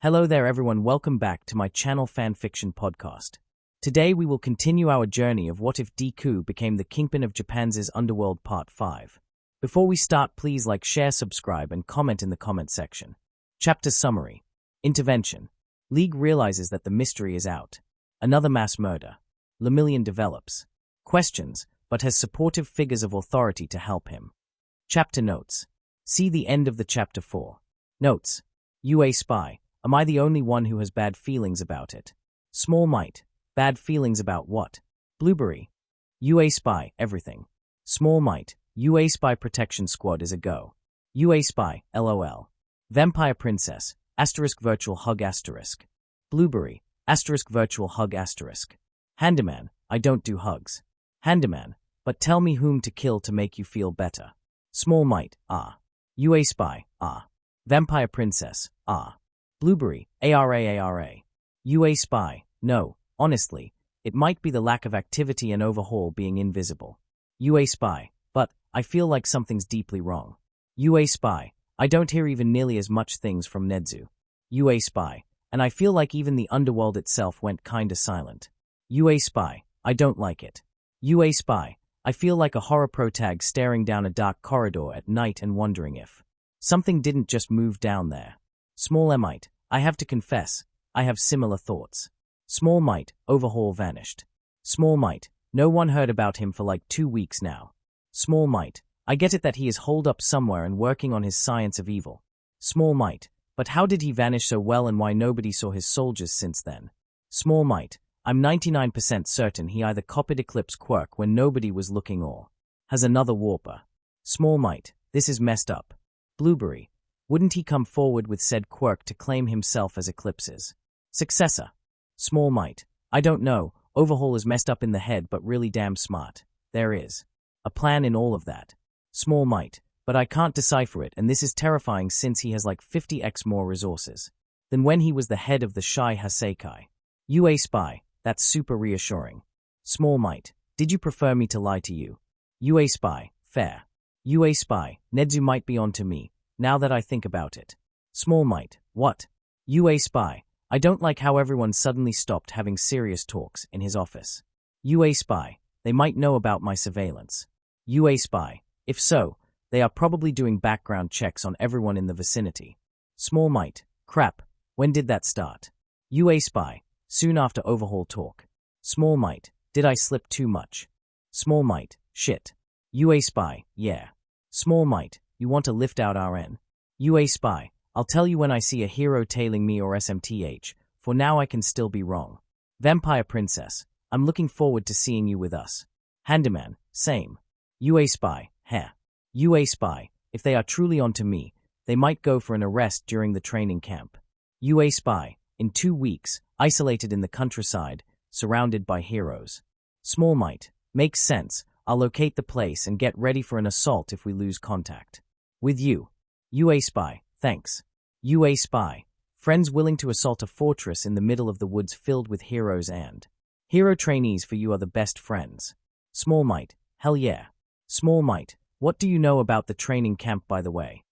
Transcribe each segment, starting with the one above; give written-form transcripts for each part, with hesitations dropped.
Hello there everyone, welcome back to my channel Fanfiction podcast. Today we will continue our journey of what if Deku became the Kingpin of Japan's Underworld Part 5. Before we start, please like, share, subscribe, and comment in the comment section. Chapter Summary. Intervention. League realizes that the mystery is out. Another mass murder. Lemillion develops. Questions, but has supportive figures of authority to help him. Chapter Notes. See the end of the Chapter 4. Notes. UA Spy. Am I the only one who has bad feelings about it? Small Might. Bad feelings about what? Blueberry. UA Spy. Everything. Small Might. UA Spy Protection Squad is a go. UA Spy. LOL. Vampire Princess. Asterisk virtual hug asterisk. Blueberry. Asterisk virtual hug asterisk. Handyman. I don't do hugs. Handyman. But tell me whom to kill to make you feel better. Small Might. Ah. UA Spy. Ah. Vampire Princess. Ah. Blueberry. ARA. UA Spy. No, honestly, it might be the lack of activity and overhaul being invisible. UA Spy. But I feel like something's deeply wrong. UA Spy. I don't hear even nearly as much things from Nedzu. UA Spy. And I feel like even the underworld itself went kinda silent. UA Spy. I don't like it. UA Spy. I feel like a horror protag staring down a dark corridor at night and wondering if something didn't just move down there. Small Might. I have to confess, I have similar thoughts. Small Might. Overhaul vanished. Small Might. No one heard about him for like 2 weeks now. Small Might. I get it that he is holed up somewhere and working on his science of evil. Small Might. But how did he vanish so well and why nobody saw his soldiers since then? Small Might. I'm 99% certain he either copied Eclipse quirk when nobody was looking or has another warper. Small Might. This is messed up. Blueberry. Wouldn't he come forward with said quirk to claim himself as Eclipse's successor? Small Might. I don't know, Overhaul is messed up in the head but really damn smart. There is a plan in all of that. Small Might. But I can't decipher it, and this is terrifying since he has like 50x more resources than when he was the head of the Shai Haseikai. UA Spy. That's super reassuring. Small Might. Did you prefer me to lie to you? UA Spy. Fair. UA Spy. Nedzu might be on to me, now that I think about it. Small Might. What? UA Spy. I don't like how everyone suddenly stopped having serious talks in his office. UA Spy. They might know about my surveillance. UA Spy. If so, they are probably doing background checks on everyone in the vicinity. Small Might. Crap. When did that start? UA Spy. Soon after Overhaul talk. Small Might. Did I slip too much? Small Might. Shit. UA Spy. Yeah. Small Might. You want to lift out RN? UA Spy. I'll tell you when I see a hero tailing me or SMTH, for now I can still be wrong. Vampire Princess. I'm looking forward to seeing you with us. Handyman. Same. UA Spy. Heh. UA Spy. If they are truly onto me, they might go for an arrest during the training camp. UA Spy. In 2 weeks, isolated in the countryside, surrounded by heroes. Small Might. Makes sense. I'll locate the place and get ready for an assault if we lose contact. With you. UA Spy. Thanks. UA Spy. Friends willing to assault a fortress in the middle of the woods filled with heroes and hero trainees for you are the best friends. Small Might. Hell yeah. Small Might. What do you know about the training camp, by the way?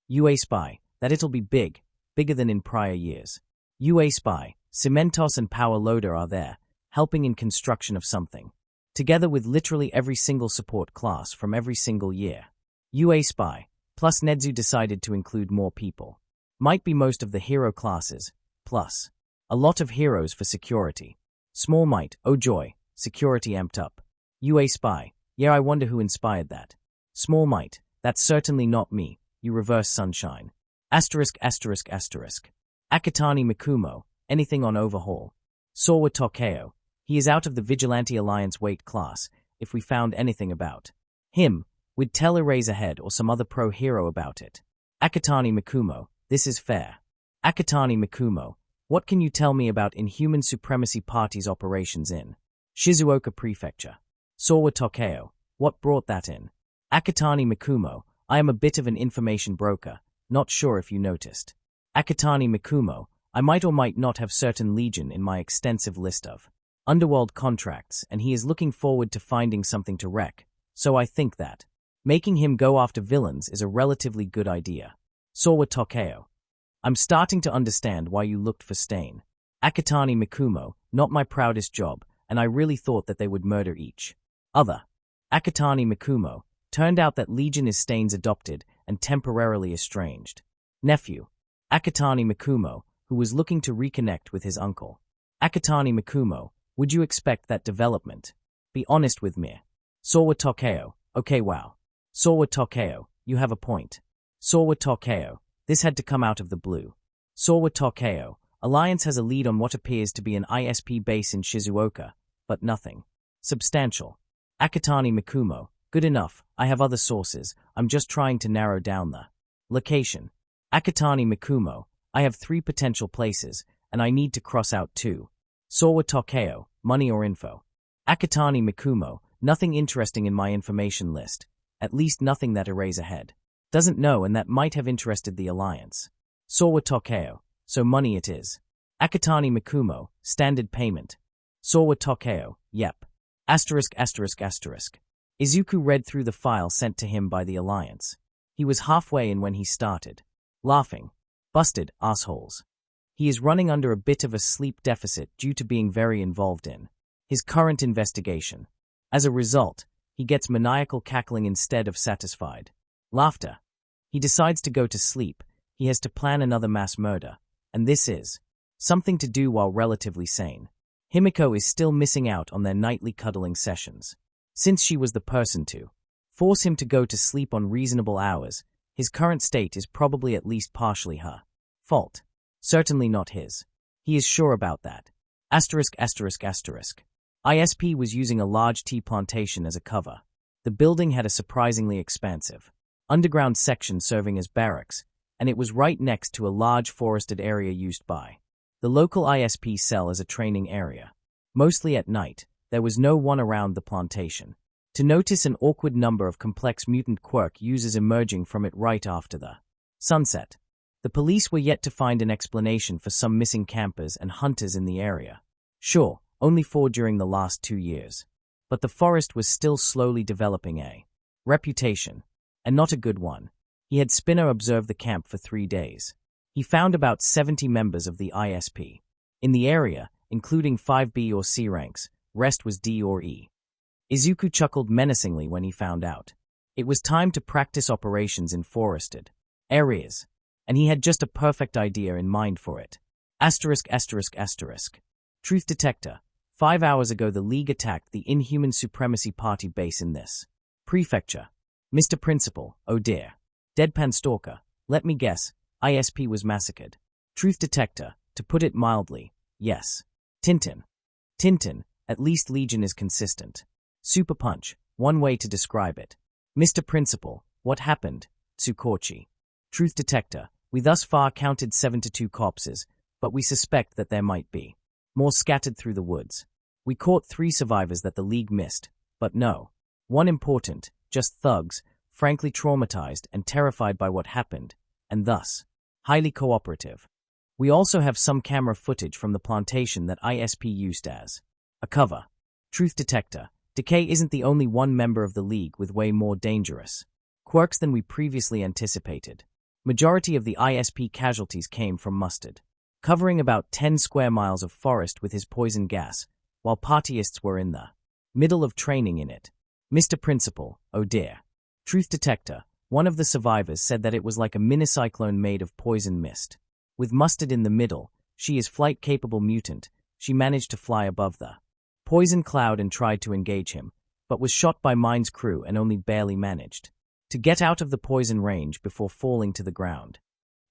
UA Spy. That it'll be big, bigger than in prior years. UA Spy. Cementos and Power Loader are there, helping in construction of something. Together with literally every single support class from every single year. UA Spy. Plus Nedzu decided to include more people. Might be most of the hero classes, plus a lot of heroes for security. Small Might. Oh joy, security amped up. UA Spy. Yeah, I wonder who inspired that. Small Might. That's certainly not me, you reverse sunshine. Asterisk. Akatani Mikumo. Anything on Overhaul? Sawa Tokeo. He is out of the Vigilante Alliance weight class, if we found anything about him. We'd tell Eraserhead or some other pro-hero about it. Akatani Mikumo. This is fair. Akatani Mikumo. What can you tell me about Inhuman Supremacy Party's operations in Shizuoka Prefecture? Sawa Tokeo. What brought that in? Akatani Mikumo. I am a bit of an information broker, not sure if you noticed. Akatani Mikumo. I might or might not have certain Legion in my extensive list of Underworld contracts, and he is looking forward to finding something to wreck, so I think that making him go after villains is a relatively good idea. Sawa Tokeo. I'm starting to understand why you looked for Stain. Akatani Mikumo, not my proudest job, and I really thought that they would murder each other. Akatani Mikumo, turned out that Legion is Stain's adopted and temporarily estranged nephew. Akatani Mikumo, who was looking to reconnect with his uncle. Akatani Mikumo, would you expect that development? Be honest with me. Sawa Tokeo, okay wow. Sawa Tokeo, you have a point. Sawa Tokeo, this had to come out of the blue. Sawa Tokeo, Alliance has a lead on what appears to be an ISP base in Shizuoka, but nothing substantial. Akatani Mikumo, good enough, I have other sources, I'm just trying to narrow down the location. Akatani Mikumo, I have 3 potential places, and I need to cross out 2. Sawa Tokeo, money or info. Akatani Mikumo, nothing interesting in my information list, at least nothing that Eraserhead doesn't know and that might have interested the Alliance. Sawa Tokeo, so money it is. Akatani Mikumo, standard payment. Sawa Tokeo, yep. Asterisk. Izuku read through the file sent to him by the Alliance. He was halfway in when he started laughing. Busted, assholes. He is running under a bit of a sleep deficit due to being very involved in his current investigation. As a result, he gets maniacal cackling instead of satisfied laughter. He decides to go to sleep. He has to plan another mass murder, and this is something to do while relatively sane. Himiko is still missing out on their nightly cuddling sessions. Since she was the person to force him to go to sleep on reasonable hours, his current state is probably at least partially her fault. Certainly not his. He is sure about that. Asterisk. ISP was using a large tea plantation as a cover. The building had a surprisingly expansive underground section serving as barracks, and it was right next to a large forested area used by the local ISP cell as a training area. Mostly at night, there was no one around the plantation to notice an awkward number of complex mutant quirk users emerging from it right after the sunset. The police were yet to find an explanation for some missing campers and hunters in the area. Sure, only 4 during the last 2 years. But the forest was still slowly developing a reputation, and not a good one. He had Spinner observe the camp for 3 days. He found about 70 members of the ISP in the area, including 5B or C ranks, rest was D or E. Izuku chuckled menacingly when he found out. It was time to practice operations in forested areas, and he had just a perfect idea in mind for it. Asterisk. Truth detector. 5 hours ago the League attacked the Inhuman Supremacy Party base in this prefecture. Mr. Principal, oh dear. Deadpan Stalker, let me guess, ISP was massacred. Truth detector, to put it mildly, yes. Tintin, at least Legion is consistent. Super Punch, one way to describe it. Mr. Principal, what happened? Tsukochi. Truth detector, we thus far counted 72 corpses, but we suspect that there might be more scattered through the woods. We caught 3 survivors that the League missed, but no one important, just thugs, frankly traumatized and terrified by what happened, and thus highly cooperative. We also have some camera footage from the plantation that ISP used as a cover. Truth detector, Decay isn't the only one member of the League with way more dangerous quirks than we previously anticipated. Majority of the ISP casualties came from Mustard, covering about 10 square miles of forest with his poison gas, while partyists were in the middle of training in it. Mr. Principal, oh dear. Truth detector, one of the survivors said that it was like a mini-cyclone made of poison mist. With Mustard in the middle, she is flight-capable mutant, she managed to fly above the poison cloud and tried to engage him, but was shot by Mine's crew and only barely managed to get out of the poison range before falling to the ground.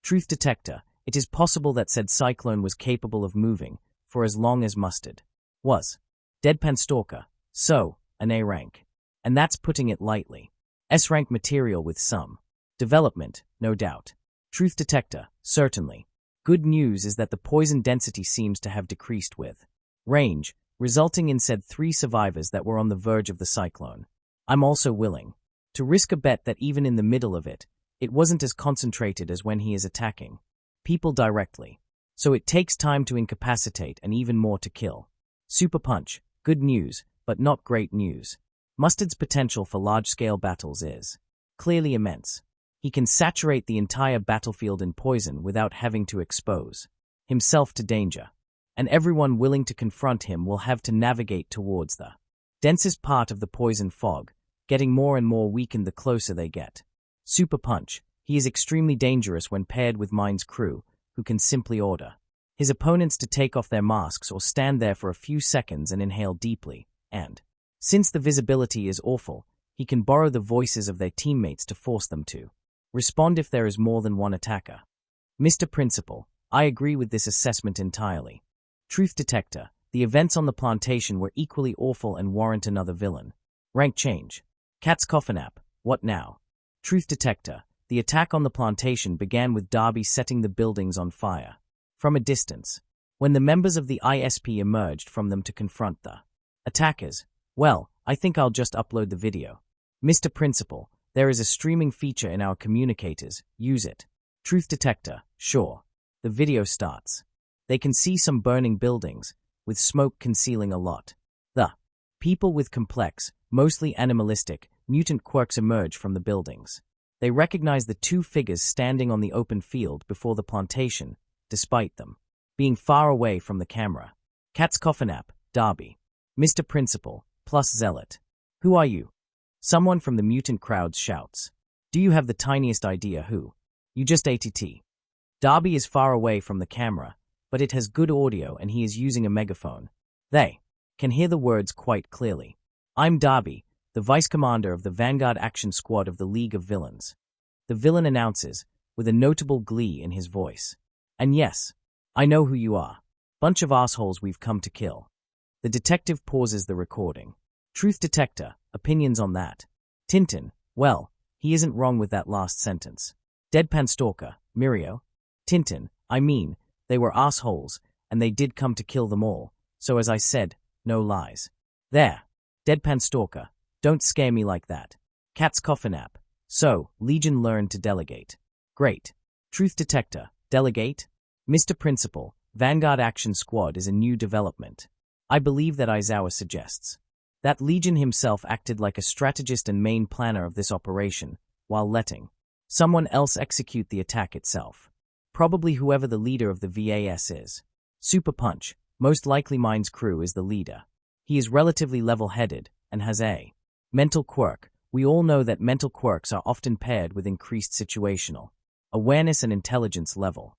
Truth detector, it is possible that said cyclone was capable of moving for as long as Mustard was. Deadpan Stalker, so, an A rank. And that's putting it lightly. S rank material with some development, no doubt. Truth detector, certainly. Good news is that the poison density seems to have decreased with range, resulting in said 3 survivors that were on the verge of the cyclone. I'm also willing to risk a bet that even in the middle of it, it wasn't as concentrated as when he is attacking people directly. So it takes time to incapacitate and even more to kill. Super Punch, good news, but not great news. Mustard's potential for large-scale battles is clearly immense. He can saturate the entire battlefield in poison without having to expose himself to danger, and everyone willing to confront him will have to navigate towards the densest part of the poison fog, getting more and more weakened the closer they get. Super Punch. He is extremely dangerous when paired with Mind's crew, who can simply order his opponents to take off their masks or stand there for a few seconds and inhale deeply, and, since the visibility is awful, he can borrow the voices of their teammates to force them to respond if there is more than one attacker. Mr. Principal, I agree with this assessment entirely. Truth Detector, the events on the plantation were equally awful and warrant another villain. Rank change. Cat's Coffin App, what now? Truth Detector, the attack on the plantation began with Darby setting the buildings on fire from a distance. When the members of the ISP emerged from them to confront the attackers, well, I think I'll just upload the video. Mr. Principal, there is a streaming feature in our communicators, use it. Truth Detector, sure. The video starts. They can see some burning buildings, with smoke concealing a lot. The people with complex, mostly animalistic, mutant quirks emerge from the buildings. They recognize the two figures standing on the open field before the plantation, despite them being far away from the camera. Cat's Coffin App, Darby. Mr. Principal, plus Zealot. Who are you? Someone from the mutant crowds shouts. Do you have the tiniest idea who? You just ATT. Darby is far away from the camera, but it has good audio and he is using a megaphone. They can hear the words quite clearly. I'm Darby, the Vice Commander of the Vanguard Action Squad of the League of Villains. The villain announces, with a notable glee in his voice. And yes, I know who you are. Bunch of assholes we've come to kill. The detective pauses the recording. Truth Detector, opinions on that. Tintin, well, he isn't wrong with that last sentence. Deadpan Stalker, Mirio. Tintin, I mean, they were assholes, and they did come to kill them all, so as I said, no lies. There. Deadpan Stalker, don't scare me like that. Cat's Coffin App. So, Legion learned to delegate. Great. Truth Detector, delegate? Mr. Principal, Vanguard Action Squad is a new development. I believe that Aizawa suggests that Legion himself acted like a strategist and main planner of this operation, while letting someone else execute the attack itself. Probably whoever the leader of the VAS is. Super Punch, most likely Mind's crew is the leader. He is relatively level-headed and has a mental quirk. We all know that mental quirks are often paired with increased situational awareness and intelligence level.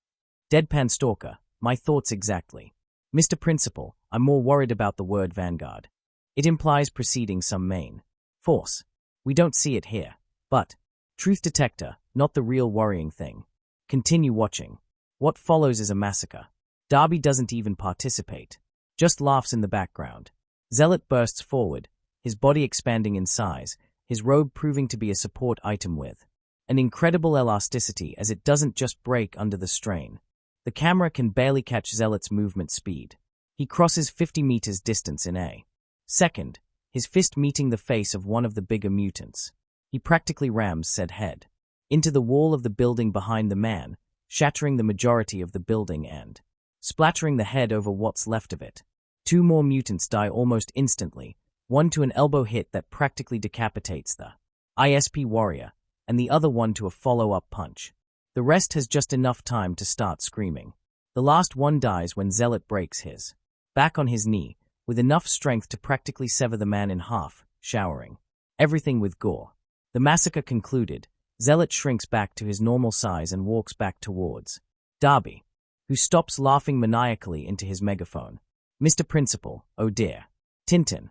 Deadpan Stalker, my thoughts exactly. Mr. Principal, I'm more worried about the word Vanguard. It implies preceding some main force. We don't see it here. But, Truth Detector, not the real worrying thing. Continue watching. What follows is a massacre. Darby doesn't even participate. Just laughs in the background. Zealot bursts forward, his body expanding in size, his robe proving to be a support item with an incredible elasticity as it doesn't just break under the strain. The camera can barely catch Zealot's movement speed. He crosses 50 meters distance in a second, his fist meeting the face of one of the bigger mutants. He practically rams said head into the wall of the building behind the man, shattering the majority of the building and splattering the head over what's left of it. Two more mutants die almost instantly, one to an elbow hit that practically decapitates the ISP warrior, and the other one to a follow-up punch. The rest has just enough time to start screaming. The last one dies when Zealot breaks his back on his knee, with enough strength to practically sever the man in half, showering everything with gore. The massacre concluded, Zealot shrinks back to his normal size and walks back towards Darby, who stops laughing maniacally into his megaphone. Mr. Principal, oh dear. Tintin.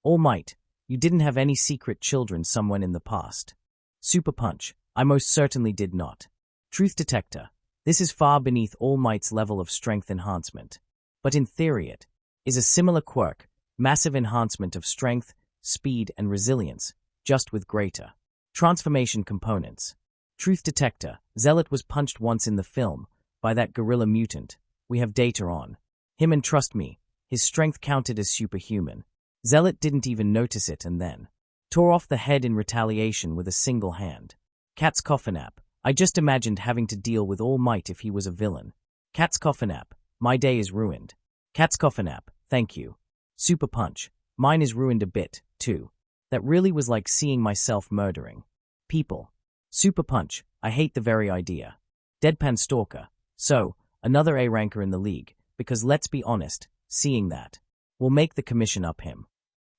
All Might, you didn't have any secret children somewhere in the past. Super Punch, I most certainly did not. Truth Detector, this is far beneath All Might's level of strength enhancement. But in theory it is a similar quirk, massive enhancement of strength, speed, and resilience, just with greater transformation components. Truth Detector, Zealot was punched once in the film by that gorilla mutant. We have data on him and trust me, his strength counted as superhuman. Zealot didn't even notice it and then tore off the head in retaliation with a single hand. Cat's Coffin App, I just imagined having to deal with All Might if he was a villain. Cat's Coffin App, my day is ruined. Cat's Coffin App, thank you. Super Punch, mine is ruined a bit, too. That really was like seeing myself murdering people. Super Punch, I hate the very idea. Deadpan Stalker, so, another A ranker in the league, because let's be honest, seeing that will make the commission up him.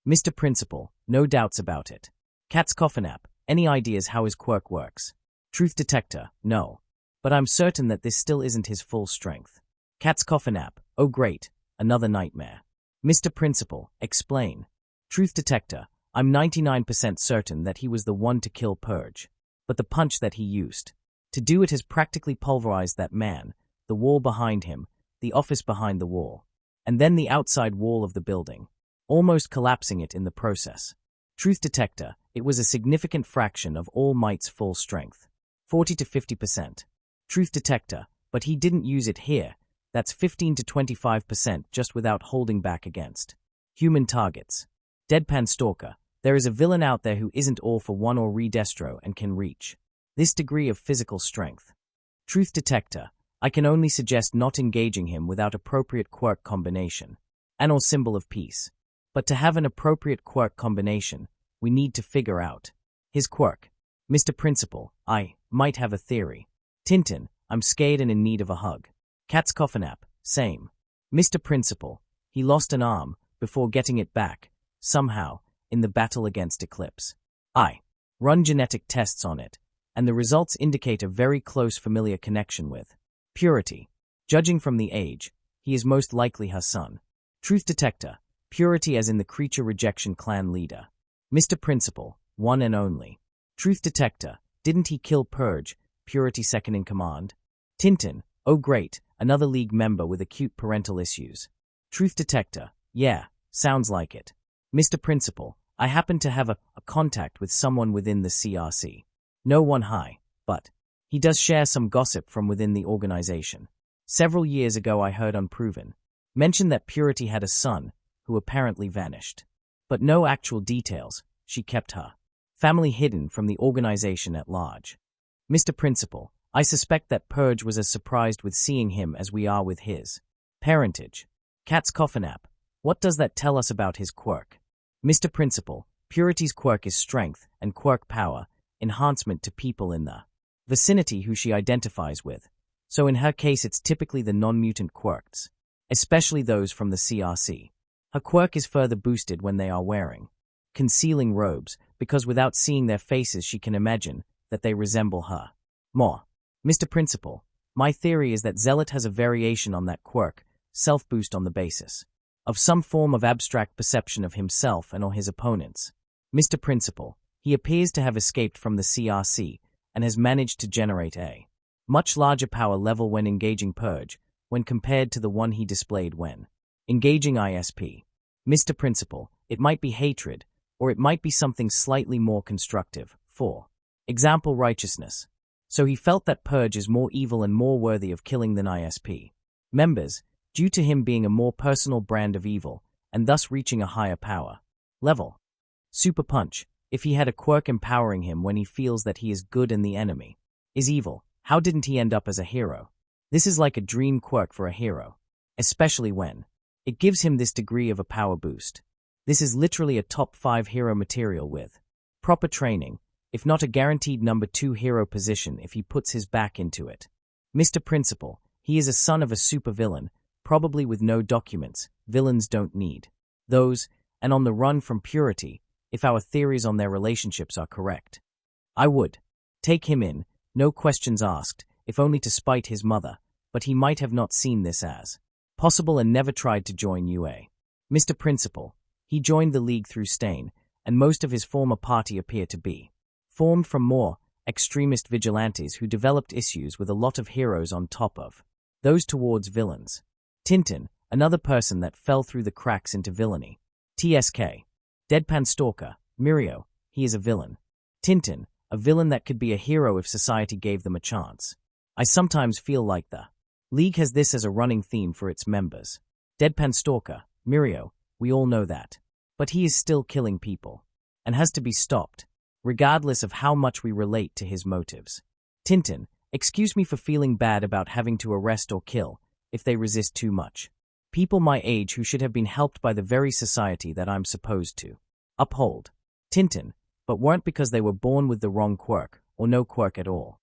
Mr. Principal, no doubts about it. Cat's Coffin App, any ideas how his quirk works? Truth Detector, no. But I'm certain that this still isn't his full strength. Cat's Coffin App, oh great, another nightmare. Mr. Principal, explain. Truth Detector, I'm 99% certain that he was the one to kill Purge. But the punch that he used to do it has practically pulverized that man, the wall behind him, the office behind the wall, and then the outside wall of the building, almost collapsing it in the process. Truth Detector, it was a significant fraction of All Might's full strength, 40 to 50%. Truth Detector, but he didn't use it here, that's 15 to 25% just without holding back against human targets. Deadpan Stalker, there is a villain out there who isn't all for one or redestro and can reach this degree of physical strength. Truth Detector, I can only suggest not engaging him without appropriate quirk combination, and or symbol of peace. But to have an appropriate quirk combination, we need to figure out his quirk. Mr. Principal, I might have a theory. Tintin, I'm scared and in need of a hug. Cat's Coffin App, same. Mr. Principal, he lost an arm before getting it back, somehow, in the battle against Eclipse. I run genetic tests on it, and the results indicate a very close familiar connection with Purity. Judging from the age, he is most likely her son. Truth Detector, Purity as in the creature rejection clan leader. Mr. Principal, one and only. Truth Detector, didn't he kill Purge, Purity second in command? Tintin, oh great, another league member with acute parental issues. Truth Detector, yeah, sounds like it. Mr. Principal, I happen to have a contact with someone within the CRC. No one high, but he does share some gossip from within the organization. Several years ago I heard Unproven mention that Purity had a son who apparently vanished. But no actual details, she kept her family hidden from the organization at large. Mr. Principal, I suspect that Purge was as surprised with seeing him as we are with his parentage. Cat's Coffin App, what does that tell us about his quirk? Mr. Principal, Purity's quirk is strength and quirk power, enhancement to people in the vicinity who she identifies with, so in her case it's typically the non-mutant quirks, especially those from the CRC. Her quirk is further boosted when they are wearing concealing robes, because without seeing their faces she can imagine that they resemble her more. Mr. Principal, my theory is that Zealot has a variation on that quirk, self-boost on the basis of some form of abstract perception of himself and or his opponents. Mr. Principal, he appears to have escaped from the CRC and has managed to generate a much larger power level when engaging Purge, when compared to the one he displayed when engaging ISP. Mr. Principal, it might be hatred, or it might be something slightly more constructive, for example righteousness. So he felt that Purge is more evil and more worthy of killing than ISP members, due to him being a more personal brand of evil, and thus reaching a higher power level. Super Punch, if he had a quirk empowering him when he feels that he is good and the enemy is evil, how didn't he end up as a hero? This is like a dream quirk for a hero, especially when it gives him this degree of a power boost. This is literally a top 5 hero material with proper training, if not a guaranteed number 2 hero position if he puts his back into it. Mr. Principal, he is a son of a supervillain, probably with no documents. Villains don't need those, and on the run from Purity, if our theories on their relationships are correct. I would take him in, no questions asked, if only to spite his mother, but he might have not seen this as possible and never tried to join UA. Mr. Principal, he joined the League through Stain, and most of his former party appear to be formed from more extremist vigilantes who developed issues with a lot of heroes on top of those towards villains. Tintin, another person that fell through the cracks into villainy. TSK. Deadpan Stalker, Mirio, he is a villain. Tintin, a villain that could be a hero if society gave them a chance. I sometimes feel like the League has this as a running theme for its members. Deadpan Stalker, Mirio, we all know that. But he is still killing people, and has to be stopped, regardless of how much we relate to his motives. Tintin, excuse me for feeling bad about having to arrest or kill, if they resist too much. People my age who should have been helped by the very society that I'm supposed to uphold. Tintin, but weren't because they were born with the wrong quirk, or no quirk at all.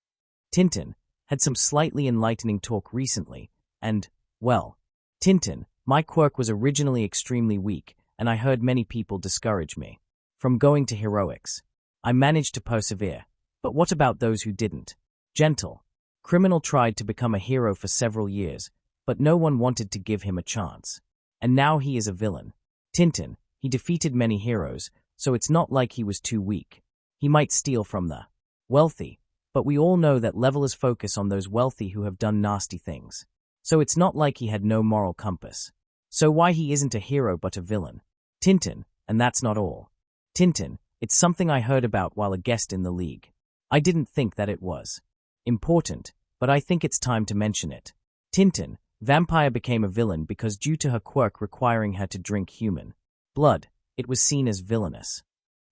Tintin had some slightly enlightening talk recently, and, well, Tintin, my quirk was originally extremely weak, and I heard many people discourage me from going to heroics. I managed to persevere, but what about those who didn't? Gentle. Criminal tried to become a hero for several years, but no one wanted to give him a chance. And now he is a villain. Tintin, he defeated many heroes, so it's not like he was too weak. He might steal from the wealthy, but we all know that levelers focus on those wealthy who have done nasty things. So it's not like he had no moral compass. So why he isn't a hero but a villain? Tintin, and that's not all. Tintin, it's something I heard about while a guest in the league. I didn't think that it was important, but I think it's time to mention it. Tintin, Vampire became a villain because due to her quirk requiring her to drink human blood, it was seen as villainous.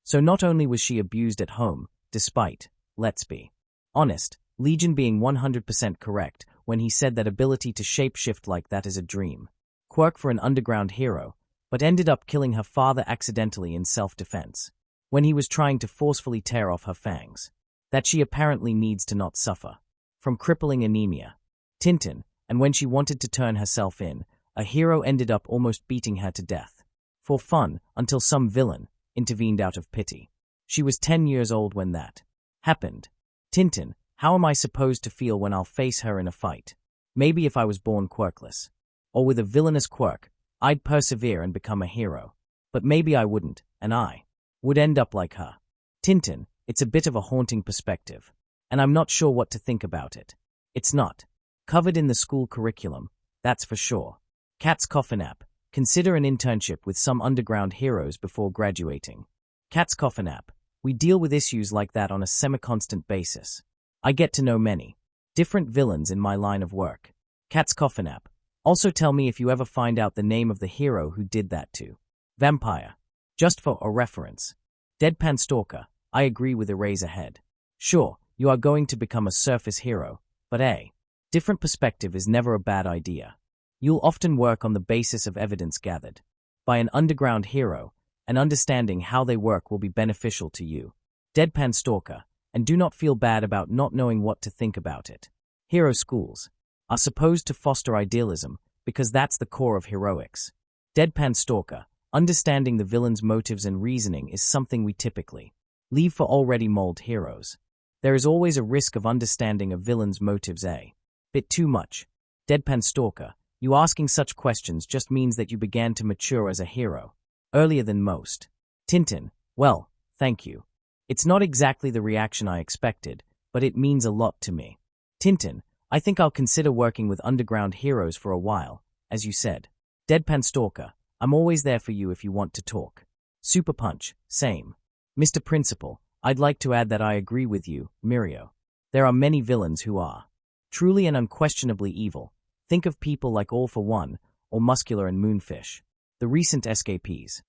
So not only was she abused at home, despite, let's be honest, Legion being 100% correct when he said that ability to shapeshift like that is a dream quirk for an underground hero, but ended up killing her father accidentally in self-defense, when he was trying to forcefully tear off her fangs, that she apparently needs to not suffer from crippling anemia. Tintin, and when she wanted to turn herself in, a hero ended up almost beating her to death for fun until some villain intervened out of pity. She was 10 years old when that happened. Tintin, how am I supposed to feel when I'll face her in a fight? Maybe if I was born quirkless, or with a villainous quirk, I'd persevere and become a hero. But maybe I wouldn't, and I would end up like her. Tintin, it's a bit of a haunting perspective, and I'm not sure what to think about it. It's not covered in the school curriculum, that's for sure. Cat's Coffin app. Consider an internship with some underground heroes before graduating. Cat's Coffin app. We deal with issues like that on a semi-constant basis. I get to know many different villains in my line of work. Cat's Coffin app. Also tell me if you ever find out the name of the hero who did that to Vampire. Just for a reference. Deadpan Stalker. I agree with Eraserhead. Sure, you are going to become a surface hero, but a different perspective is never a bad idea. You'll often work on the basis of evidence gathered by an underground hero, and understanding how they work will be beneficial to you. Deadpan Stalker, and do not feel bad about not knowing what to think about it. Hero schools are supposed to foster idealism because that's the core of heroics. Deadpan Stalker, understanding the villain's motives and reasoning is something we typically leave for already molded heroes. There is always a risk of understanding a villain's motives a bit too much. Deadpan Stalker, you asking such questions just means that you began to mature as a hero earlier than most. Tintin, well, thank you. It's not exactly the reaction I expected, but it means a lot to me. Tintin, I think I'll consider working with underground heroes for a while, as you said. Deadpan Stalker, I'm always there for you if you want to talk. Super Punch, same. Mr. Principal, I'd like to add that I agree with you, Mirio. There are many villains who are truly and unquestionably evil. Think of people like All for One, or Muscular and Moonfish, the recent escapees.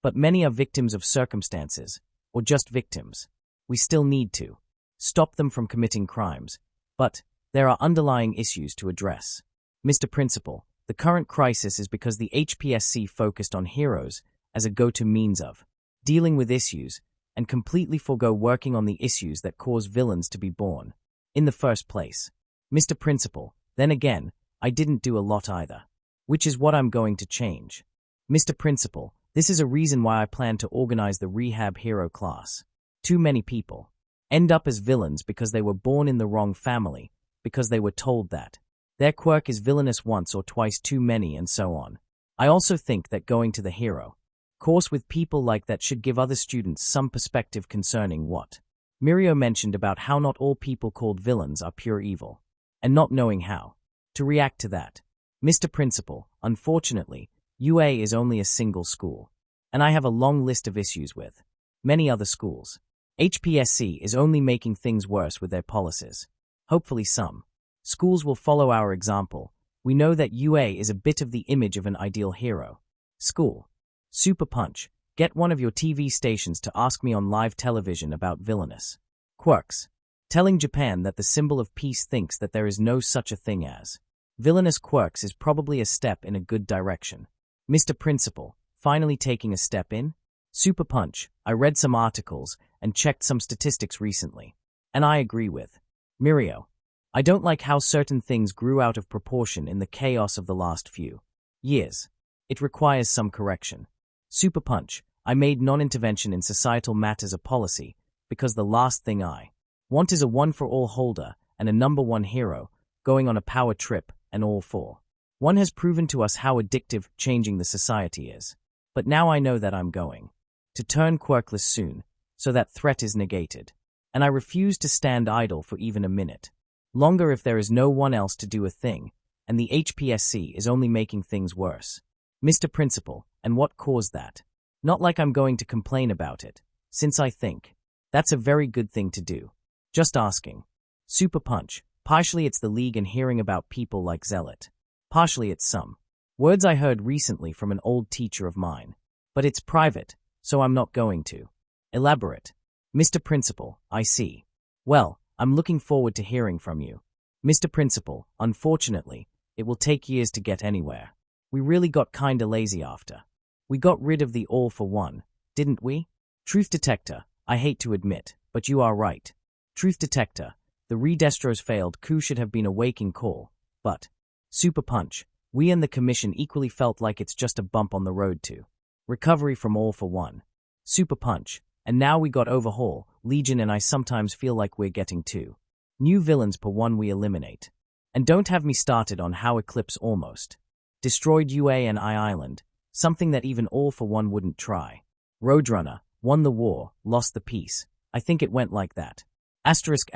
But many are victims of circumstances, or just victims. We still need to stop them from committing crimes, but there are underlying issues to address. Mr. Principal, the current crisis is because the HPSC focused on heroes as a go-to means of dealing with issues and completely forego working on the issues that cause villains to be born in the first place. Mr. Principal, then again, I didn't do a lot either, which is what I'm going to change. Mr. Principal, this is a reason why I plan to organize the rehab hero class. Too many people end up as villains because they were born in the wrong family, because they were told that their quirk is villainous once or twice too many and so on. I also think that going to the hero course with people like that should give other students some perspective concerning what Mirio mentioned about how not all people called villains are pure evil, and not knowing how to react to that. Mr. Principal, unfortunately, UA is only a single school, and I have a long list of issues with many other schools. HPSC is only making things worse with their policies. Hopefully some schools will follow our example. We know that UA is a bit of the image of an ideal hero school. Super Punch, get one of your TV stations to ask me on live television about villainous quirks. Telling Japan that the symbol of peace thinks that there is no such a thing as villainous quirks is probably a step in a good direction. Mr. Principal, finally taking a step in? Super Punch, I read some articles and checked some statistics recently. And I agree with Mirio. I don't like how certain things grew out of proportion in the chaos of the last few years. It requires some correction. Super Punch. I made non-intervention in societal matters a policy because the last thing I want is a one-for-all holder and a number one hero going on a power trip and all for one has proven to us how addictive changing the society is. But now I know that I'm going to turn quirkless soon, so that threat is negated. And I refuse to stand idle for even a minute longer if there is no one else to do a thing, and the HPSC is only making things worse. Mr. Principal, and what caused that? Not like I'm going to complain about it, since I think that's a very good thing to do. Just asking. Super Punch. Partially it's the league and hearing about people like Zealot. Partially it's some words I heard recently from an old teacher of mine. But it's private, so I'm not going to elaborate. Mr. Principal, I see. Well, I'm looking forward to hearing from you. Mr. Principal, unfortunately, it will take years to get anywhere. We really got kinda lazy after we got rid of the all-for-one, didn't we? Truth Detector, I hate to admit, but you are right. Truth Detector, the Redestro's failed coup should have been a waking call, but Super Punch, we and the Commission equally felt like it's just a bump on the road to recovery from all-for-one. Super Punch, and now we got Overhaul, Legion, and I sometimes feel like we're getting two new villains per one we eliminate. And don't have me started on how Eclipse almost destroyed UA and I Island, something that even all-for-one wouldn't try. Roadrunner won the war, lost the peace. I think it went like that. Asterisk.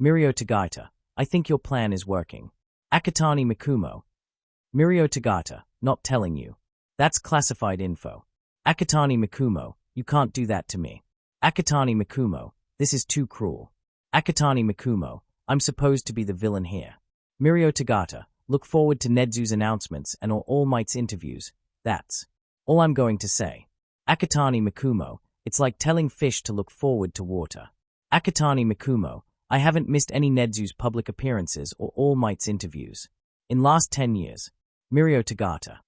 Mirio Tagata, I think your plan is working. Akatani Mikumo. Mirio Tagata, not telling you. That's classified info. Akatani Mikumo, you can't do that to me. Akatani Mikumo, this is too cruel. Akatani Mikumo, I'm supposed to be the villain here. Mirio Tagata, look forward to Nedzu's announcements and All Might's interviews. That's all I'm going to say. Akatani Mikumo, it's like telling fish to look forward to water. Akatani Mikumo, I haven't missed any Nedzu's public appearances or All Might's interviews in last 10 years. Mirio Tagata.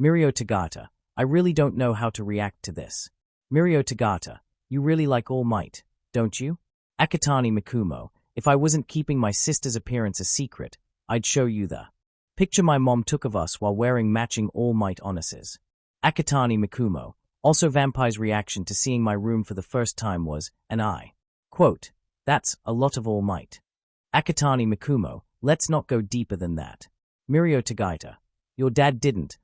Mirio Tagata, I really don't know how to react to this. Mirio Tagata, you really like All Might, don't you? Akatani Mikumo, if I wasn't keeping my sister's appearance a secret, I'd show you the picture my mom took of us while wearing matching All Might harnesses. Akatani Mikumo, also Vampire's reaction to seeing my room for the first time was, and I quote, that's a lot of All Might. Akatani Mikumo, let's not go deeper than that. Mirio Tagata, your dad didn't,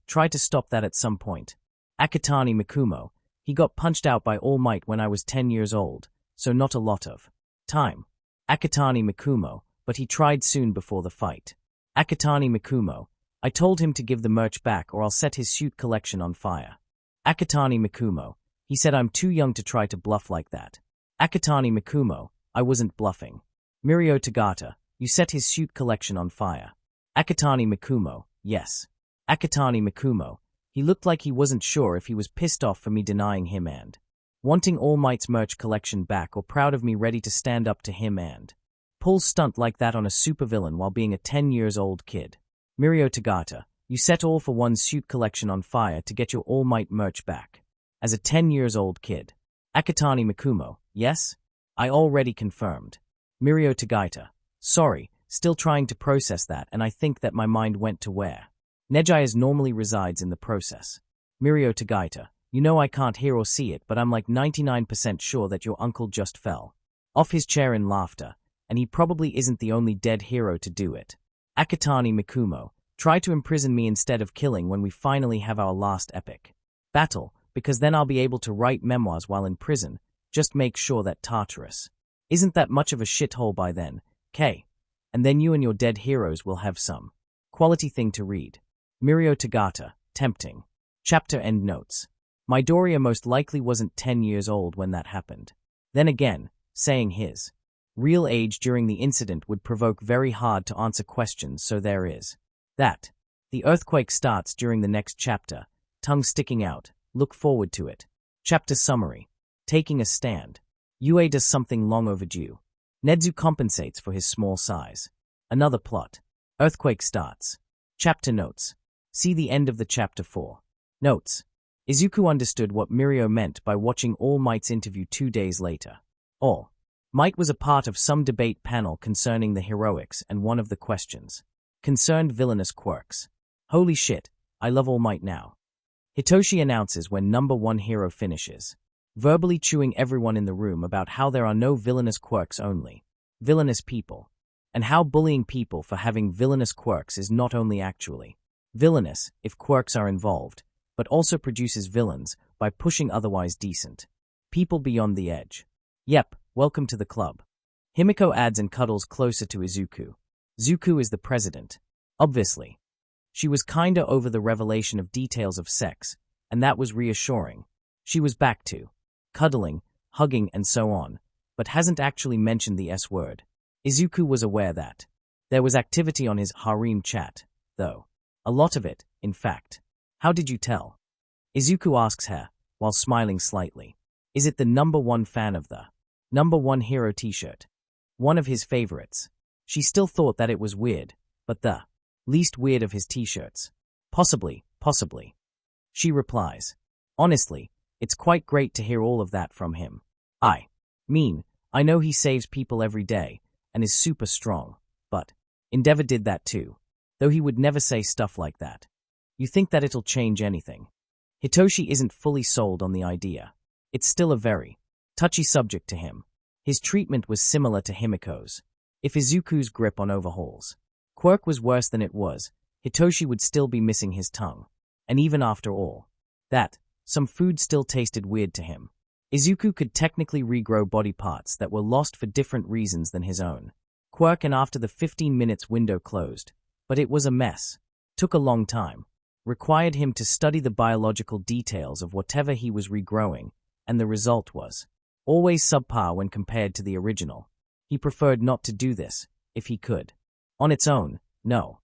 try to stop that at some point. Akatani Mikumo, he got punched out by All Might when I was 10 years old, so not a lot of time. Akatani Mikumo, but he tried soon before the fight. Akatani Mikumo, I told him to give the merch back or I'll set his suit collection on fire. Akatani Mikumo, he said I'm too young to try to bluff like that. Akatani Mikumo, I wasn't bluffing. Mirio Tagata, you set his suit collection on fire. Akatani Mikumo, yes. Akatani Mikumo, he looked like he wasn't sure if he was pissed off for me denying him and wanting All Might's merch collection back or proud of me ready to stand up to him and pull stunt like that on a supervillain while being a 10-years-old kid. Mirio Tagata, you set all-for-one suit collection on fire to get your All Might merch back. As a 10-years-old kid. Akatani Mikumo, yes? I already confirmed. Mirio Tagata, sorry, still trying to process that and I think that my mind went to where Nejayas normally resides in the process. Mirio Tagata, you know I can't hear or see it but I'm like 99% sure that your uncle just fell off his chair in laughter, and he probably isn't the only dead hero to do it. Akatani Mikumo, try to imprison me instead of killing when we finally have our last epic battle, because then I'll be able to write memoirs while in prison. Just make sure that Tartarus isn't that much of a shithole by then, K. And then you and your dead heroes will have some quality thing to read. Mirio Tagata, tempting. Chapter end notes. Midoriya most likely wasn't 10 years old when that happened. Then again, saying his real age during the incident would provoke very hard to answer questions, so there is that. The earthquake starts during the next chapter, tongue sticking out, look forward to it. Chapter summary. Taking a stand. UA does something long overdue. Nedzu compensates for his small size. Another plot. Earthquake starts. Chapter notes. See the end of the chapter 4. Notes. Izuku understood what Mirio meant by watching All Might's interview 2 days later. All Might was a part of some debate panel concerning the heroics, and one of the questions concerned villainous quirks. Holy shit, I love All Might now. Hitoshi announces when number 1 hero finishes, verbally chewing everyone in the room about how there are no villainous quirks, only villainous people, and how bullying people for having villainous quirks is not only actually villainous if quirks are involved, but also produces villains by pushing otherwise decent people beyond the edge. Yep, welcome to the club. Himiko adds and cuddles closer to Izuku. Zuku is the president. Obviously. She was kinda over the revelation of details of sex, and that was reassuring. She was back to cuddling, hugging, and so on, but hasn't actually mentioned the S word. Izuku was aware that there was activity on his harem chat, though. A lot of it, in fact. How did you tell? Izuku asks her, while smiling slightly. Is it the number 1 fan of the number 1 hero t-shirt? One of his favorites. She still thought that it was weird, but the least weird of his t-shirts. Possibly. She replies. Honestly, it's quite great to hear all of that from him. I know he saves people every day, and is super strong, but Endeavor did that too, though he would never say stuff like that. You think that it'll change anything? Hitoshi isn't fully sold on the idea. It's still a very touchy subject to him. His treatment was similar to Himiko's. If Izuku's grip on overhauls quirk was worse than it was, Hitoshi would still be missing his tongue. And even after all that, some food still tasted weird to him. Izuku could technically regrow body parts that were lost for different reasons than his own quirk, and after the 15 minutes window closed, but it was a mess. Took a long time. Required him to study the biological details of whatever he was regrowing, and the result was always subpar when compared to the original. He preferred not to do this, if he could. On its own, no.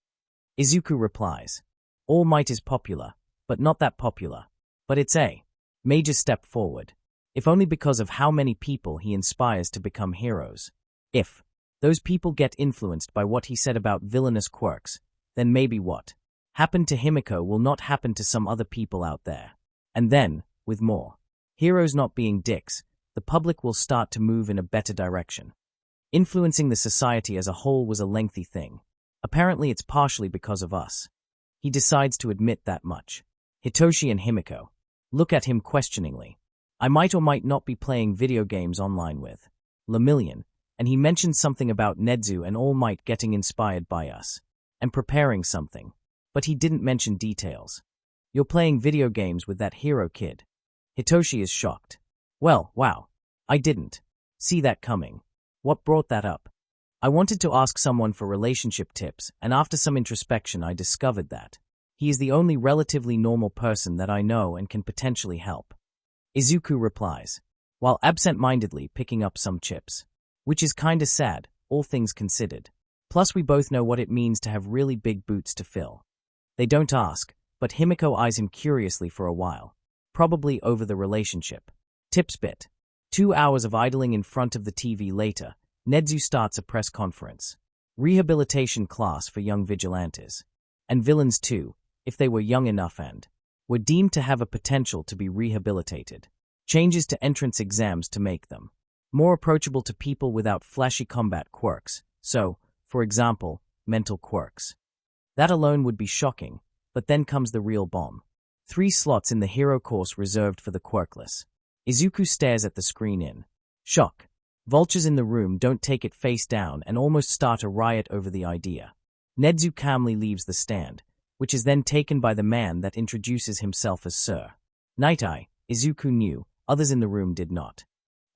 Izuku replies. All Might is popular, but not that popular. But it's a major step forward, if only because of how many people he inspires to become heroes. If those people get influenced by what he said about villainous quirks, then maybe what happened to Himiko will not happen to some other people out there. And then, with more heroes not being dicks, the public will start to move in a better direction. Influencing the society as a whole was a lengthy thing. Apparently it's partially because of us. He decides to admit that much. Hitoshi and Himiko look at him questioningly. I might or might not be playing video games online with Lemillion, and he mentioned something about Nedzu and All Might getting inspired by us and preparing something, but he didn't mention details. You're playing video games with that hero kid. Hitoshi is shocked. Well, wow. I didn't see that coming. What brought that up? I wanted to ask someone for relationship tips, and after some introspection I discovered that he is the only relatively normal person that I know and can potentially help. Izuku replies, while absent-mindedly picking up some chips. Which is kinda sad, all things considered. Plus we both know what it means to have really big boots to fill. They don't ask, but Himiko eyes him curiously for a while. Probably over the relationship. Tips bit. 2 hours of idling in front of the TV later, Nedzu starts a press conference. Rehabilitation class for young vigilantes. And villains too, if they were young enough and were deemed to have a potential to be rehabilitated. Changes to entrance exams to make them more approachable to people without flashy combat quirks. So, for example, mental quirks. That alone would be shocking, but then comes the real bomb. 3 slots in the hero course reserved for the quirkless. Izuku stares at the screen in shock. Vultures in the room don't take it face down and almost start a riot over the idea. Nedzu calmly leaves the stand, which is then taken by the man that introduces himself as Sir Night Eye. Izuku knew, others in the room did not.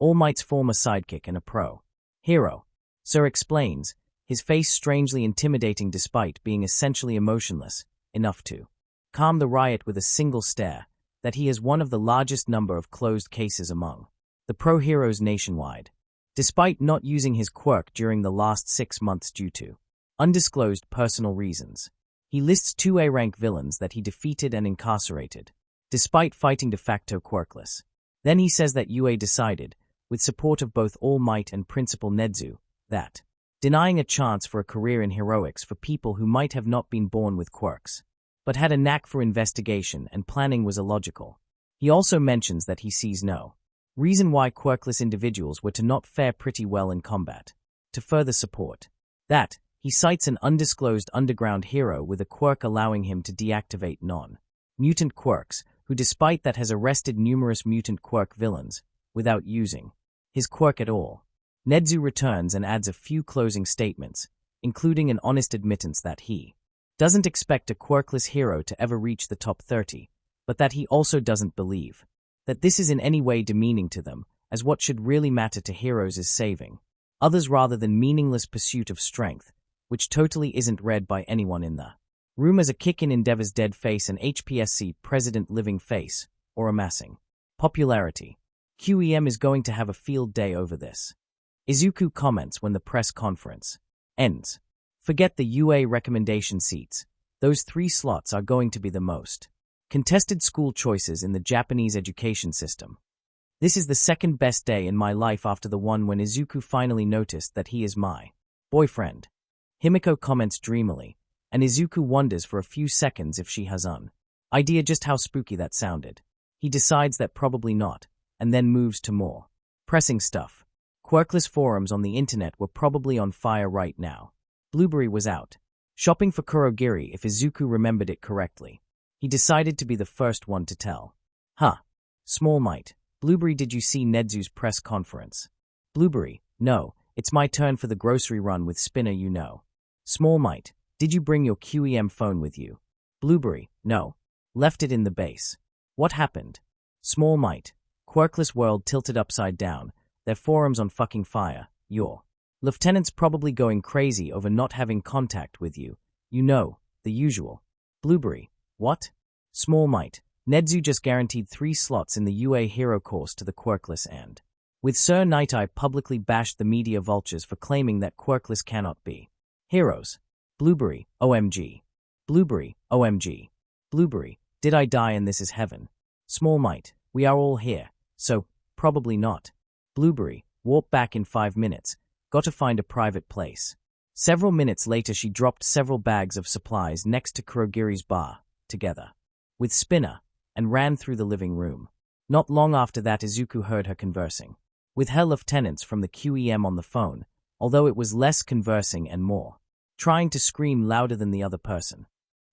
All Might's former sidekick and a pro hero. Sir explains, his face strangely intimidating despite being essentially emotionless, enough to calm the riot with a single stare, that he has one of the largest number of closed cases among the pro heroes nationwide, despite not using his quirk during the last 6 months due to undisclosed personal reasons. He lists 2 A-rank villains that he defeated and incarcerated, despite fighting de facto quirkless. Then he says that UA decided, with support of both All Might and Principal Nedzu, that denying a chance for a career in heroics for people who might have not been born with quirks, but had a knack for investigation and planning was illogical. He also mentions that he sees no Reason why quirkless individuals were to not fare pretty well in combat. To further support that, he cites an undisclosed underground hero with a quirk allowing him to deactivate non-mutant quirks, who despite that has arrested numerous mutant quirk villains, without using his quirk at all. Nedzu returns and adds a few closing statements, including an honest admittance that he doesn't expect a quirkless hero to ever reach the top 30, but that he also doesn't believe that this is in any way demeaning to them, as what should really matter to heroes is saving others rather than meaningless pursuit of strength, which totally isn't read by anyone in the room as a kick in Endeavor's dead face and HPSC President living face, or amassing popularity. QEM is going to have a field day over this. Izuku comments when the press conference ends. Forget the UA recommendation seats. Those 3 slots are going to be the most contested school choices in the Japanese education system. This is the second best day in my life after the one when Izuku finally noticed that he is my boyfriend. Himiko comments dreamily, and Izuku wonders for a few seconds if she has an idea just how spooky that sounded. He decides that probably not, and then moves to more pressing stuff. Quirkless forums on the internet were probably on fire right now. Blueberry was out shopping for Kurogiri if Izuku remembered it correctly. He decided to be the first one to tell. Small mite. Blueberry, did you see Nedzu's press conference? Blueberry, no, it's my turn for the grocery run with Spinner, you know. Small mite, did you bring your QEM phone with you? Blueberry, no. Left it in the base. What happened? Small mite, quirkless world tilted upside down, their forums on fucking fire, your lieutenant's probably going crazy over not having contact with you. You know, the usual. Blueberry, what? Small mite, Nedzu just guaranteed 3 slots in the UA hero course to the quirkless and with Sir Night Eye publicly bashed the media vultures for claiming that quirkless cannot be heroes. Blueberry, OMG. Blueberry, OMG. Blueberry, did I die and this is heaven? Small mite, we are all here, so, probably not. Blueberry, warp back in 5 minutes, got to find a private place. Several minutes later she dropped several bags of supplies next to Kurogiri's bar, together with Spinner, and ran through the living room. Not long after that Izuku heard her conversing with her lieutenants from the QEM on the phone, although it was less conversing and more trying to scream louder than the other person.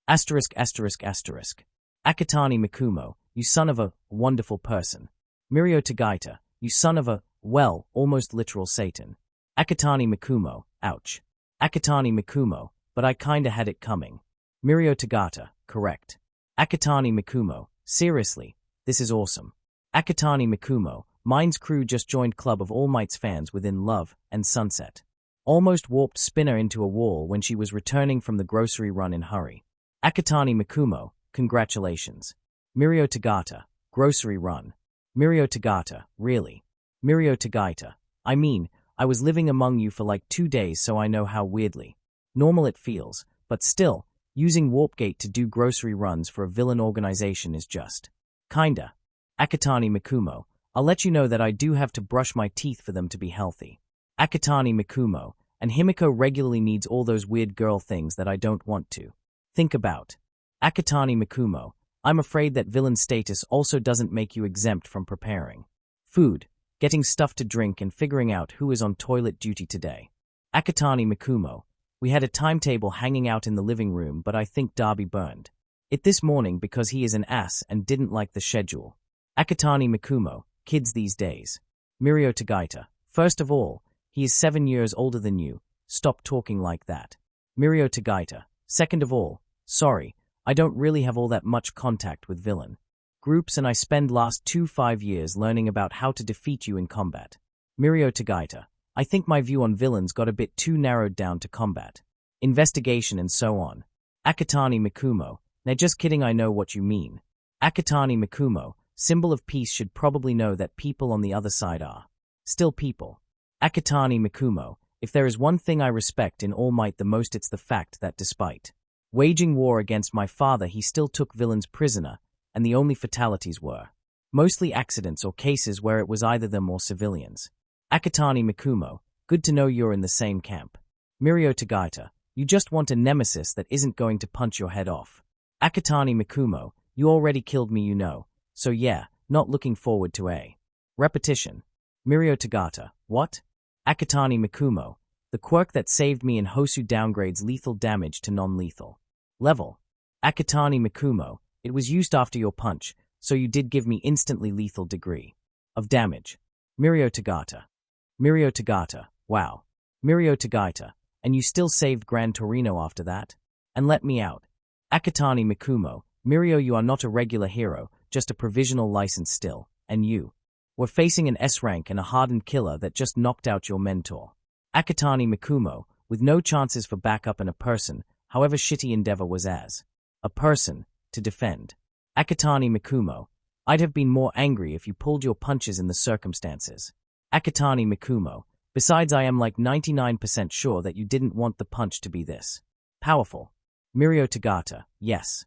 Akatani Mikumo, you son of a wonderful person. Mirio Tagaita, you son of a, well, almost literal Satan. Akatani Mikumo, ouch. Akatani Mikumo, but I kinda had it coming. Mirio Tagata, correct. Akatani Mikumo, seriously, this is awesome. Akatani Mikumo, Mine's crew just joined Club of All Might's fans within Love and Sunset. Almost warped Spinner into a wall when she was returning from the grocery run in hurry. Akatani Mikumo, congratulations. Mirio Tagata, grocery run. Mirio Tagata, really? Mirio Tagaita, I mean, I was living among you for like 2 days so I know how weirdly normal it feels, but still, using Warpgate to do grocery runs for a villain organization is just kinda. Akatani Mikumo, I'll let you know that I do have to brush my teeth for them to be healthy. Akatani Mikumo, and Himiko regularly needs all those weird girl things that I don't want to think about. Akatani Mikumo, I'm afraid that villain status also doesn't make you exempt from preparing food, getting stuff to drink and figuring out who is on toilet duty today. Akatani Mikumo, we had a timetable hanging out in the living room but I think Darby burned it this morning because he is an ass and didn't like the schedule. Akatani Mikumo, kids these days. Mirio Tagaita, first of all, he is 7 years older than you, stop talking like that. Mirio Tagaita, second of all, sorry, I don't really have all that much contact with villain groups and I spend last 5 years learning about how to defeat you in combat. Mirio Tagaita, I think my view on villains got a bit too narrowed down to combat, investigation and so on. Akatani Mikumo, now just kidding, I know what you mean. Akatani Mikumo, symbol of peace should probably know that people on the other side are still people. Akatani Mikumo, if there is one thing I respect in All Might the most, it's the fact that despite waging war against my father, he still took villains prisoner, and the only fatalities were mostly accidents or cases where it was either them or civilians. Akatani Mikumo, good to know you're in the same camp. Mirio Tagaita, you just want a nemesis that isn't going to punch your head off. Akatani Mikumo, you already killed me, you know. So yeah, not looking forward to a Repetition. Mirio Tagata. What? Akatani Mikumo. The quirk that saved me in Hosu downgrades lethal damage to non-lethal. Level. Akatani Mikumo. It was used after your punch, so you did give me instantly lethal degree of damage. Mirio Tagata. Mirio Tagata. Wow. Mirio Tagata. And you still saved Gran Torino after that? And let me out. Akatani Mikumo. Mirio, you are not a regular hero, just a provisional license still, and you were facing an S rank and a hardened killer that just knocked out your mentor. Akatani Mikumo, with no chances for backup and a person, however shitty endeavor was as a person, to defend. Akatani Mikumo, I'd have been more angry if you pulled your punches in the circumstances. Akatani Mikumo, besides I am like 99% sure that you didn't want the punch to be this powerful. Mirio Tagata, yes.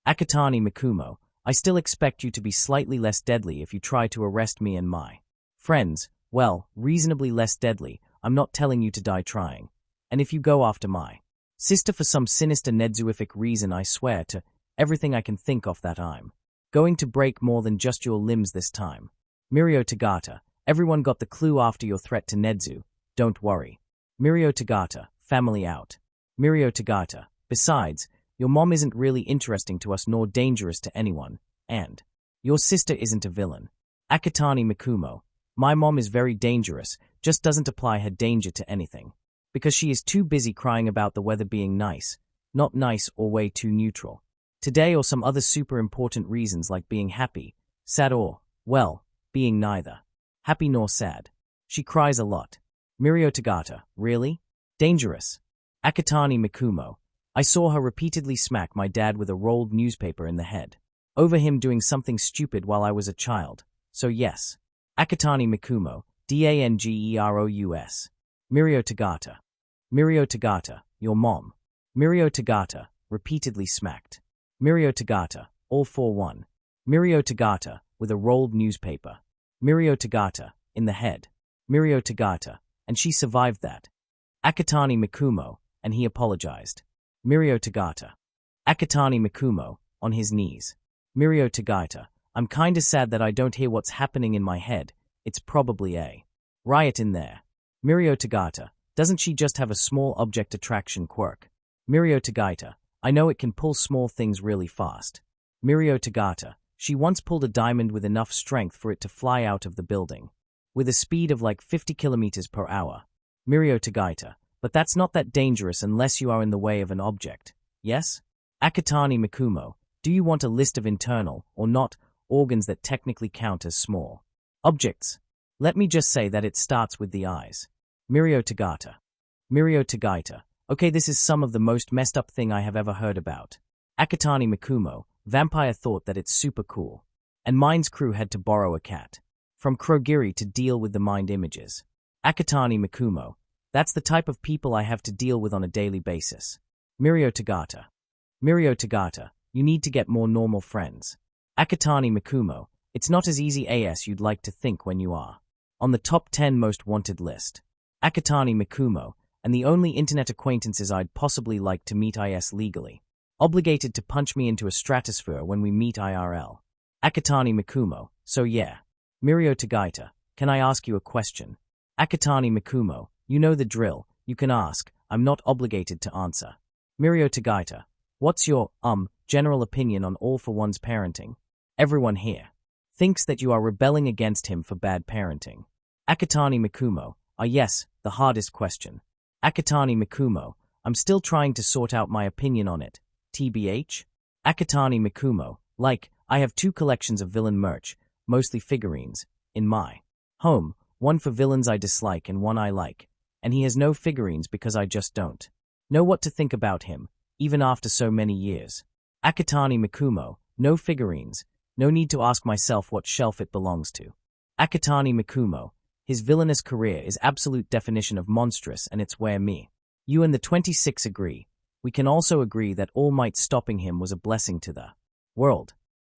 Akatani Mikumo, I still expect you to be slightly less deadly if you try to arrest me and my friends, well, reasonably less deadly. I'm not telling you to die trying. And if you go after my sister for some sinister Nedzuific reason, I swear to everything I can think of that I'm going to break more than just your limbs this time. Mirio Tagata, everyone got the clue after your threat to Nedzu. Don't worry. Mirio Tagata, family out. Mirio Tagata, besides, your mom isn't really interesting to us nor dangerous to anyone, and your sister isn't a villain. Akatani Mikumo, my mom is very dangerous, just doesn't apply her danger to anything. Because she is too busy crying about the weather being nice, not nice or way too neutral. Today or some other super important reasons like being happy, sad or, well, being neither happy nor sad. She cries a lot. Mirio Tagata, really? Dangerous. Akatani Mikumo, I saw her repeatedly smack my dad with a rolled newspaper in the head over him doing something stupid while I was a child, so yes. Akatani Mikumo, Dangerous. Mirio Tagata. Mirio Tagata, your mom. Mirio Tagata, repeatedly smacked. Mirio Tagata, all for one. Mirio Tagata, with a rolled newspaper. Mirio Tagata, in the head. Mirio Tagata, and she survived that. Akatani Mikumo, and he apologized. Mirio Tagata. Akatani Mikumo, on his knees. Mirio Tagata, I'm kinda sad that I don't hear what's happening in my head. It's probably a riot in there. Mirio Tagata, doesn't she just have a small object attraction quirk? Mirio Tagata, I know it can pull small things really fast. Mirio Tagata, she once pulled a diamond with enough strength for it to fly out of the building. With a speed of like 50 kilometers per hour. Mirio Tagata, but that's not that dangerous unless you are in the way of an object, yes? Akatani Mikumo, do you want a list of internal, or not, organs that technically count as small objects? Let me just say that it starts with the eyes. Mirio Tagata. Mirio Tagata, okay, this is some of the most messed up thing I have ever heard about. Akatani Mikumo, Vampire thought that it's super cool. And Mind's crew had to borrow a cat from Krogiri to deal with the mind images. Akatani Mikumo, that's the type of people I have to deal with on a daily basis. Mirio Tagata. Mirio Tagata, you need to get more normal friends. Akatani Mikumo, it's not as easy as you'd like to think when you are on the top 10 most wanted list. Akatani Mikumo, and the only internet acquaintances I'd possibly like to meet is legally obligated to punch me into a stratosphere when we meet IRL. Akatani Mikumo, so yeah. Mirio Tagata, can I ask you a question? Akatani Mikumo, you know the drill, you can ask, I'm not obligated to answer. Mirio Tagata, what's your, general opinion on all for one's parenting? Everyone here thinks that you are rebelling against him for bad parenting. Akatani Mikumo, yes, the hardest question. Akatani Mikumo, I'm still trying to sort out my opinion on it. TBH? Akatani Mikumo, like, I have 2 collections of villain merch, mostly figurines, in my home, one for villains I dislike and one I like, and he has no figurines because I just don't know what to think about him, even after so many years. Akatani Mikumo, no figurines, no need to ask myself what shelf it belongs to. Akatani Mikumo, his villainous career is absolute definition of monstrous and it's where me. You and the 26 agree. We can also agree that All Might stopping him was a blessing to the world.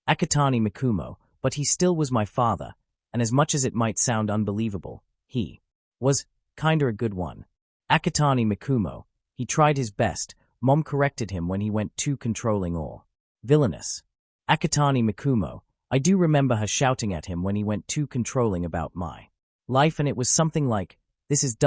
Akatani Mikumo, but he still was my father, and as much as it might sound unbelievable, he was kinda a good one. Akatani Mikumo, he tried his best, Mom corrected him when he went too controlling or villainous. Akatani Mikumo, I do remember her shouting at him when he went too controlling about my life, and it was something like, "This is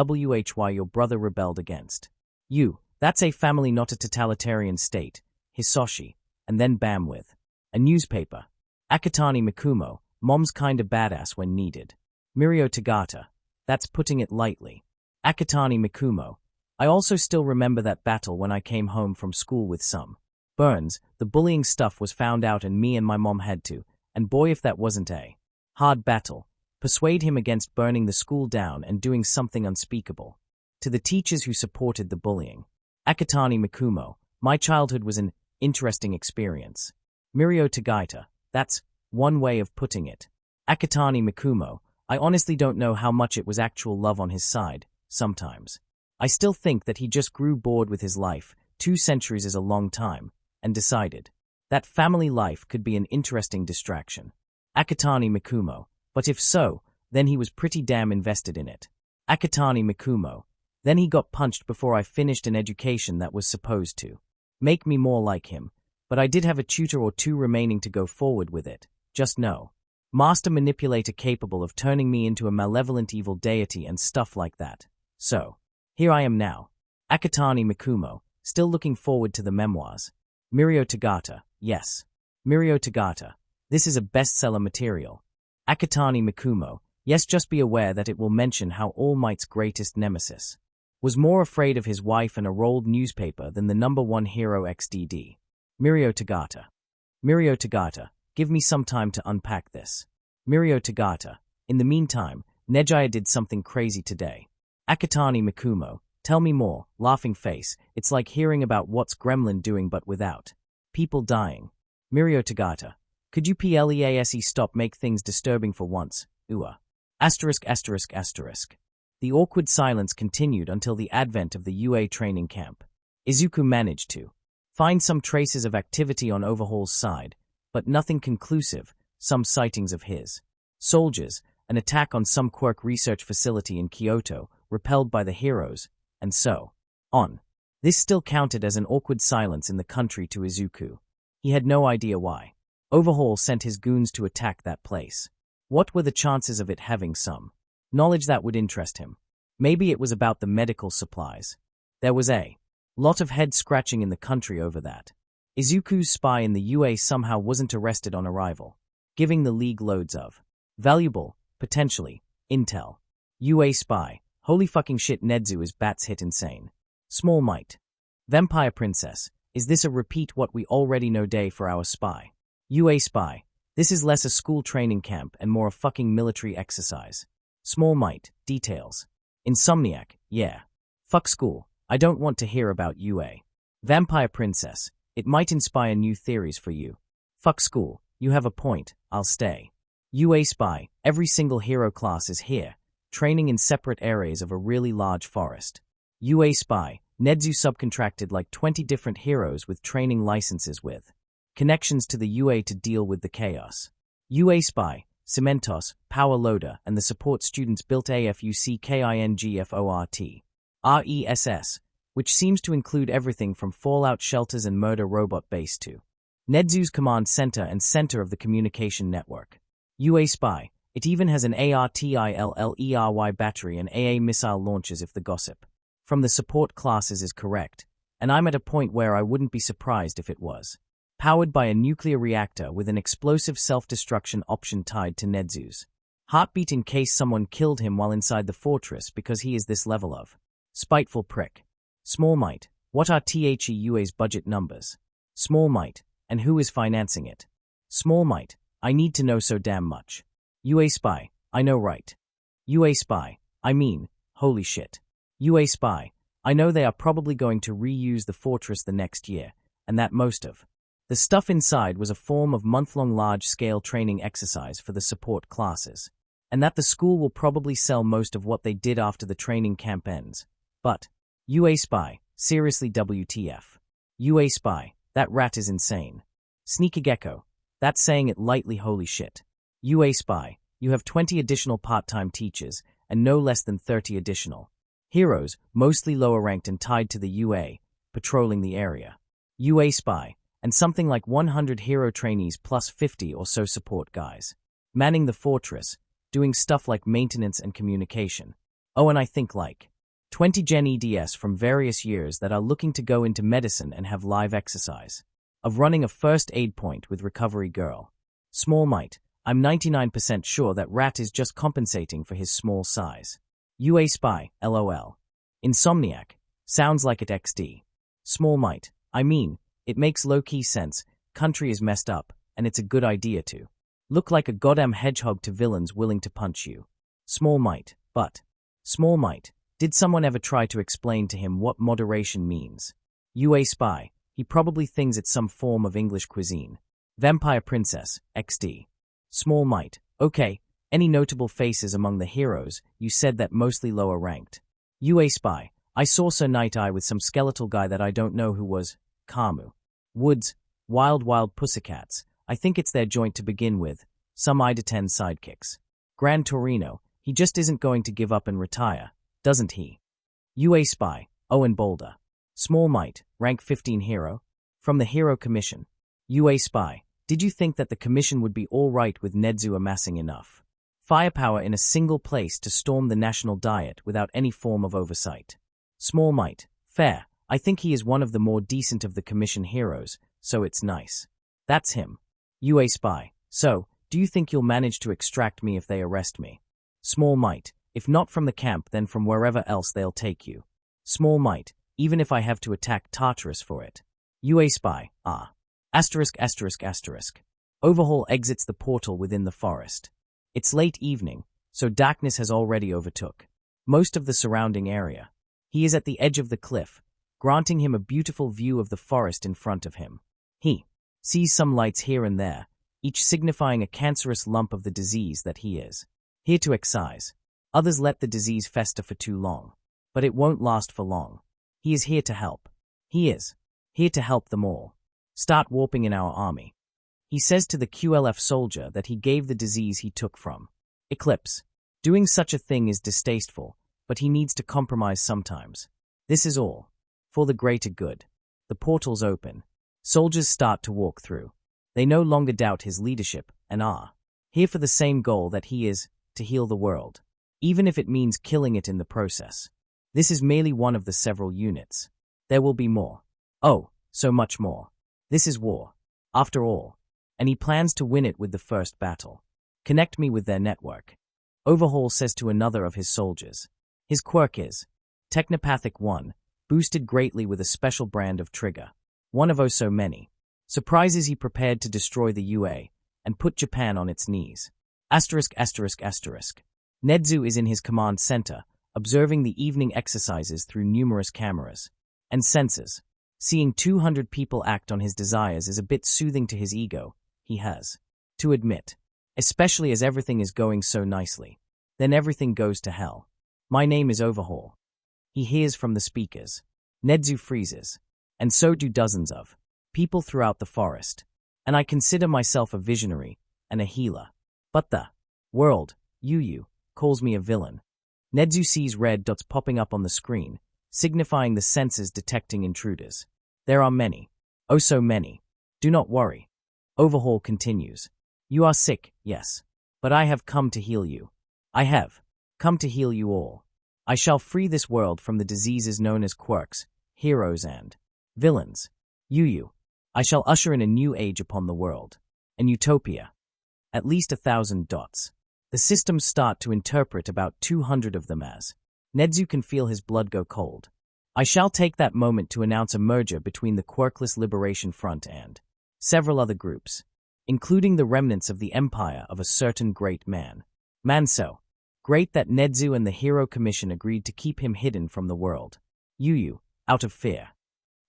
why your brother rebelled against you. That's a family, not a totalitarian state." Hisoshi. And then bam with a newspaper. Akatani Mikumo, mom's kinda badass when needed. Mirio Tagata. That's putting it lightly. Akatani Mikumo. I also still remember that battle when I came home from school with some burns. The bullying stuff was found out and me and my mom had to, and boy if that wasn't a hard battle, persuade him against burning the school down and doing something unspeakable. To the teachers who supported the bullying. Akatani Mikumo. My childhood was an interesting experience. Mirio Tagaita. That's one way of putting it. Akatani Mikumo. I honestly don't know how much it was actual love on his side, sometimes. I still think that he just grew bored with his life, 2 centuries is a long time, and decided that family life could be an interesting distraction. Akatani Mikumo. But if so, then he was pretty damn invested in it. Akatani Mikumo. Then he got punched before I finished an education that was supposed to make me more like him, but I did have a tutor or 2 remaining to go forward with it. Just no master manipulator capable of turning me into a malevolent evil deity and stuff like that. So, here I am now. Akatani Mikumo, still looking forward to the memoirs. Mirio Tagata, yes. Mirio Tagata, this is a bestseller material. Akatani Mikumo, yes, just be aware that it will mention how All Might's greatest nemesis was more afraid of his wife and a rolled newspaper than the #1 hero XDD. Mirio Tagata. Mirio Tagata, give me some time to unpack this. Mirio Tagata, in the meantime, Nejaya did something crazy today. Akatani Mikumo, tell me more, laughing face, it's like hearing about what's Gremlin doing but without people dying. Mirio Tagata, could you please stop make things disturbing for once, Ua. *****. The awkward silence continued until the advent of the UA training camp. Izuku managed to find some traces of activity on Overhaul's side, but nothing conclusive, some sightings of his soldiers, an attack on some quirk research facility in Kyoto, repelled by the heroes, and so on. This still counted as an awkward silence in the country to Izuku. He had no idea why Overhaul sent his goons to attack that place. What were the chances of it having some knowledge that would interest him? Maybe it was about the medical supplies. There was a lot of head-scratching in the country over that. Izuku's spy in the UA somehow wasn't arrested on arrival, giving the League loads of valuable, potentially, intel. UA spy. Holy fucking shit, Nedzu is bats hit insane. Small Might. Vampire Princess. Is this a repeat what we already know day for our spy? UA spy. This is less a school training camp and more a fucking military exercise. Small Might. Details. Insomniac. Yeah. Fuck school. I don't want to hear about UA. Vampire Princess. It might inspire new theories for you. Fuck school. You have a point. I'll stay. UA spy. Every single hero class is here, training in separate areas of a really large forest. UA spy. Nedzu subcontracted like 20 different heroes with training licenses with connections to the UA to deal with the chaos. UA spy. Cementos, Power Loader, and the support students built AFUCKINGFORT. RESS, which seems to include everything from fallout shelters and murder robot base to Nedzu's command center and center of the communication network. UA spy. It even has an ARTILLERY battery and AA missile launchers if the gossip from the support classes is correct, and I'm at a point where I wouldn't be surprised if it was powered by a nuclear reactor with an explosive self-destruction option tied to Nedzu's heartbeat in case someone killed him while inside the fortress because he is this level of spiteful prick. Small Might. What are THEUA's budget numbers? Small Might. And who is financing it? Small Might. I need to know so damn much. UA spy. I know right. UA spy. I mean, holy shit. UA spy. I know they are probably going to reuse the fortress the next year, and that most of the stuff inside was a form of month-long large-scale training exercise for the support classes, and that the school will probably sell most of what they did after the training camp ends. But, UA spy, seriously WTF. UA spy, that rat is insane. Sneaky Gecko, that's saying it lightly, holy shit. UA spy, you have 20 additional part-time teachers, and no less than 30 additional heroes, mostly lower-ranked and tied to the UA, patrolling the area. UA spy, and something like 100 hero trainees plus 50 or so support guys. Manning the fortress, doing stuff like maintenance and communication. Oh, and I think like 20 Gen EDS from various years that are looking to go into medicine and have live exercise. Of running a first aid point with Recovery Girl. Small might, I'm 99% sure that Rat is just compensating for his small size. UA Spy, LOL. Insomniac, sounds like it XD. Small might, I mean, it makes low-key sense, country is messed up, and it's a good idea to look like a goddamn hedgehog to villains willing to punch you. Small might, but Small might, did someone ever try to explain to him what moderation means? UA Spy, he probably thinks it's some form of English cuisine. Vampire Princess, XD. Small might, okay, any notable faces among the heroes? You said that mostly lower ranked. UA Spy, I saw Sir Night Eye with some skeletal guy that I don't know who was. Kamu. Woods, Wild Pussycats, I think it's their joint to begin with, some I-10 sidekicks. Gran Torino, he just isn't going to give up and retire, doesn't he? UA Spy, Owen Boulder. Small might, rank 15 hero. From the Hero Commission. UA Spy, did you think that the commission would be all right with Nedzu amassing enough firepower in a single place to storm the national diet without any form of oversight? Small might, fair, I think he is one of the more decent of the commission heroes, so it's nice. That's him. UA Spy, so, do you think you'll manage to extract me if they arrest me? Small might, if not from the camp then from wherever else they'll take you. Small might, even if I have to attack Tartarus for it. UA Spy, ah. *****. Overhaul exits the portal within the forest. It's late evening, so darkness has already overtook most of the surrounding area. He is at the edge of the cliff, granting him a beautiful view of the forest in front of him. He sees some lights here and there, each signifying a cancerous lump of the disease that he is here to excise. Others let the disease fester for too long, but it won't last for long. He is here to help. He is here to help them all. Start warping in our army. He says to the QLF soldier that he gave the disease he took from Eclipse. Doing such a thing is distasteful, but he needs to compromise sometimes. This is all for the greater good. The portals open. Soldiers start to walk through. They no longer doubt his leadership and are here for the same goal that he is, to heal the world, even if it means killing it in the process. This is merely one of the several units. There will be more. Oh, so much more. This is war, after all, and he plans to win it with the first battle. Connect me with their network. Overhaul says to another of his soldiers. His quirk is Technopathic 1, boosted greatly with a special brand of trigger. One of oh so many. Surprises he prepared to destroy the UA and put Japan on its knees. *****. Nedzu is in his command center, observing the evening exercises through numerous cameras and sensors. Seeing 200 people act on his desires is a bit soothing to his ego, he has to admit, especially as everything is going so nicely. Then everything goes to hell. My name is Overhaul. He hears from the speakers. Nedzu freezes, and so do dozens of people throughout the forest. And I consider myself a visionary and a healer. But the world, Yu, calls me a villain. Nedzu sees red dots popping up on the screen, signifying the sensors detecting intruders. There are many. Oh, so many. Do not worry. Overhaul continues. You are sick, yes. But I have come to heal you. I have come to heal you all. I shall free this world from the diseases known as quirks, heroes, and villains. Yu. I shall usher in a new age upon the world. An utopia. At least 1,000 dots. The systems start to interpret about 200 of them as. Nedzu can feel his blood go cold. I shall take that moment to announce a merger between the Quirkless Liberation Front and several other groups, including the remnants of the empire of a certain great man. So great that Nedzu and the Hero Commission agreed to keep him hidden from the world. Yu, out of fear.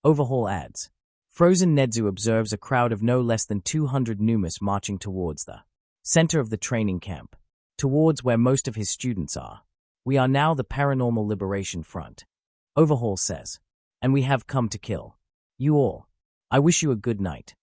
Overhaul adds. Frozen Nedzu observes a crowd of no less than 200 Numas marching towards the center of the training camp, towards where most of his students are. We are now the Paranormal Liberation Front. Overhaul says. And we have come to kill you all. I wish you a good night.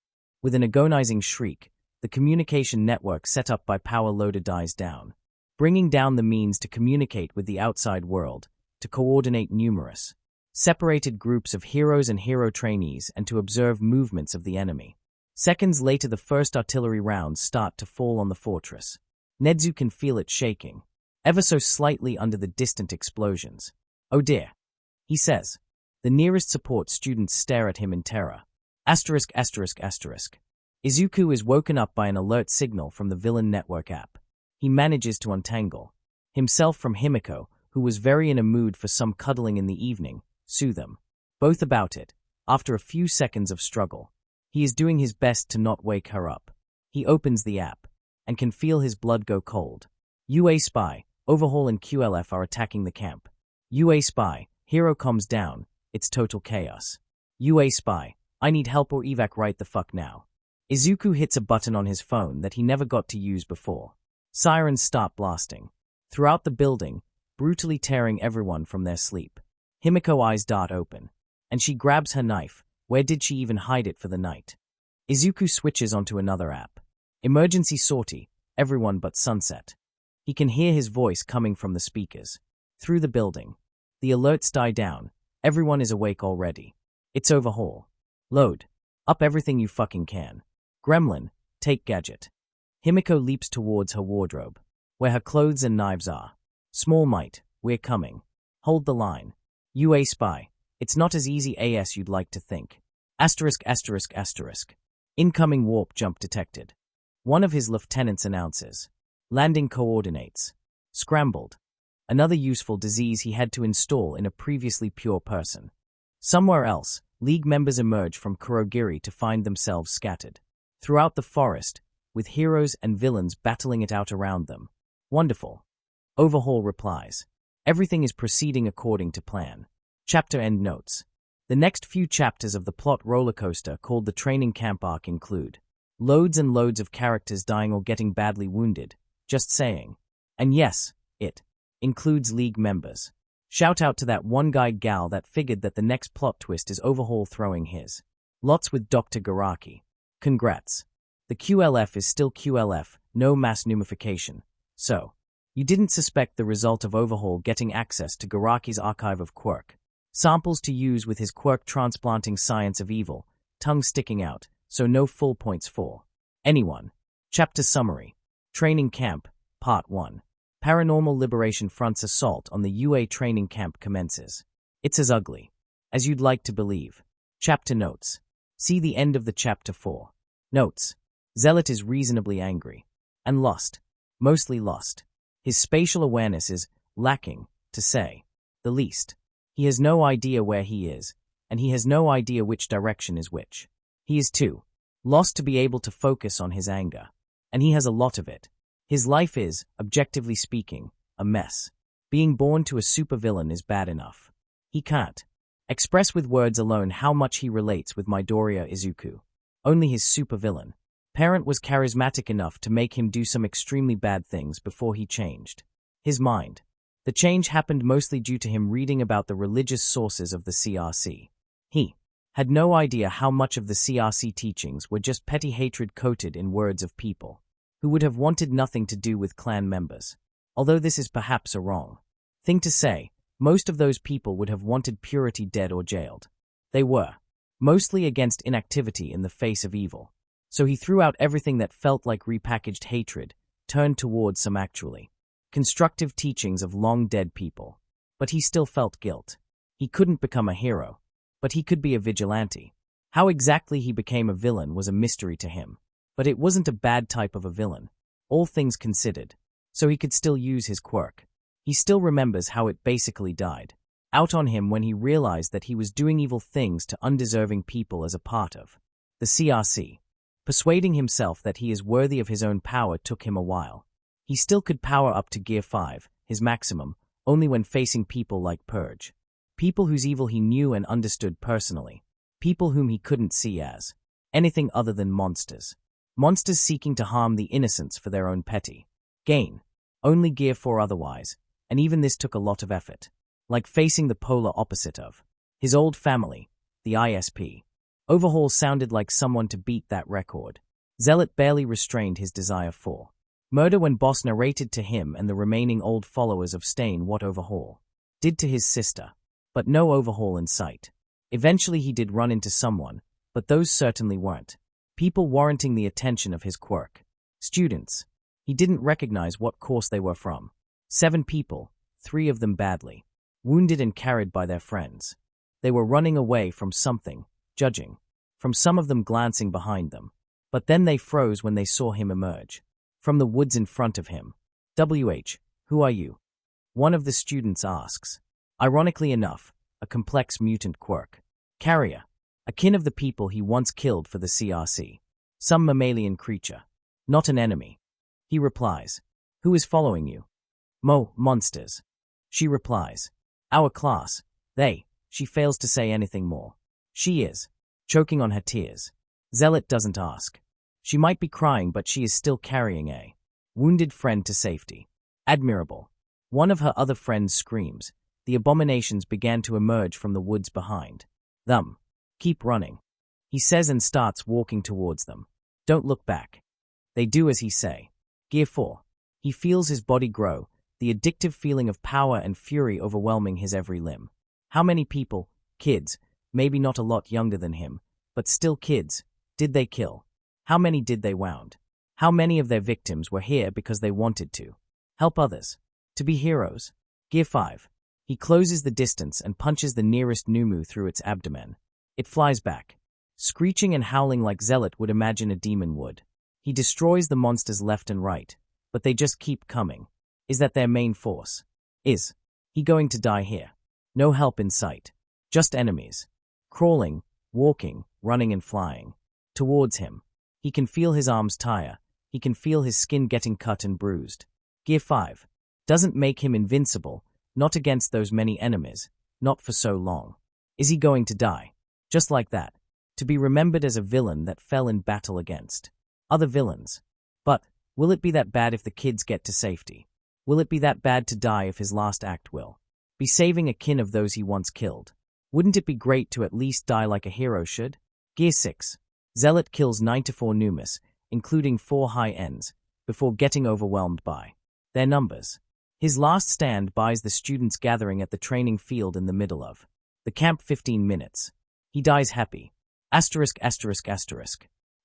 With an agonizing shriek, the communication network set up by Power Loader dies down, bringing down the means to communicate with the outside world, to coordinate numerous separated groups of heroes and hero trainees and to observe movements of the enemy. Seconds later, the first artillery rounds start to fall on the fortress. Nezu can feel it shaking, ever so slightly under the distant explosions. "Oh dear," he says. The nearest support students stare at him in terror. Asterisk, asterisk, asterisk. Izuku is woken up by an alert signal from the Villain Network app. He manages to untangle himself from Himiko, who was very in a mood for some cuddling in the evening, soothe them. Both about it, after a few seconds of struggle. He is doing his best to not wake her up. He opens the app, and can feel his blood go cold. UA Spy, Overhaul and QLF are attacking the camp. UA Spy, Hero comes down, it's total chaos. UA Spy, I need help or evac right the fuck now. Izuku hits a button on his phone that he never got to use before. Sirens start blasting throughout the building, brutally tearing everyone from their sleep. Himiko eyes dart open, and she grabs her knife. Where did she even hide it for the night? Izuku switches onto another app. Emergency sortie, everyone but Sunset. He can hear his voice coming from the speakers. Through the building. The alerts die down. Everyone is awake already. It's Overhaul. Load. Up everything you fucking can. Gremlin, take gadget. Himiko leaps towards her wardrobe, where her clothes and knives are. Small Might, we're coming. Hold the line. UA Spy, it's not as easy as you'd like to think. Asterisk, asterisk, asterisk. Incoming warp jump detected. One of his lieutenants announces. Landing coordinates. Scrambled. Another useful disease he had to install in a previously pure person. Somewhere else, League members emerge from Kurogiri to find themselves scattered throughout the forest, with heroes and villains battling it out around them. Wonderful. Overhaul replies. Everything is proceeding according to plan. Chapter end notes. The next few chapters of the plot rollercoaster called the training camp arc include loads and loads of characters dying or getting badly wounded, just saying. And yes, it includes League members. Shout out to that one guy gal that figured that the next plot twist is Overhaul throwing his lots with Dr. Garaki. Congrats. The QLF is still QLF, no mass pneumification. So, you didn't suspect the result of Overhaul getting access to Garaki's archive of quirk. Samples to use with his quirk transplanting science of evil, tongue sticking out, so no full points for anyone. Chapter Summary. Training Camp, Part 1. Paranormal Liberation Front's assault on the UA training camp commences. It's as ugly as you'd like to believe. Chapter Notes. See the end of the Chapter 4. Notes. Zealot is reasonably angry. And lost. Mostly lost. His spatial awareness is lacking, to say the least. He has no idea where he is, and he has no idea which direction is which. He is too lost to be able to focus on his anger. And he has a lot of it. His life is, objectively speaking, a mess. Being born to a supervillain is bad enough. He can't express with words alone how much he relates with Midoriya Izuku. Only his supervillain parent was charismatic enough to make him do some extremely bad things before he changed his mind. The change happened mostly due to him reading about the religious sources of the CRC. He had no idea how much of the CRC teachings were just petty hatred coated in words of people who would have wanted nothing to do with clan members. Although this is perhaps a wrong thing to say, most of those people would have wanted purity dead or jailed. They were mostly against inactivity in the face of evil. So he threw out everything that felt like repackaged hatred, turned towards some actually constructive teachings of long-dead people. But he still felt guilt. He couldn't become a hero, but he could be a vigilante. How exactly he became a villain was a mystery to him. But it wasn't a bad type of a villain, all things considered, so he could still use his quirk. He still remembers how it basically died out on him when he realized that he was doing evil things to undeserving people as a part of the CRC. Persuading himself that he is worthy of his own power took him a while. He still could power up to Gear 5, his maximum, only when facing people like Purge. People whose evil he knew and understood personally. People whom he couldn't see as anything other than monsters. Monsters seeking to harm the innocents for their own petty gain. Only Gear 4 otherwise, and even this took a lot of effort. Like facing the polar opposite of his old family, the ISP. Overhaul sounded like someone to beat that record. Zealot barely restrained his desire for murder when Boss narrated to him and the remaining old followers of Stain what Overhaul did to his sister. but no overhaul in sight. Eventually he did run into someone, but those certainly weren't people warranting the attention of his quirk. Students. He didn't recognize what course they were from. 7 people, 3 of them badly wounded and carried by their friends. They were running away from something, judging, from some of them glancing behind them. But then they froze when they saw him emerge from the woods in front of him. "WH, who are you?" one of the students asks. Ironically enough, a complex mutant quirk. Carrier, a kin of the people he once killed for the CRC. Some mammalian creature. Not an enemy. He replies. "Who is following you?" Monsters." She replies. "Our class." She fails to say anything more. She is choking on her tears. Zealot doesn't ask. She might be crying, but she is still carrying a wounded friend to safety. Admirable. One of her other friends screams. The abominations began to emerge from the woods behind them. "Keep running," he says and starts walking towards them. "Don't look back." They do as he say. Gear 4. He feels his body grow, the addictive feeling of power and fury overwhelming his every limb. How many people, kids, maybe not a lot younger than him, but still kids, did they kill? How many did they wound? How many of their victims were here because they wanted to help others? To be heroes? Gear 5. He closes the distance and punches the nearest Numu through its abdomen. It flies back, screeching and howling like Zealot would imagine a demon would. He destroys the monsters left and right, but they just keep coming. Is that their main force? Is he going to die here? No help in sight. Just enemies. Crawling, walking, running and flying. Towards him. He can feel his arms tire. He can feel his skin getting cut and bruised. Gear 5. Doesn't make him invincible, not against those many enemies, not for so long. Is he going to die? Just like that. To be remembered as a villain that fell in battle against other villains. But, will it be that bad if the kids get to safety? Will it be that bad to die if his last act will be saving a kin of those he once killed? Wouldn't it be great to at least die like a hero should? Gear 6. Zealot kills 94 Numus, including 4 high ends, before getting overwhelmed by their numbers. His last stand buys the students gathering at the training field in the middle of the camp 15 minutes. He dies happy. *****.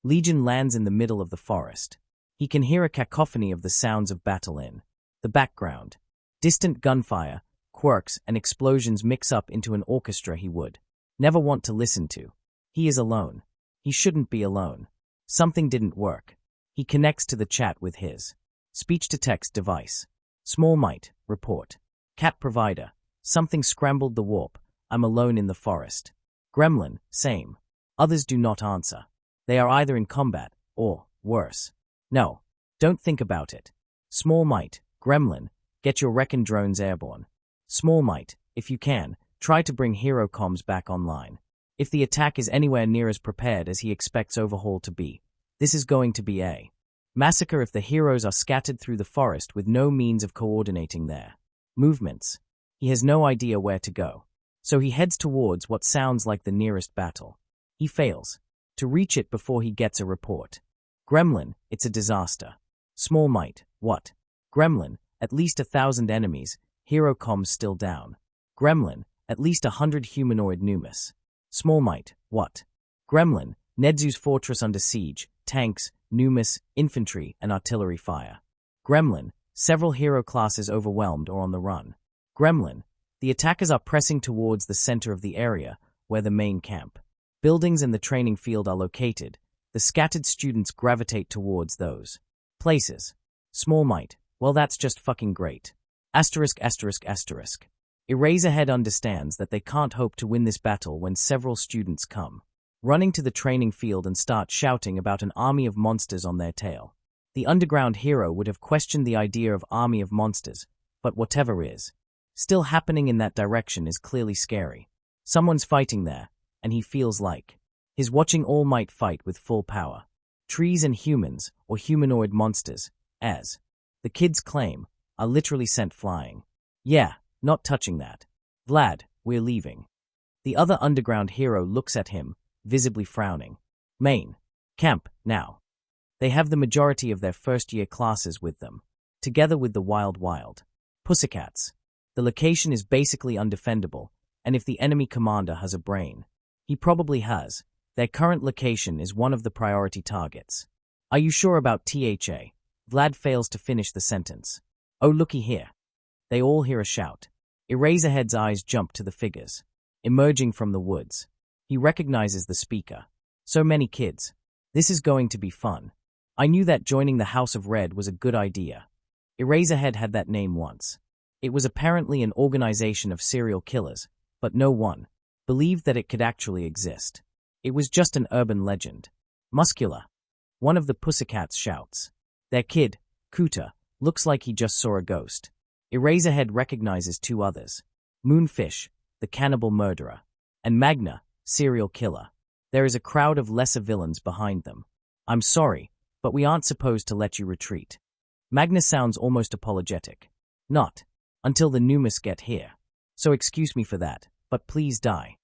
Legion lands in the middle of the forest. He can hear a cacophony of the sounds of battle in the background. Distant gunfire, quirks, and explosions mix up into an orchestra he would never want to listen to. He is alone. He shouldn't be alone. Something didn't work. He connects to the chat with his speech-to-text device. Small Might, report. Cat provider. Something scrambled the warp. I'm alone in the forest. Gremlin, same. Others do not answer. They are either in combat, or, worse. No, don't think about it. Small Might, Gremlin, get your Recon drones airborne. Small Might, if you can, try to bring hero comms back online. If the attack is anywhere near as prepared as he expects Overhaul to be, this is going to be a massacre if the heroes are scattered through the forest with no means of coordinating their movements. He has no idea where to go. So he heads towards what sounds like the nearest battle. He fails to reach it before he gets a report. Gremlin, it's a disaster. Small Might, what? Gremlin, at least 1,000 enemies, hero comms still down. Gremlin, at least 100 humanoid Numus. Small Might, what? Gremlin, Nedzu's fortress under siege, tanks, Numus, infantry, and artillery fire. Gremlin, several hero classes overwhelmed or on the run. Gremlin, the attackers are pressing towards the center of the area where the main camp buildings and the training field are located. The scattered students gravitate towards those places. Small Might, well, that's just fucking great. *****. Eraserhead understands that they can't hope to win this battle when several students come running to the training field and start shouting about an army of monsters on their tail. The underground hero would have questioned the idea of army of monsters, but whatever is still happening in that direction is clearly scary. Someone's fighting there, and he feels like he's watching All Might fight with full power. Trees and humans, or humanoid monsters, as the kids claim, are literally sent flying. Yeah, not touching that. Vlad, we're leaving. The other underground hero looks at him, visibly frowning. Main camp, now. They have the majority of their first-year classes with them, together with the wild pussycats. The location is basically undefendable, And if the enemy commander has a brain, he probably has, their current location is one of the priority targets. Are you sure about THA? Vlad fails to finish the sentence. Oh, looky here. They all hear a shout. Eraserhead's eyes jump to the figures. Emerging from the woods. He recognizes the speaker. So many kids. This is going to be fun. I knew that joining the House of Red was a good idea. Eraserhead had that name once. It was apparently an organization of serial killers, but no one believed that it could actually exist. It was just an urban legend. Muscular. One of the pussycats shouts. Their kid, Kuta, looks like he just saw a ghost. Eraserhead recognizes two others. Moonfish, the cannibal murderer, and Magna, serial killer. There is a crowd of lesser villains behind them. I'm sorry, but we aren't supposed to let you retreat. Magna sounds almost apologetic. Not until the Numas get here. So excuse me for that, but please die.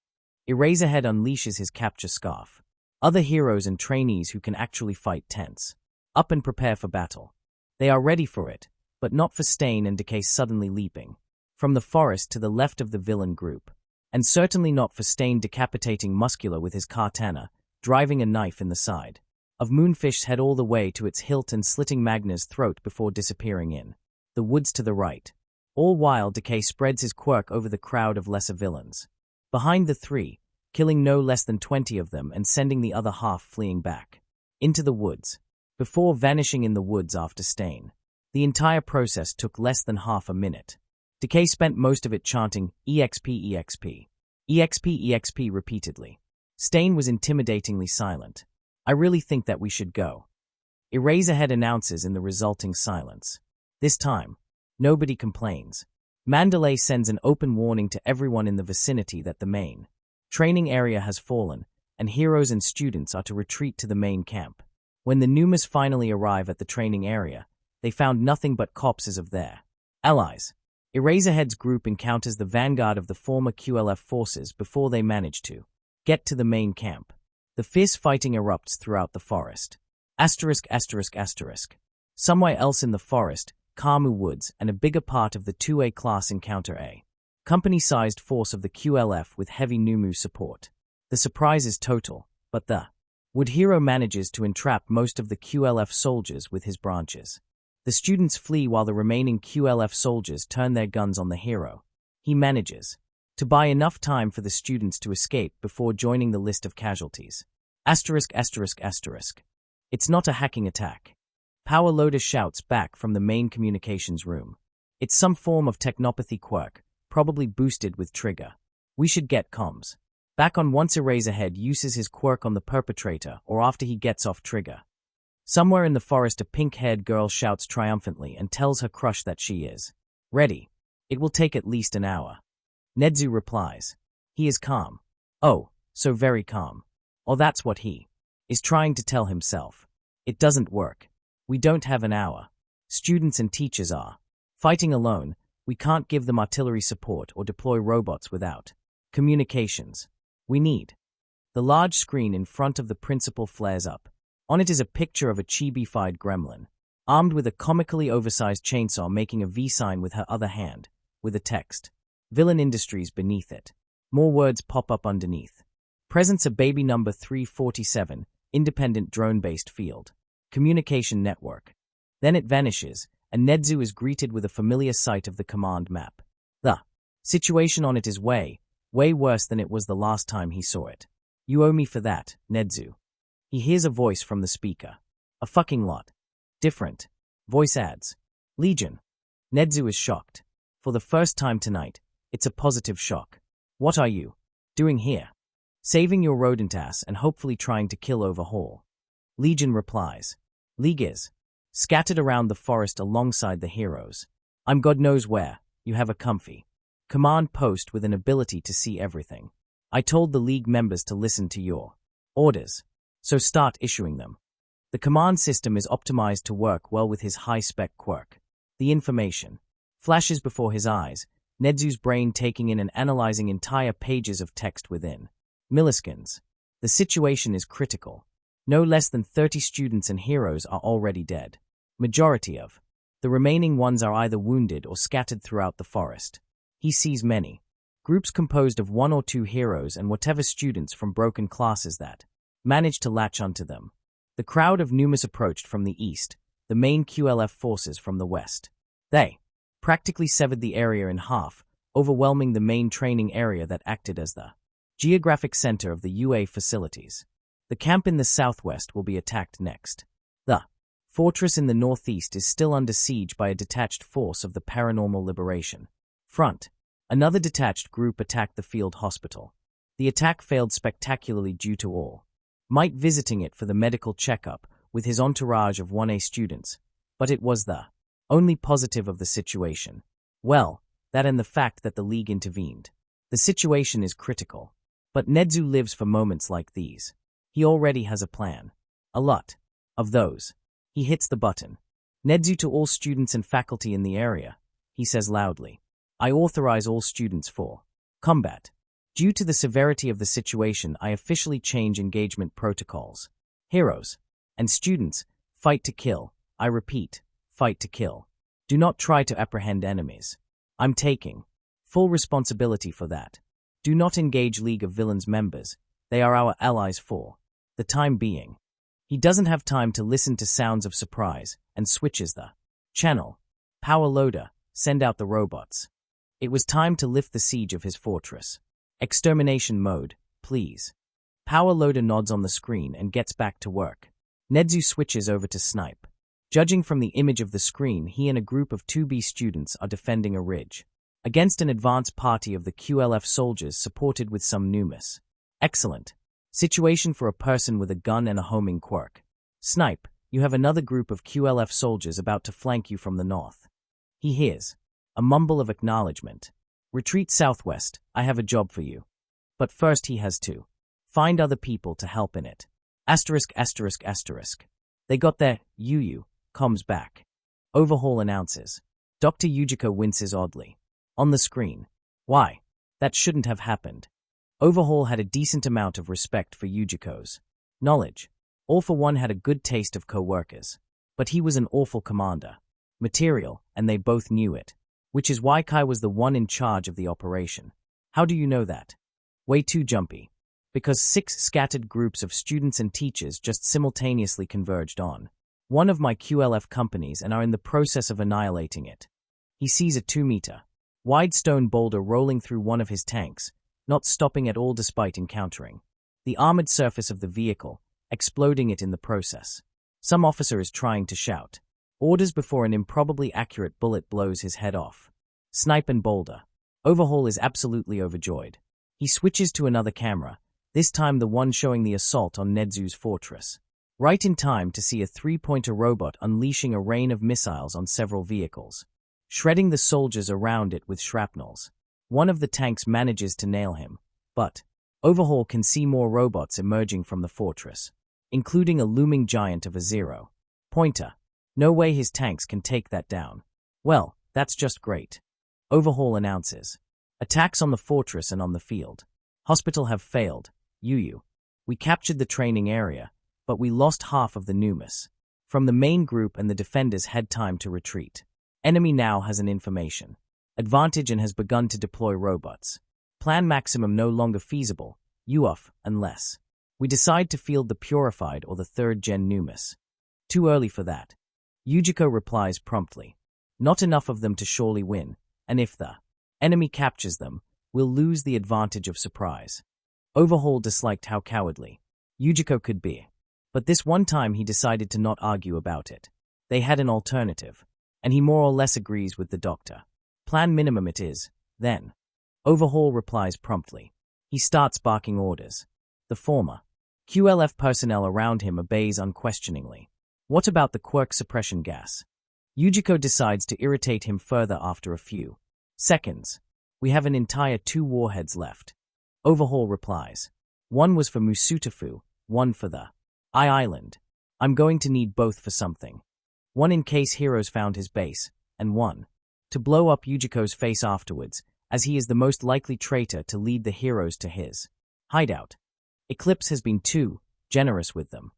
Eraserhead unleashes his capture scarf. Other heroes and trainees who can actually fight tense. Up and prepare for battle. They are ready for it, but not for Stain and Decay suddenly leaping from the forest to the left of the villain group. And certainly not for Stain decapitating Muscular with his katana, driving a knife in the side of Moonfish's head all the way to its hilt and slitting Magna's throat before disappearing in the woods to the right. All while Decay spreads his quirk over the crowd of lesser villains. Behind the three, killing no less than 20 of them and sending the other half fleeing back into the woods, before vanishing in the woods after Stain. The entire process took less than half a minute. Decay spent most of it chanting EXP EXP. EXP EXP repeatedly. Stain was intimidatingly silent. I really think that we should go. Eraserhead announces in the resulting silence. This time, nobody complains. Mandalay sends an open warning to everyone in the vicinity that the main training area has fallen, and heroes and students are to retreat to the main camp. When the Numas finally arrive at the training area, they found nothing but corpses of their allies. Eraserhead's group encounters the vanguard of the former QLF forces before they manage to get to the main camp. The fierce fighting erupts throughout the forest. *****. Somewhere else in the forest, Kamu Woods and a bigger part of the 2A class encounter a company-sized force of the QLF with heavy Numu support. The surprise is total, but the Wood hero manages to entrap most of the QLF soldiers with his branches. The students flee while the remaining QLF soldiers turn their guns on the hero. He manages to buy enough time for the students to escape before joining the list of casualties. *****. It's not a hacking attack. Power Loader shouts back from the main communications room. It's some form of technopathy quirk, probably boosted with trigger. We should get comms back on once Eraserhead uses his quirk on the perpetrator or after he gets off trigger. Somewhere in the forest a pink-haired girl shouts triumphantly and tells her crush that she is ready. It will take at least an hour. Nedzu replies. He is calm. Oh, so very calm. Or that's what he is trying to tell himself. It doesn't work. We don't have an hour. Students and teachers are fighting alone. We can't give them artillery support or deploy robots without communications. We need. The large screen in front of the principal flares up. On it is a picture of a chibi-fied gremlin, armed with a comically oversized chainsaw making a V sign with her other hand, with a text. Villain Industries beneath it. More words pop up underneath. Presents a baby number 347, independent drone-based field. Communication network. Then it vanishes, and Nedzu is greeted with a familiar sight of the command map. The situation on it is way worse than it was the last time he saw it. You owe me for that, Nedzu. He hears a voice from the speaker. A fucking lot. Different. Voice adds. Legion. Nedzu is shocked. For the first time tonight, it's a positive shock. What are you doing here? Saving your rodent ass and hopefully trying to kill Overhaul. Legion replies. League is scattered around the forest alongside the heroes. I'm God knows where. You have a comfy command post with an ability to see everything. I told the League members to listen to your orders. So start issuing them. The command system is optimized to work well with his high-spec quirk. The information flashes before his eyes, Nedzu's brain taking in and analyzing entire pages of text within milliseconds. The situation is critical. No less than 30 students and heroes are already dead. Majority of the remaining ones are either wounded or scattered throughout the forest. He sees many Groups composed of 1 or 2 heroes and whatever students from broken classes that managed to latch onto them. The crowd of Numas approached from the east, the main QLF forces from the west. They practically severed the area in half, overwhelming the main training area that acted as the geographic center of the UA facilities. The camp in the southwest will be attacked next. The fortress in the northeast is still under siege by a detached force of the Paranormal Liberation Front. Another detached group attacked the field hospital. The attack failed spectacularly due to All Might visiting it for the medical checkup with his entourage of 1A students, but it was the only positive of the situation. Well, that and the fact that the League intervened. The situation is critical, but Nedzu lives for moments like these. He already has a plan. A lot of those. He hits the button. Nedzu to all students and faculty in the area, he says loudly. I authorize all students for combat. Due to the severity of the situation, I officially change engagement protocols. Heroes and students, fight to kill. I repeat, fight to kill. Do not try to apprehend enemies. I'm taking full responsibility for that. Do not engage League of Villains members. They are our allies for the time being. He doesn't have time to listen to sounds of surprise and switches the channel. Power loader, send out the robots. It was time to lift the siege of his fortress. Extermination mode, please. Power loader nods on the screen and gets back to work. Nedzu switches over to snipe. Judging from the image of the screen, he and a group of 2B students are defending a ridge against an advance party of the QLF soldiers supported with some Numas. Excellent situation for a person with a gun and a homing quirk. Snipe, you have another group of QLF soldiers about to flank you from the north. He hears a mumble of acknowledgement. Retreat southwest, I have a job for you. But first he has to find other people to help in it. Asterisk. They got their comms back. Overhaul announces. Dr. Yujiko winces oddly. On the screen. Why? That shouldn't have happened. Overhaul had a decent amount of respect for Yujiko's knowledge. All for one had a good taste of co-workers. But he was an awful commander. Material, and they both knew it. Which is why Kai was the one in charge of the operation. How do you know that? Way too jumpy. Because 6 scattered groups of students and teachers just simultaneously converged on one of my QLF companies and are in the process of annihilating it. He sees a 2-meter wide stone boulder rolling through one of his tanks, not stopping at all despite encountering the armored surface of the vehicle, exploding it in the process. Some officer is trying to shout orders before an improbably accurate bullet blows his head off. Snipe and boulder. Overhaul is absolutely overjoyed. He switches to another camera, this time the one showing the assault on Nedzu's fortress. Right in time to see a 3-pointer robot unleashing a rain of missiles on several vehicles, shredding the soldiers around it with shrapnels. One of the tanks manages to nail him, but Overhaul can see more robots emerging from the fortress, including a looming giant of a 0-pointer. No way his tanks can take that down. Well, that's just great. Overhaul announces. Attacks on the fortress and on the field. Hospital have failed. We captured the training area, but we lost half of the Numas. From the main group and the defenders had time to retreat. Enemy now has an information advantage and has begun to deploy robots. Plan maximum no longer feasible, unless we decide to field the purified or the 3rd-gen Numas. Too early for that. Yujiko replies promptly. Not enough of them to surely win, and if the enemy captures them, we'll lose the advantage of surprise. Overhaul disliked how cowardly Yujiko could be, but this one time he decided to not argue about it. They had an alternative, and he more or less agrees with the doctor. Plan minimum it is, then. Overhaul replies promptly. He starts barking orders. The former QLF personnel around him obeys unquestioningly. What about the quirk suppression gas? Yujiko decides to irritate him further after a few seconds. We have an entire 2 warheads left. Overhaul replies. One was for Musutafu, one for the Island. I'm going to need both for something. One in case heroes found his base, and one to blow up Yujiko's face afterwards, as he is the most likely traitor to lead the heroes to his hideout. Eclipse has been too generous with them.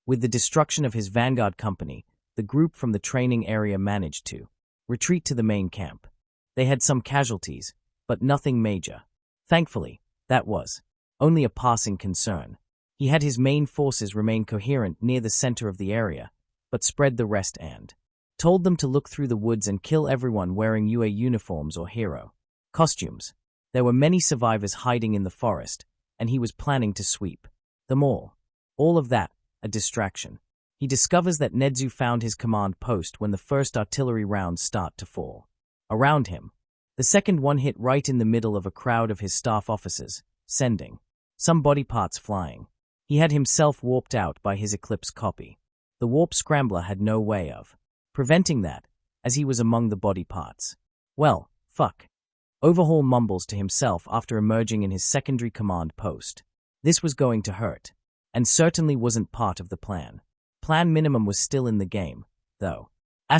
With the destruction of his vanguard company, the group from the training area managed to retreat to the main camp. They had some casualties, but nothing major. Thankfully, that was only a passing concern. He had his main forces remain coherent near the center of the area, but spread the rest and told them to look through the woods and kill everyone wearing UA uniforms or hero costumes. There were many survivors hiding in the forest, and he was planning to sweep them all. All of that, a distraction. He discovers that Nedzu found his command post when the first artillery rounds start to fall around him. The second one hit right in the middle of a crowd of his staff officers, sending some body parts flying. He had himself warped out by his Eclipse copy. The warp scrambler had no way of preventing that, as he was among the body parts. Well, fuck. Overhaul mumbles to himself after emerging in his secondary command post. This was going to hurt, and certainly wasn't part of the plan. Plan minimum was still in the game, though. *****.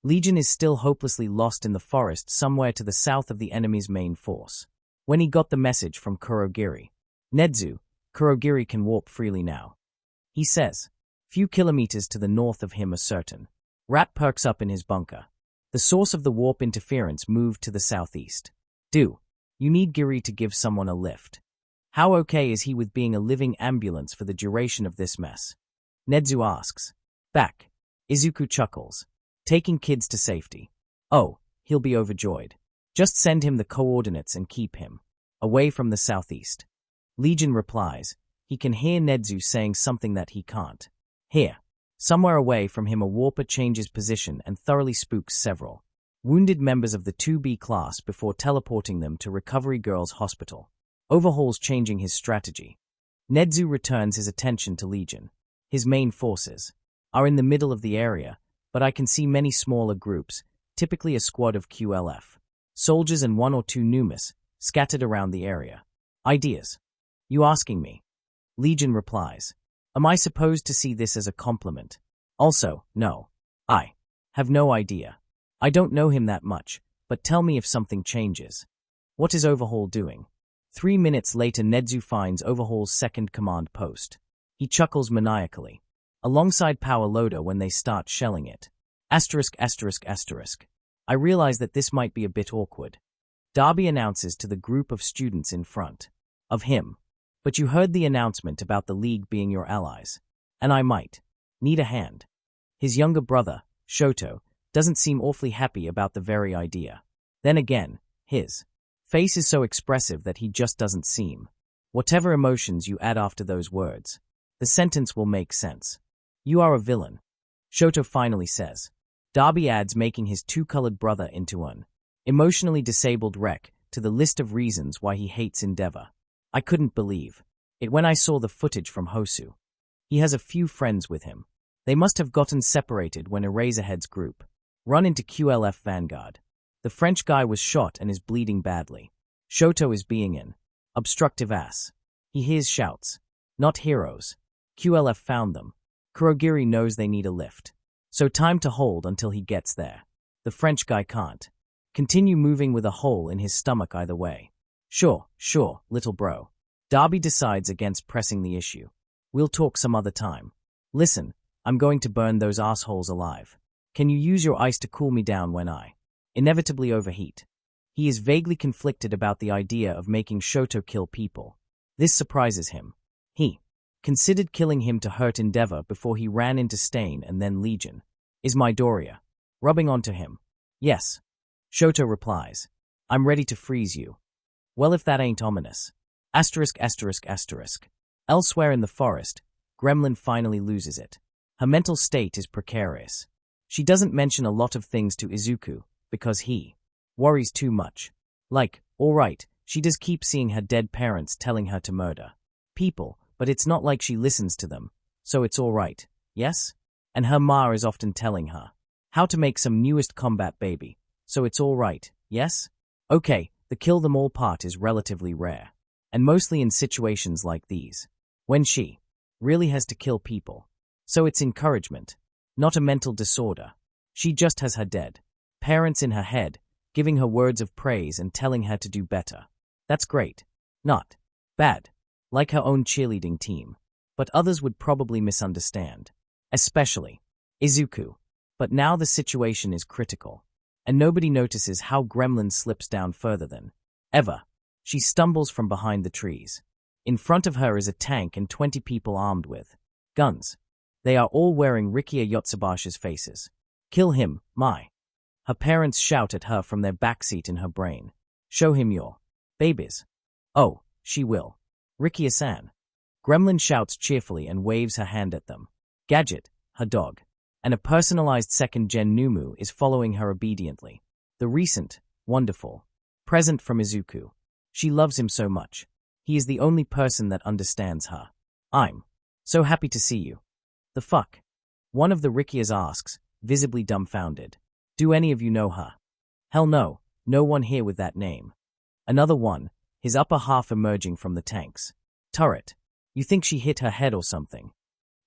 Legion is still hopelessly lost in the forest somewhere to the south of the enemy's main force. When he got the message from Kurogiri, Nedzu, Kurogiri can warp freely now. He says, few kilometers to the north of him are certain. Rat perks up in his bunker. The source of the warp interference moved to the southeast. You need Giri to give someone a lift. How okay is he with being a living ambulance for the duration of this mess? Nedzu asks. Back. Izuku chuckles. Taking kids to safety. Oh, he'll be overjoyed. Just send him the coordinates and keep him away from the southeast. Legion replies. He can hear Nedzu saying something that he can't hear. Somewhere away from him a warper changes position and thoroughly spooks several wounded members of the 2B class before teleporting them to Recovery Girls Hospital. Overhaul's changing his strategy. Nedzu returns his attention to Legion. His main forces are in the middle of the area, but I can see many smaller groups, typically a squad of QLF soldiers and 1 or 2 Numis, scattered around the area. Ideas? You asking me? Legion replies. Am I supposed to see this as a compliment? Also, no. I have no idea. I don't know him that much, but tell me if something changes. What is Overhaul doing? 3 minutes later Nedzu finds Overhaul's second command post. He chuckles maniacally. Alongside Power Loader when they start shelling it. *****. I realize that this might be a bit awkward. Darby announces to the group of students in front of him. But you heard the announcement about the League being your allies. And I might need a hand. His younger brother, Shoto, doesn't seem awfully happy about the very idea. Then again, his face is so expressive that he just doesn't seem. Whatever emotions you add after those words, the sentence will make sense. You are a villain, Shoto finally says. Darby adds making his 2-colored brother into an emotionally disabled wreck to the list of reasons why he hates Endeavor. I couldn't believe it when I saw the footage from Hosu. He has a few friends with him. They must have gotten separated when Eraserhead's group run into QLF Vanguard. The French guy was shot and is bleeding badly. Shoto is being an obstructive ass. He hears shouts. Not heroes. QLF found them. Kurogiri knows they need a lift. So time to hold until he gets there. The French guy can't continue moving with a hole in his stomach either way. Sure, little bro. Darby decides against pressing the issue. We'll talk some other time. Listen, I'm going to burn those assholes alive. Can you use your ice to cool me down when I inevitably overheat? He is vaguely conflicted about the idea of making Shoto kill people. This surprises him. He considered killing him to hurt Endeavor before he ran into Stain and then Legion. Is Midoriya rubbing onto him? Yes. Shoto replies. I'm ready to freeze you. Well, if that ain't ominous. *****. Elsewhere in the forest, Gremlin finally loses it. Her mental state is precarious. She doesn't mention a lot of things to Izuku, because he worries too much. Like, alright, she does keep seeing her dead parents telling her to murder people, but it's not like she listens to them, so it's alright, yes? And her ma is often telling her how to make some newest combat baby, so it's alright, yes? Okay, the kill them all part is relatively rare, and mostly in situations like these, when she really has to kill people. So it's encouragement, not a mental disorder. She just has her dead parents in her head, giving her words of praise and telling her to do better. That's great. Not bad. Like her own cheerleading team. But others would probably misunderstand. Especially Izuku. But now the situation is critical. and nobody notices how Gremlin slips down further than ever. She stumbles from behind the trees. In front of her is a tank and 20 people armed with guns. They are all wearing Rikia Yotsubashi's faces. Kill him, my. Her parents shout at her from their backseat in her brain. Show him your babies. Oh, she will. Rikia-san. Gremlin shouts cheerfully and waves her hand at them. Gadget, her dog, and a personalized second-gen Numu is following her obediently. The recent, wonderful present from Izuku. She loves him so much. He is the only person that understands her. I'm so happy to see you. The fuck? One of the Rikias asks, visibly dumbfounded. Do any of you know her? Hell no, no one here with that name. Another one, his upper half emerging from the tank's turret. You think she hit her head or something?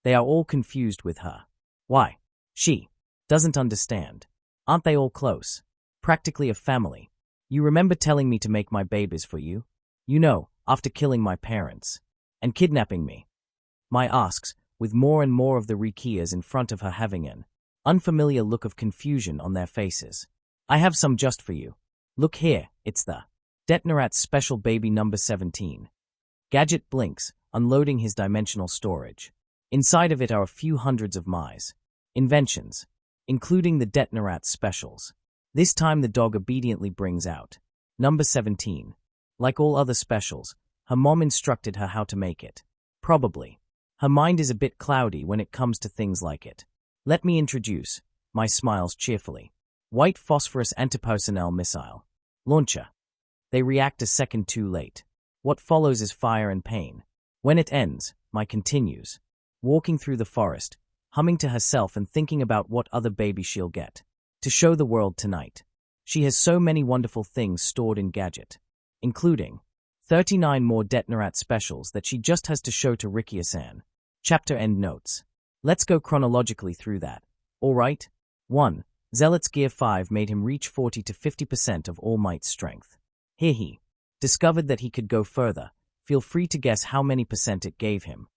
They are all confused with her. Why? She doesn't understand. Aren't they all close? Practically a family. You remember telling me to make my babies for you? You know, after killing my parents and kidnapping me. Mai asks, with more and more of the Rikias in front of her having an unfamiliar look of confusion on their faces. I have some just for you. Look here, it's the Detnerat's special baby number 17. Gadget blinks, unloading his dimensional storage. Inside of it are a few hundreds of Mai's inventions, including the Detnerat specials. This time the dog obediently brings out number 17. Like all other specials, her mom instructed her how to make it. Probably. Her mind is a bit cloudy when it comes to things like it. Let me introduce, Mai smiles cheerfully. White phosphorus antipersonnel missile launcher. They react a second too late. What follows is fire and pain. When it ends, Mai continues, walking through the forest, humming to herself and thinking about what other baby she'll get to show the world tonight. She has so many wonderful things stored in Gadget, including 39 more Detnerat specials that she just has to show to Rikia-san. Chapter end notes. Let's go chronologically through that. Alright? 1. Zealot's Gear 5 made him reach 40 to 50% of All Might's strength. Here he discovered that he could go further. Feel free to guess how many percent it gave him.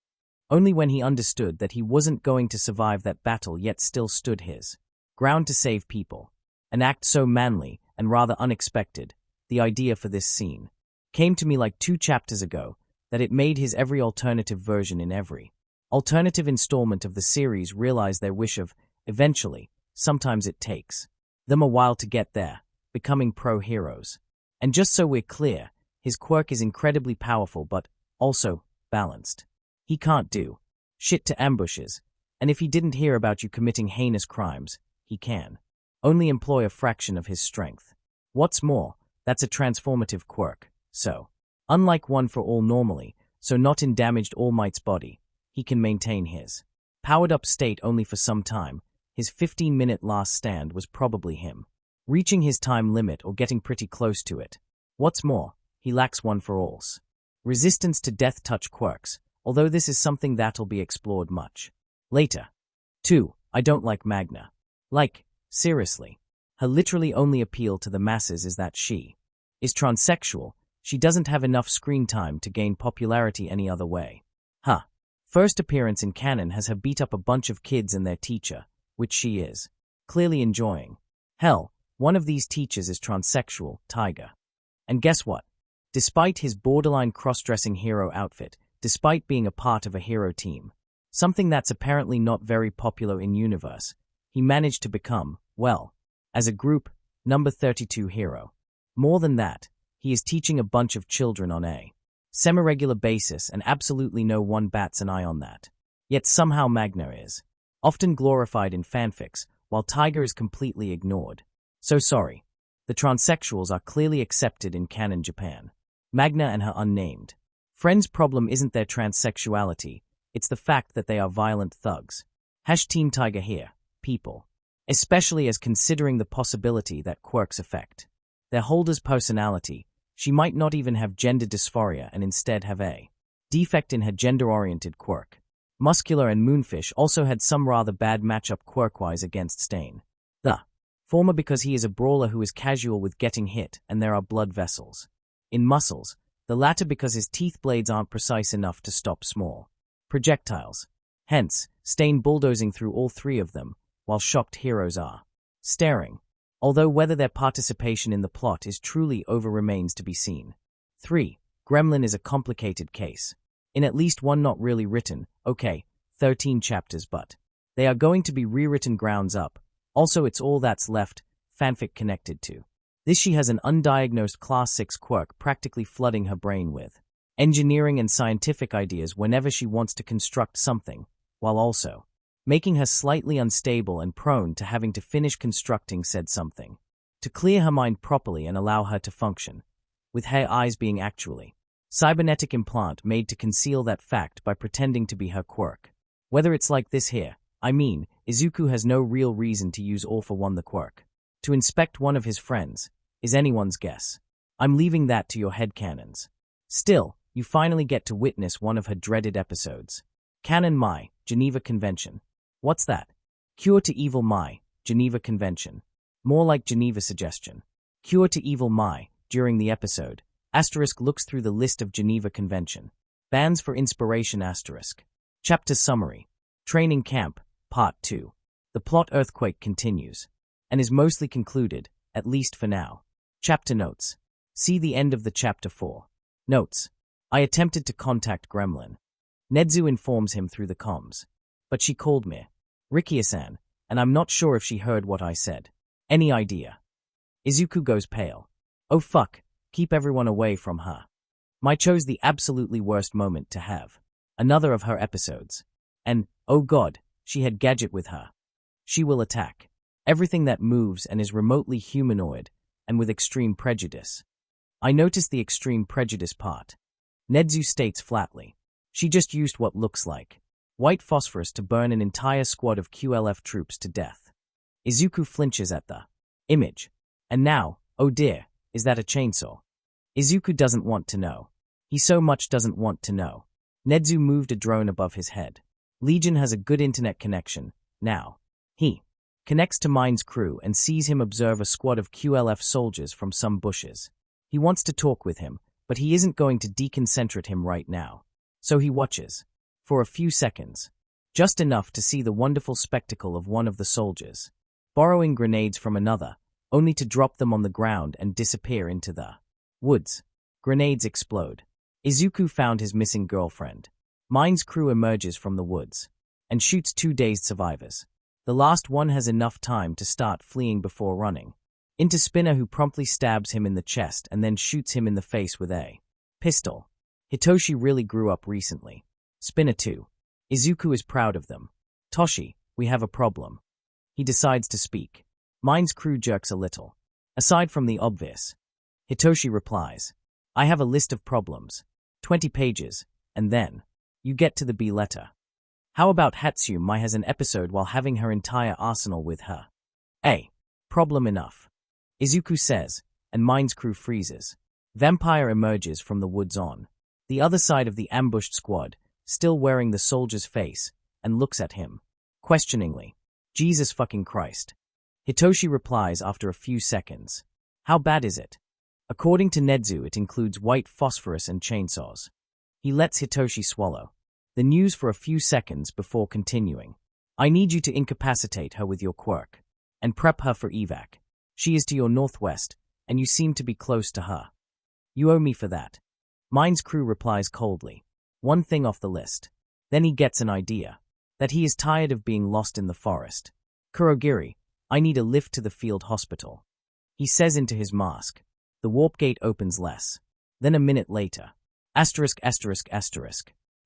Only when he understood that he wasn't going to survive that battle yet still stood his ground to save people. An act so manly and rather unexpected, the idea for this scene came to me like 2 chapters ago, that it made his every alternative version in every alternative installment of the series realize their wish of, eventually, sometimes it takes them a while to get there, becoming pro-heroes. And just so we're clear, his quirk is incredibly powerful but also balanced. He can't do shit to ambushes, and if he didn't hear about you committing heinous crimes, he can only employ a fraction of his strength. What's more, that's a transformative quirk, so unlike one for all normally, so not in damaged All Might's body, he can maintain his powered-up state only for some time. His 15-minute last stand was probably him reaching his time limit or getting pretty close to it. What's more, he lacks one for all's resistance to death touch quirks, although this is something that'll be explored much later. 2. I don't like Magna. Like, seriously. Her literally only appeal to the masses is that she is transsexual. She doesn't have enough screen time to gain popularity any other way. Huh. First appearance in canon has her beat up a bunch of kids and their teacher, which she is clearly enjoying. Hell, one of these teachers is transsexual, Tiger. And guess what? Despite his borderline cross-dressing hero outfit, despite being a part of a hero team, something that's apparently not very popular in universe, he managed to become, well, as a group, number 32 hero. More than that, he is teaching a bunch of children on a semi-regular basis and absolutely no one bats an eye on that. Yet somehow Magna is often glorified in fanfics, while Tiger is completely ignored. So sorry. The transsexuals are clearly accepted in canon Japan. Magna and her unnamed friend's problem isn't their transsexuality, it's the fact that they are violent thugs. Team Tiger here, people. Especially as considering the possibility that quirks affect their holder's personality, she might not even have gender dysphoria and instead have a defect in her gender-oriented quirk. Muscular and Moonfish also had some rather bad matchup quirk-wise against Stain. The former because he is a brawler who is casual with getting hit and there are blood vessels in muscles, the latter because his teeth blades aren't precise enough to stop small projectiles. Hence, Stain bulldozing through all 3 of them, while shocked heroes are staring. although whether their participation in the plot is truly over remains to be seen. 3. Gremlin is a complicated case. In at least one not really written, 13 chapters, but they are going to be rewritten grounds up. Also, it's all that's left, fanfic connected to. This she has an undiagnosed class 6 quirk practically flooding her brain with engineering and scientific ideas whenever she wants to construct something, while also making her slightly unstable and prone to having to finish constructing said something. To clear her mind properly and allow her to function, with her eyes being actually cybernetic implant made to conceal that fact by pretending to be her quirk. Whether it's like this here, I mean, Izuku has no real reason to use All for One the quirk. To inspect one of his friends is anyone's guess. I'm leaving that to your headcanons. Still, you finally get to witness one of her dreaded episodes. Canon My, Geneva Convention. What's that? Cure to Evil My, Geneva Convention. More like Geneva Suggestion. Cure to Evil My, during the episode. Asterisk looks through the list of Geneva Convention. Bands for Inspiration asterisk. Chapter Summary. Training Camp, Part 2. The plot earthquake continues, and is mostly concluded, at least for now. Chapter Notes. See the end of the Chapter 4. Notes. I attempted to contact Gremlin. Nedzu informs him through the comms. But she called me Rikia-san, and I'm not sure if she heard what I said. Any idea? Izuku goes pale. Oh fuck, keep everyone away from her. Mai chose the absolutely worst moment to have another of her episodes. And, oh god, she had Gadget with her. She will attack everything that moves and is remotely humanoid, and with extreme prejudice. I noticed the extreme prejudice part. Nedzu states flatly. She just used what looks like white phosphorus to burn an entire squad of QLF troops to death. Izuku flinches at the image. And now, oh dear, is that a chainsaw? Izuku doesn't want to know. He so much doesn't want to know. Nedzu moved a drone above his head. Legion has a good internet connection, now. He connects to Mine's crew and sees him observe a squad of QLF soldiers from some bushes. He wants to talk with him, but he isn't going to deconcentrate him right now. So he watches. For a few seconds. Just enough to see the wonderful spectacle of one of the soldiers borrowing grenades from another, only to drop them on the ground and disappear into the woods. Grenades explode. Izuku found his missing girlfriend. Mine's crew emerges from the woods and shoots 2 dazed survivors. The last one has enough time to start fleeing before running into Spinner, who promptly stabs him in the chest and then shoots him in the face with a pistol. Hitoshi really grew up recently. Spinner too. Izuku is proud of them. Toshi, we have a problem. He decides to speak. Mine's crew jerks a little. Aside from the obvious. Hitoshi replies, I have a list of problems. 20 pages, and then you get to the B letter. How about Hatsumi has an episode while having her entire arsenal with her? Problem enough. Izuku says, and Mine's crew freezes. Vampire emerges from the woods on the other side of the ambushed squad, still wearing the soldier's face, and looks at him questioningly. Jesus fucking Christ. Hitoshi replies after a few seconds. How bad is it? According to Nedzu, it includes white phosphorus and chainsaws. He lets Hitoshi swallow the news for a few seconds before continuing. I need you to incapacitate her with your quirk and prep her for evac. She is to your northwest, and you seem to be close to her. You owe me for that. Mine's crew replies coldly. One thing off the list. Then he gets an idea. That he is tired of being lost in the forest. Kurogiri, I need a lift to the field hospital. He says into his mask. The warp gate opens less. Then a minute later. Asterisk.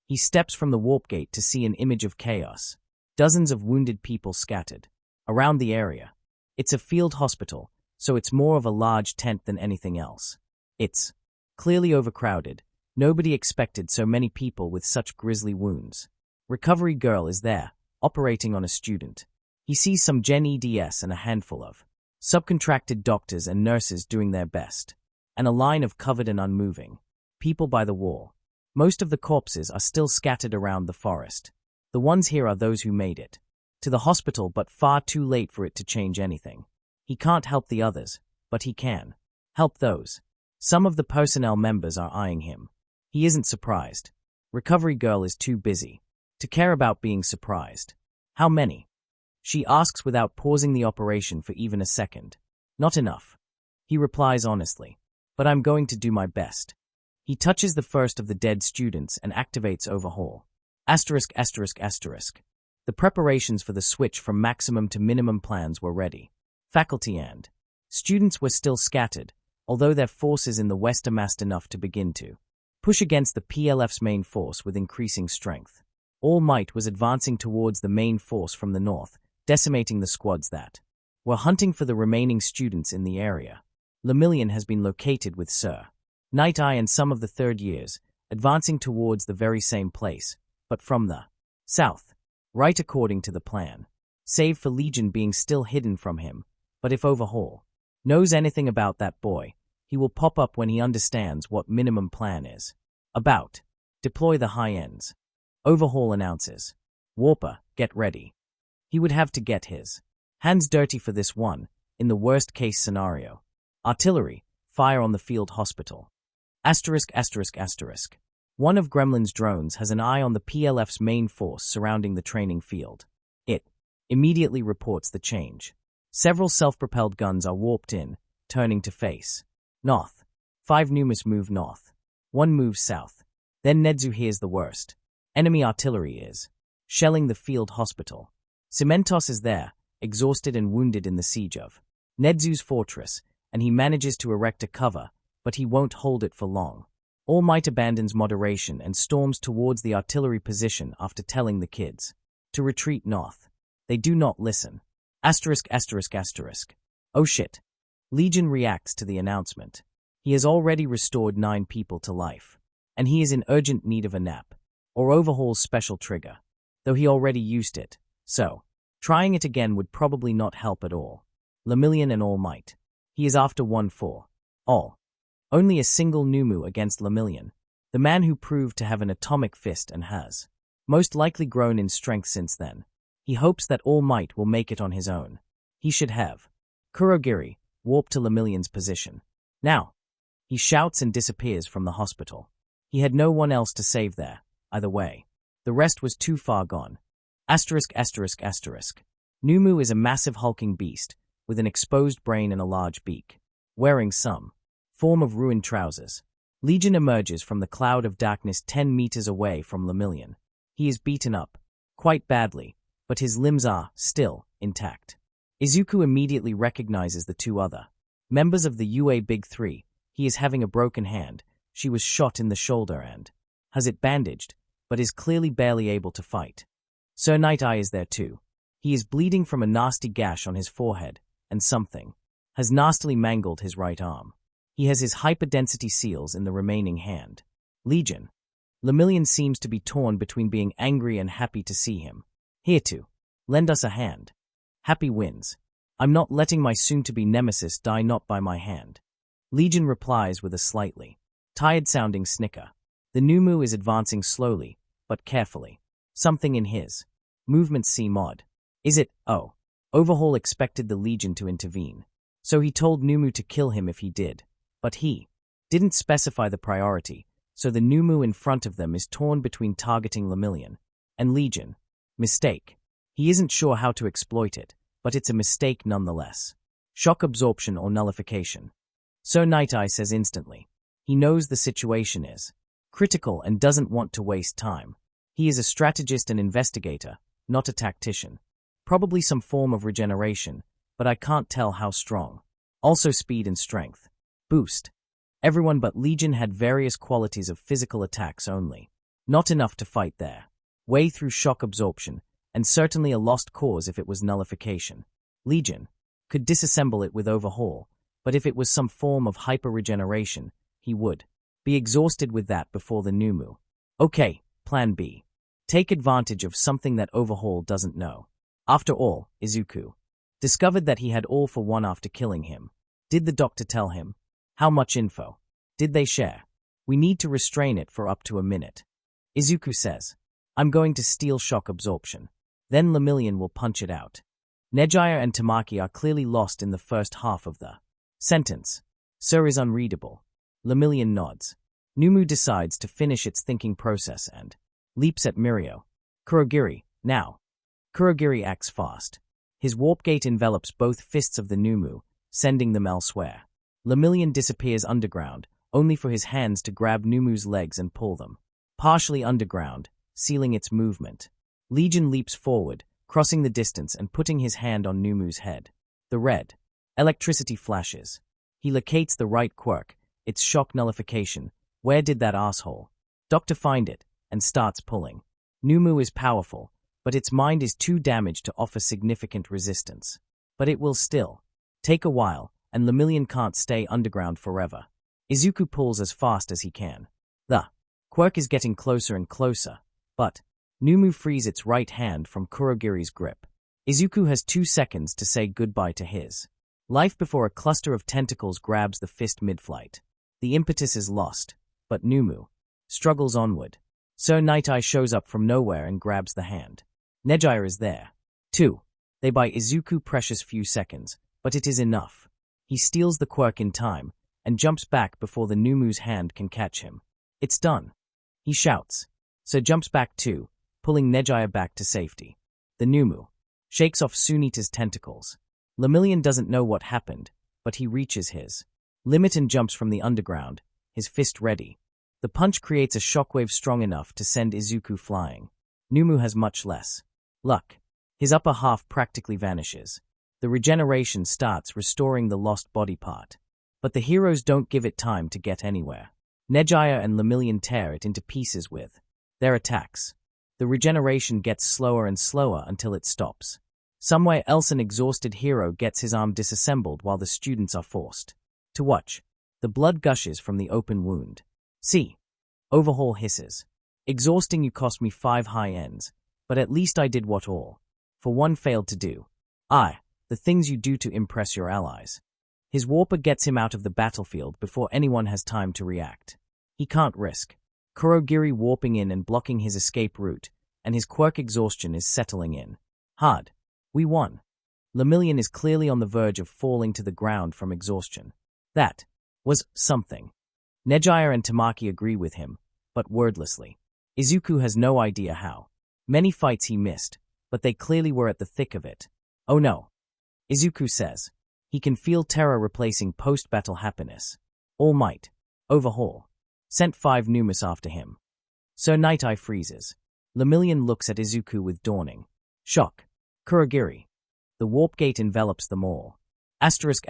He steps from the warp gate to see an image of chaos. Dozens of wounded people scattered around the area. It's a field hospital, so it's more of a large tent than anything else. It's clearly overcrowded. Nobody expected so many people with such grisly wounds. Recovery girl is there, operating on a student. He sees some Gen EDS and a handful of subcontracted doctors and nurses doing their best, and a line of covered and unmoving people by the wall. Most of the corpses are still scattered around the forest. The ones here are those who made it to the hospital, but far too late for it to change anything. He can't help the others, but he can help those. Some of the personnel members are eyeing him. He isn't surprised. Recovery girl is too busy to care about being surprised. How many? She asks without pausing the operation for even a second. Not enough. He replies honestly. But I'm going to do my best. He touches the first of the dead students and activates overhaul. Asterisk, asterisk, asterisk. The preparations for the switch from maximum to minimum plans were ready. Faculty and students were still scattered, although their forces in the west amassed enough to begin to push against the PLF's main force with increasing strength. All Might was advancing towards the main force from the north, decimating the squads that were hunting for the remaining students in the area. Lemillion has been located with Sir Night Eye and some of the third years, advancing towards the very same place, but from the south, right according to the plan. Save for Legion being still hidden from him, but if Overhaul knows anything about that boy, he will pop up when he understands what minimum plan is about. Deploy the high ends. Overhaul announces. Warper, get ready. He would have to get his hands dirty for this one, in the worst-case scenario. Artillery, fire on the field hospital. Asterisk, asterisk, asterisk. One of Gremlin's drones has an eye on the PLF's main force surrounding the training field. It immediately reports the change. Several self-propelled guns are warped in, turning to face north. 5 Numas move north. 1 moves south. Then Nedzu hears the worst. Enemy artillery is shelling the field hospital. Cementos is there, exhausted and wounded in the siege of Nedzu's fortress, and he manages to erect a cover, but he won't hold it for long. All Might abandons moderation and storms towards the artillery position after telling the kids to retreat north. They do not listen. Asterisk, asterisk, asterisk. Oh shit. Legion reacts to the announcement. He has already restored 9 people to life, and he is in urgent need of a nap, or Overhaul's special trigger, though he already used it, so trying it again would probably not help at all. Lemillion and All Might. He is after 1 for all. Only a single Numu against Lemillion, the man who proved to have an atomic fist and has most likely grown in strength since then. He hopes that All Might will make it on his own. He should have. Kurogiri, warp to Lemillion's position. Now. He shouts and disappears from the hospital. He had no one else to save there, either way. The rest was too far gone. Asterisk, asterisk, asterisk. Numu is a massive hulking beast, with an exposed brain and a large beak, wearing some form of ruined trousers. Legion emerges from the cloud of darkness 10 meters away from Lemillion. He is beaten up, quite badly, but his limbs are, still, intact. Izuku immediately recognizes the 2 other members of the UA Big Three. He is having a broken hand, she was shot in the shoulder and has it bandaged, but is clearly barely able to fight. Sir Night Eye is there too. He is bleeding from a nasty gash on his forehead, and something has nastily mangled his right arm. He has his hyperdensity seals in the remaining hand. Legion. Lemillion seems to be torn between being angry and happy to see him. Here to lend us a hand. Happy wins. I'm not letting my soon-to-be nemesis die not by my hand. Legion replies with a slightly tired-sounding snicker. The Numu is advancing slowly, but carefully. Something in his movements seem odd. Is it, oh, Overhaul expected the Legion to intervene, so he told Numu to kill him if he did, but he didn't specify the priority, so the Numu in front of them is torn between targeting Lemillion and Legion. Mistake. He isn't sure how to exploit it, but it's a mistake nonetheless. Shock absorption or nullification. Sir Night Eye says instantly. He knows the situation is critical and doesn't want to waste time. He is a strategist and investigator, not a tactician. Probably some form of regeneration, but I can't tell how strong. Also speed and strength. Boost. Everyone but Legion had various qualities of physical attacks only. Not enough to fight their way through shock absorption, and certainly a lost cause if it was nullification. Legion could disassemble it with Overhaul, but if it was some form of hyper-regeneration, he would be exhausted with that before the Numu. Okay, Plan B. Take advantage of something that Overhaul doesn't know. After all, Izuku discovered that he had all for one after killing him. Did the doctor tell him? How much info did they share? We need to restrain it for up to a minute. Izuku says, I'm going to steal shock absorption. Then Lemillion will punch it out. Nejaya and Tamaki are clearly lost in the first half of the sentence. Sir is unreadable. Lemillion nods. Numu decides to finish its thinking process and leaps at Mirio. Kurogiri, now. Kurogiri acts fast. His warp gate envelops both fists of the Numu, sending them elsewhere. Lemillion disappears underground, only for his hands to grab Numu's legs and pull them. Partially underground, sealing its movement. Legion leaps forward, crossing the distance and putting his hand on Numu's head. The red electricity flashes. He locates the right quirk, its shock nullification. Where did that asshole? Doctor find it, and starts pulling. Numu is powerful, but its mind is too damaged to offer significant resistance. But it will still take a while, and Lemillion can't stay underground forever. Izuku pulls as fast as he can. The quirk is getting closer and closer, but Numu frees its right hand from Kurogiri's grip. Izuku has 2 seconds to say goodbye to his life before a cluster of tentacles grabs the fist mid-flight. The impetus is lost, but Numu struggles onward. Sir Night-Eye shows up from nowhere and grabs the hand. Nejire is there, too. They buy Izuku precious few seconds, but it is enough. He steals the quirk in time, and jumps back before the Numu's hand can catch him. It's done, he shouts. So jumps back too, pulling Nejire back to safety. The Numu shakes off Sunita's tentacles. Lemillion doesn't know what happened, but he reaches his limit and jumps from the underground, his fist ready. The punch creates a shockwave strong enough to send Izuku flying. Numu has much less luck. His upper half practically vanishes. The regeneration starts restoring the lost body part. But the heroes don't give it time to get anywhere. Nejire and Lemillion tear it into pieces with their attacks. The regeneration gets slower and slower until it stops. Somewhere else an exhausted hero gets his arm disassembled while the students are forced to watch. The blood gushes from the open wound. See. Overhaul hisses. Exhausting you cost me 5 high ends, but at least I did what all for one failed to do. The things you do to impress your allies. His warper gets him out of the battlefield before anyone has time to react. He can't risk Kurogiri warping in and blocking his escape route, and his quirk exhaustion is settling in hard. We won. Lemillion is clearly on the verge of falling to the ground from exhaustion. That was something. Nejire and Tamaki agree with him, but wordlessly. Izuku has no idea how many fights he missed, but they clearly were at the thick of it. Oh no. Izuku says. He can feel terror replacing post-battle happiness. All Might. Overhaul. Sent 5 Numus after him. Sir Night-Eye freezes. Lemillion looks at Izuku with dawning shock. Kurogiri. The warp gate envelops them all. Asterisk.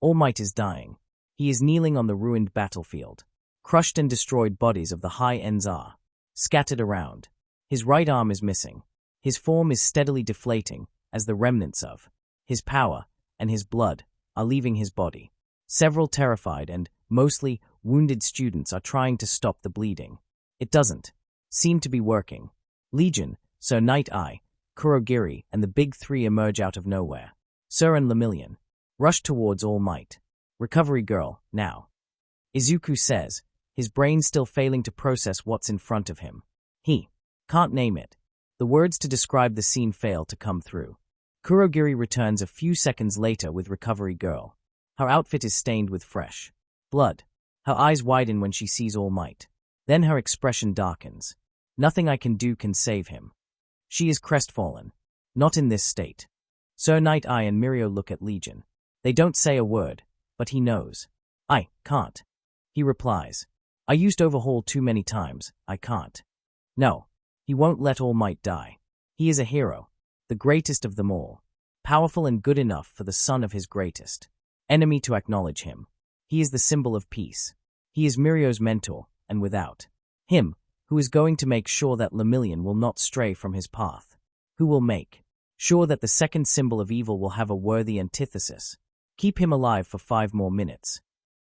All Might is dying. He is kneeling on the ruined battlefield. Crushed and destroyed bodies of the high ends are scattered around. His right arm is missing. His form is steadily deflating as the remnants of his power and his blood are leaving his body. Several terrified and mostly wounded students are trying to stop the bleeding. It doesn't seem to be working. Legion, Sir Night-Eye, Kurogiri, and the big 3 emerge out of nowhere. Sir and Lemillion rush towards All Might. Recovery girl, now. Izuku says, his brain still failing to process what's in front of him. He can't name it. The words to describe the scene fail to come through. Kurogiri returns a few seconds later with Recovery Girl. Her outfit is stained with fresh blood. Her eyes widen when she sees All Might. Then her expression darkens. Nothing I can do can save him. She is crestfallen. Not in this state. Sir Night-Eye and Mirio look at Legion. They don't say a word, but he knows. I can't. He replies. I used Overhaul too many times. I can't. No. He won't let All Might die. He is a hero. The greatest of them all. Powerful and good enough for the son of his greatest enemy to acknowledge him. He is the symbol of peace. He is Mirio's mentor, and without him, who is going to make sure that Lemillion will not stray from his path? Who will make sure that the second symbol of evil will have a worthy antithesis? Keep him alive for 5 more minutes.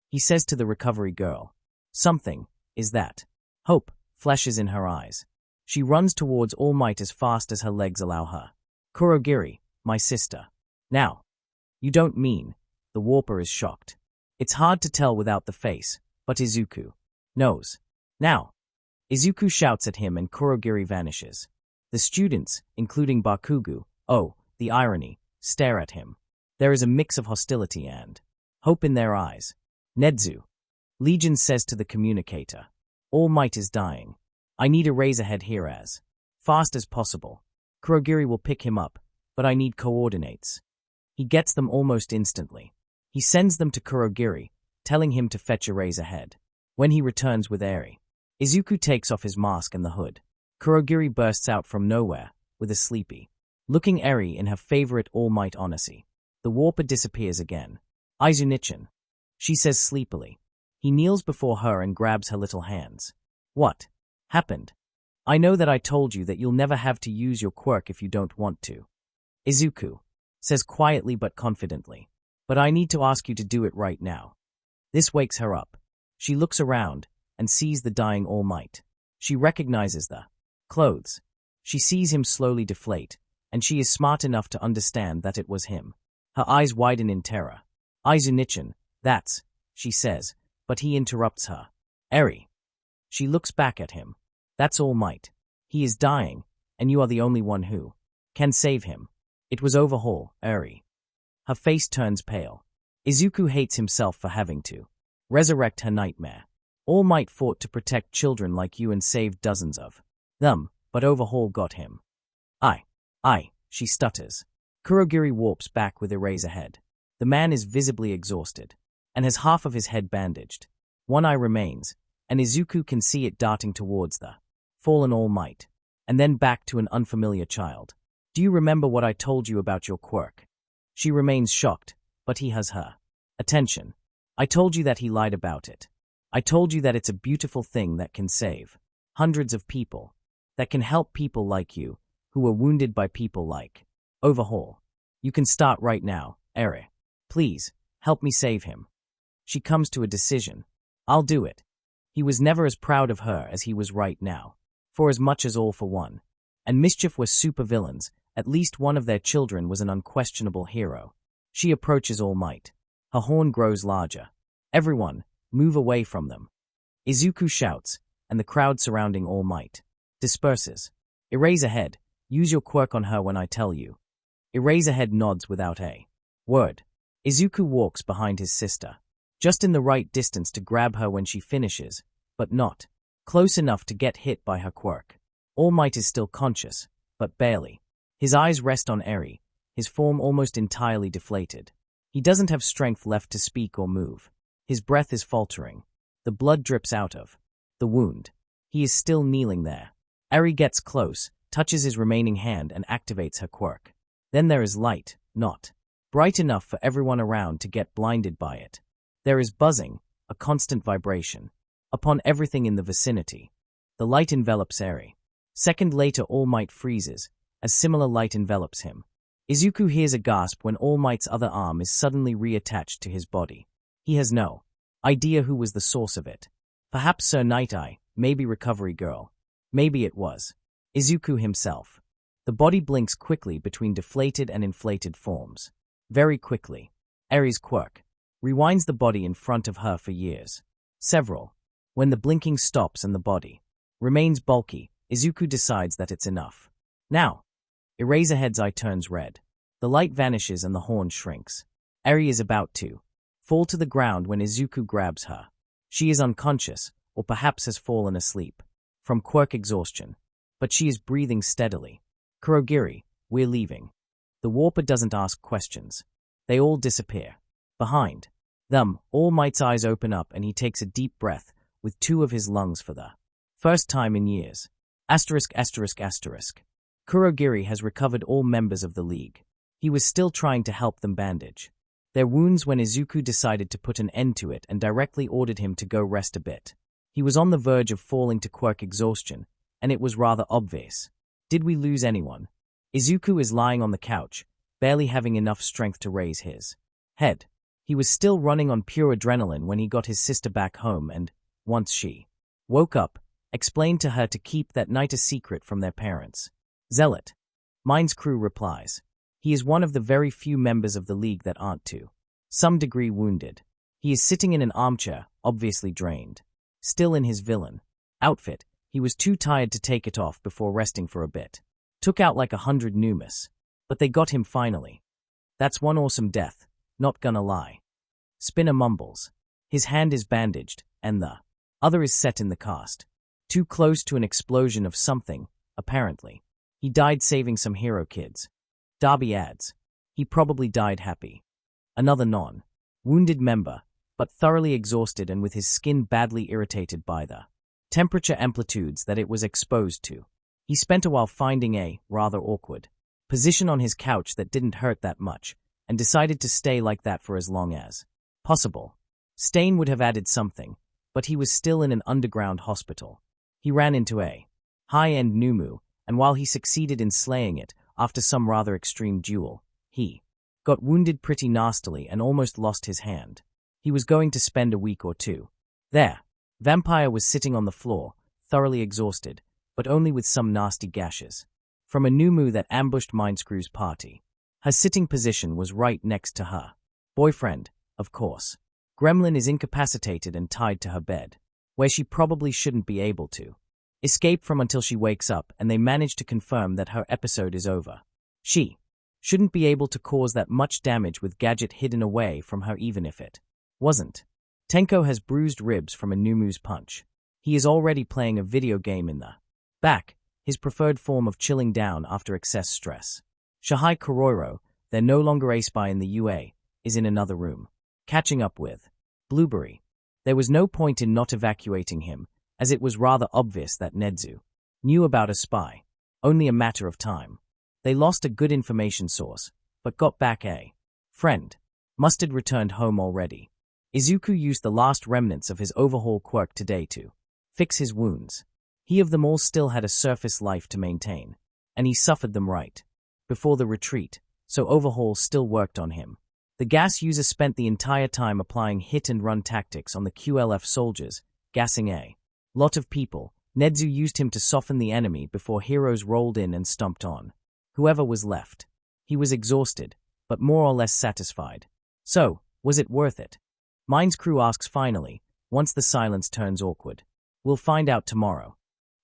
He says to the Recovery Girl. Something is that. Hope flashes in her eyes. She runs towards All Might as fast as her legs allow her. Kurogiri, my sister. Now. You don't mean. The warper is shocked. It's hard to tell without the face, but Izuku knows. Now. Izuku shouts at him and Kurogiri vanishes. The students, including Bakugu, oh, the irony, stare at him. There is a mix of hostility and hope in their eyes. Nedzu. Legion says to the communicator. All Might is dying. I need a Razorhead here as fast as possible. Kurogiri will pick him up, but I need coordinates. He gets them almost instantly. He sends them to Kurogiri, telling him to fetch Eraserhead. When he returns with Eri, Izuku takes off his mask and the hood. Kurogiri bursts out from nowhere, with a sleepy looking Eri in her favorite All Might honesty. The warper disappears again. Izunichin, she says sleepily. He kneels before her and grabs her little hands. What happened? I know that I told you that you'll never have to use your quirk if you don't want to. Izuku says quietly but confidently. But I need to ask you to do it right now. This wakes her up. She looks around and sees the dying All Might. She recognizes the clothes. She sees him slowly deflate, and she is smart enough to understand that it was him. Her eyes widen in terror. Izunichin, that's, she says, but he interrupts her. Eri. She looks back at him. That's All Might. He is dying, and you are the only one who can save him. It was Overhaul, Eri. Her face turns pale. Izuku hates himself for having to resurrect her nightmare. All Might fought to protect children like you and saved dozens of them, but Overhaul got him. She stutters. Kurogiri warps back with Eraserhead. The man is visibly exhausted, and has half of his head bandaged. One eye remains, and Izuku can see it darting towards the fallen All Might, and then back to an unfamiliar child. Do you remember what I told you about your quirk? She remains shocked, but he has her attention. I told you that he lied about it. I told you that it's a beautiful thing that can save hundreds of people, that can help people like you, who were wounded by people like Overhaul. You can start right now, Eri. Please, help me save him. She comes to a decision. I'll do it. He was never as proud of her as he was right now. For as much as All for One and Mischief were supervillains, at least one of their children was an unquestionable hero. She approaches All Might. Her horn grows larger. Everyone, move away from them. Izuku shouts, and the crowd surrounding All Might disperses. Eraserhead, use your quirk on her when I tell you. Eraserhead nods without a word. Izuku walks behind his sister, just in the right distance to grab her when she finishes, but not close enough to get hit by her quirk. All Might is still conscious, but barely. His eyes rest on Eri, his form almost entirely deflated. He doesn't have strength left to speak or move. His breath is faltering. The blood drips out of the wound. He is still kneeling there. Eri gets close, touches his remaining hand and activates her quirk. Then there is light, not bright enough for everyone around to get blinded by it. There is buzzing, a constant vibration, upon everything in the vicinity. The light envelops Eri. Second later All Might freezes, as similar light envelops him. Izuku hears a gasp when All Might's other arm is suddenly reattached to his body. He has no idea who was the source of it. Perhaps Sir Night Eye, maybe Recovery Girl. Maybe it was Izuku himself. The body blinks quickly between deflated and inflated forms. Very quickly. Eri's quirk rewinds the body in front of her for years. Several. When the blinking stops and the body remains bulky, Izuku decides that it's enough. Now. Eraserhead's eye turns red. The light vanishes and the horn shrinks. Eri is about to fall to the ground when Izuku grabs her. She is unconscious, or perhaps has fallen asleep from quirk exhaustion, but she is breathing steadily. Kurogiri, we're leaving. The warper doesn't ask questions. They all disappear. Behind them, All Might's eyes open up and he takes a deep breath with two of his lungs for the first time in years. Asterisk. Kurogiri has recovered all members of the League. He was still trying to help them bandage their wounds when Izuku decided to put an end to it and directly ordered him to go rest a bit. He was on the verge of falling to quirk exhaustion, and it was rather obvious. Did we lose anyone? Izuku is lying on the couch, barely having enough strength to raise his head. He was still running on pure adrenaline when he got his sister back home and, once she woke up, explained to her to keep that night a secret from their parents. Zealot. Mine's crew replies. He is one of the very few members of the League that aren't to some degree wounded. He is sitting in an armchair, obviously drained. Still in his villain outfit, he was too tired to take it off before resting for a bit. Took out like 100 Numas. But they got him finally. That's one awesome death, not gonna lie. Spinner mumbles. His hand is bandaged, and the other is set in the cast. Too close to an explosion of something, apparently. He died saving some hero kids. Darby adds. He probably died happy. Another wounded member, but thoroughly exhausted and with his skin badly irritated by the temperature amplitudes that it was exposed to. He spent a while finding a rather awkward position on his couch that didn't hurt that much, and decided to stay like that for as long as possible. Stain would have added something, but he was still in an underground hospital. He ran into a high-end Numu, and while he succeeded in slaying it, after some rather extreme duel, he got wounded pretty nastily and almost lost his hand. He was going to spend a week or two there. Vampire was sitting on the floor, thoroughly exhausted, but only with some nasty gashes from a Numu that ambushed Mindscrew's party. Her sitting position was right next to her boyfriend, of course. Gremlin is incapacitated and tied to her bed, where she probably shouldn't be able to escape from until she wakes up, and they manage to confirm that her episode is over. She shouldn't be able to cause that much damage with gadget hidden away from her even if it wasn't. Tenko has bruised ribs from a Numu's punch. He is already playing a video game in the back, his preferred form of chilling down after excess stress. Shahai Koroiro, they're no longer a spy in the UA, is in another room, catching up with Blueberry. There was no point in not evacuating him, as it was rather obvious that Nedzu knew about a spy. Only a matter of time. They lost a good information source, but got back a friend. Mustard returned home already. Izuku used the last remnants of his overhaul quirk today to fix his wounds. He of them all still had a surface life to maintain, and he suffered them right before the retreat, so overhaul still worked on him. The gas user spent the entire time applying hit-and-run tactics on the QLF soldiers, gassing a lot of people. Nedzu used him to soften the enemy before heroes rolled in and stomped on whoever was left. He was exhausted, but more or less satisfied. So, was it worth it? Mindscrew asks finally, once the silence turns awkward. We'll find out tomorrow.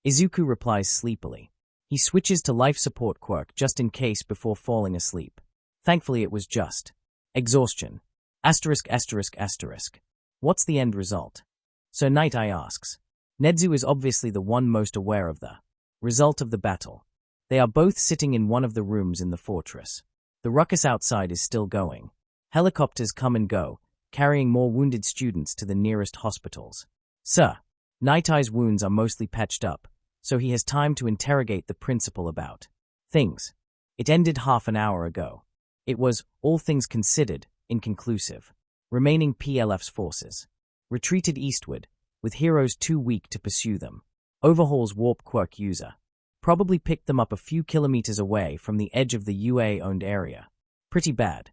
Izuku replies sleepily. He switches to life support quirk just in case before falling asleep. Thankfully it was just exhaustion. Asterisk asterisk asterisk. What's the end result? Sir Night Eye asks. Nedzu is obviously the one most aware of the result of the battle. They are both sitting in one of the rooms in the fortress. The ruckus outside is still going. Helicopters come and go, carrying more wounded students to the nearest hospitals. Sir Night Eye's wounds are mostly patched up, so he has time to interrogate the principal about things. It ended half an hour ago. It was, all things considered, inconclusive. Remaining PLF's forces retreated eastward, with heroes too weak to pursue them. Overhaul's warp quirk user probably picked them up a few kilometers away from the edge of the UA-owned area. Pretty bad.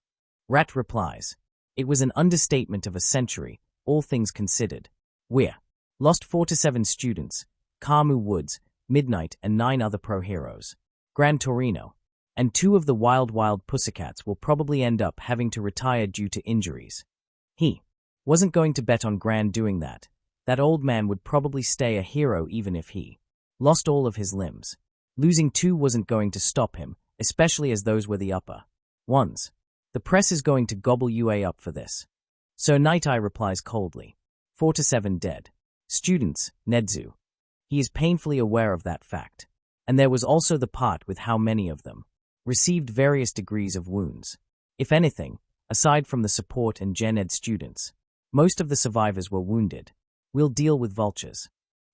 Rat replies. It was an understatement of a century, all things considered. We're lost 4 to 7 students, Kamu Woods, Midnight, and 9 other pro-heroes. Gran Torino. And 2 of the wild pussycats will probably end up having to retire due to injuries. He wasn't going to bet on Gran doing that. That old man would probably stay a hero even if he lost all of his limbs. Losing 2 wasn't going to stop him, especially as those were the upper ones. The press is going to gobble UA up for this. So Night Eye replies coldly. 4 to 7 dead. Students, Nedzu. He is painfully aware of that fact. And there was also the part with how many of them received various degrees of wounds. If anything, aside from the support and Gen Ed students, most of the survivors were wounded. We'll deal with vultures.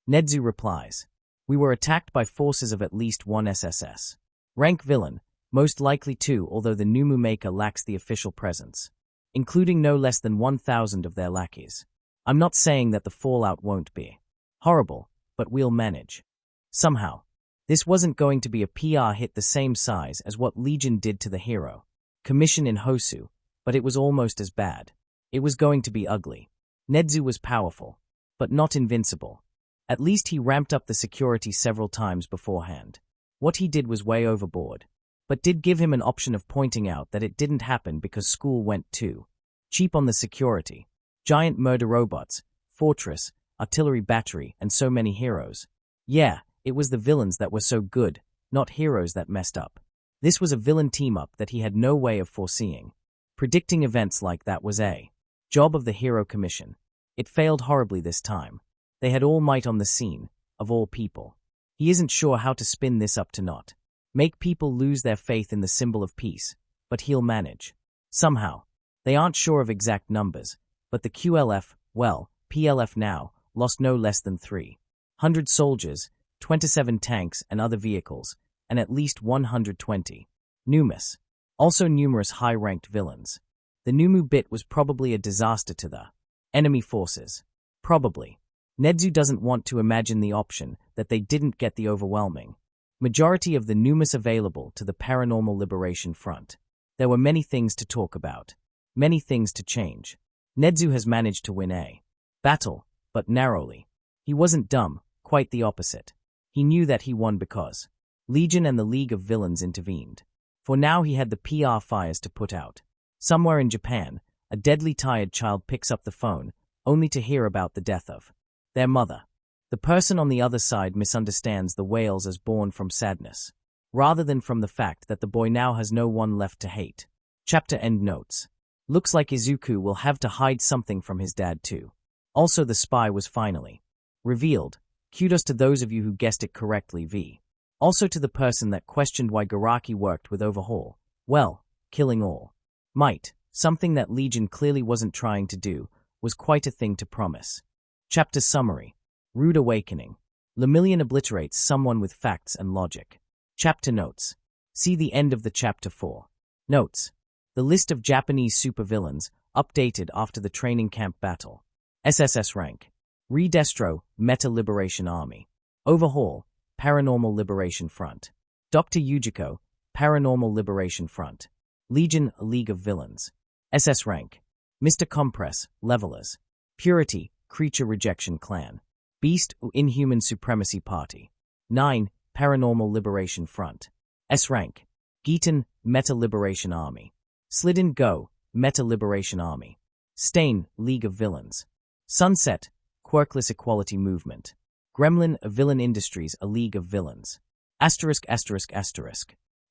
Nedzu replies. We were attacked by forces of at least 1 SSS. Rank villain, most likely 2, although the Numu maker lacks the official presence, including no less than 1,000 of their lackeys. I'm not saying that the fallout won't be horrible, but we'll manage. Somehow. This wasn't going to be a PR hit the same size as what Legion did to the hero Commission in Hosu, but it was almost as bad. It was going to be ugly. Nedzu was powerful, but not invincible. At least he ramped up the security several times beforehand. What he did was way overboard, but did give him an option of pointing out that it didn't happen because school went too cheap on the security. Giant murder robots, fortress, artillery battery, and so many heroes. Yeah, it was the villains that were so good, not heroes that messed up. This was a villain team-up that he had no way of foreseeing. Predicting events like that was a job of the Hero Commission. It failed horribly this time. They had All Might on the scene, of all people. He isn't sure how to spin this up to not make people lose their faith in the symbol of peace, but he'll manage. Somehow. They aren't sure of exact numbers, but the QLF, well, PLF now, lost no less than 300 soldiers, 27 tanks and other vehicles, and at least 120 numerous, also numerous high-ranked villains. The Numu bit was probably a disaster to the enemy forces. Probably. Nedzu doesn't want to imagine the option that they didn't get the overwhelming majority of the numus available to the Paranormal Liberation Front. There were many things to talk about, many things to change. Nedzu has managed to win a battle, but narrowly. He wasn't dumb, quite the opposite. He knew that he won because Legion and the League of Villains intervened. For now he had the PR fires to put out. Somewhere in Japan, a deadly tired child picks up the phone, only to hear about the death of their mother. The person on the other side misunderstands the wails as born from sadness, rather than from the fact that the boy now has no one left to hate. Chapter end notes. Looks like Izuku will have to hide something from his dad too. Also, the spy was finally revealed. Kudos to those of you who guessed it correctly, v. Also to the person that questioned why Garaki worked with Overhaul. Well, killing all might, something that Legion clearly wasn't trying to do, was quite a thing to promise. Chapter summary. Rude awakening. Lemillion obliterates someone with facts and logic. Chapter notes. See the end of the chapter 4. Notes. The list of Japanese supervillains, updated after the training camp battle. SSS rank. Redestro, Meta Liberation Army. Overhaul, Paranormal Liberation Front. Dr. Yujiko, Paranormal Liberation Front. Legion, League of Villains. SS rank. Mr. Compress, Levelers. Purity, Creature Rejection Clan. Beast, Inhuman Supremacy Party. 9, Paranormal Liberation Front. S rank. Geeton, Meta Liberation Army. Slidden Go, Meta Liberation Army. Stain, League of Villains. Sunset, Quirkless Equality Movement. Gremlin, Villain Industries, a League of Villains. Asterisk.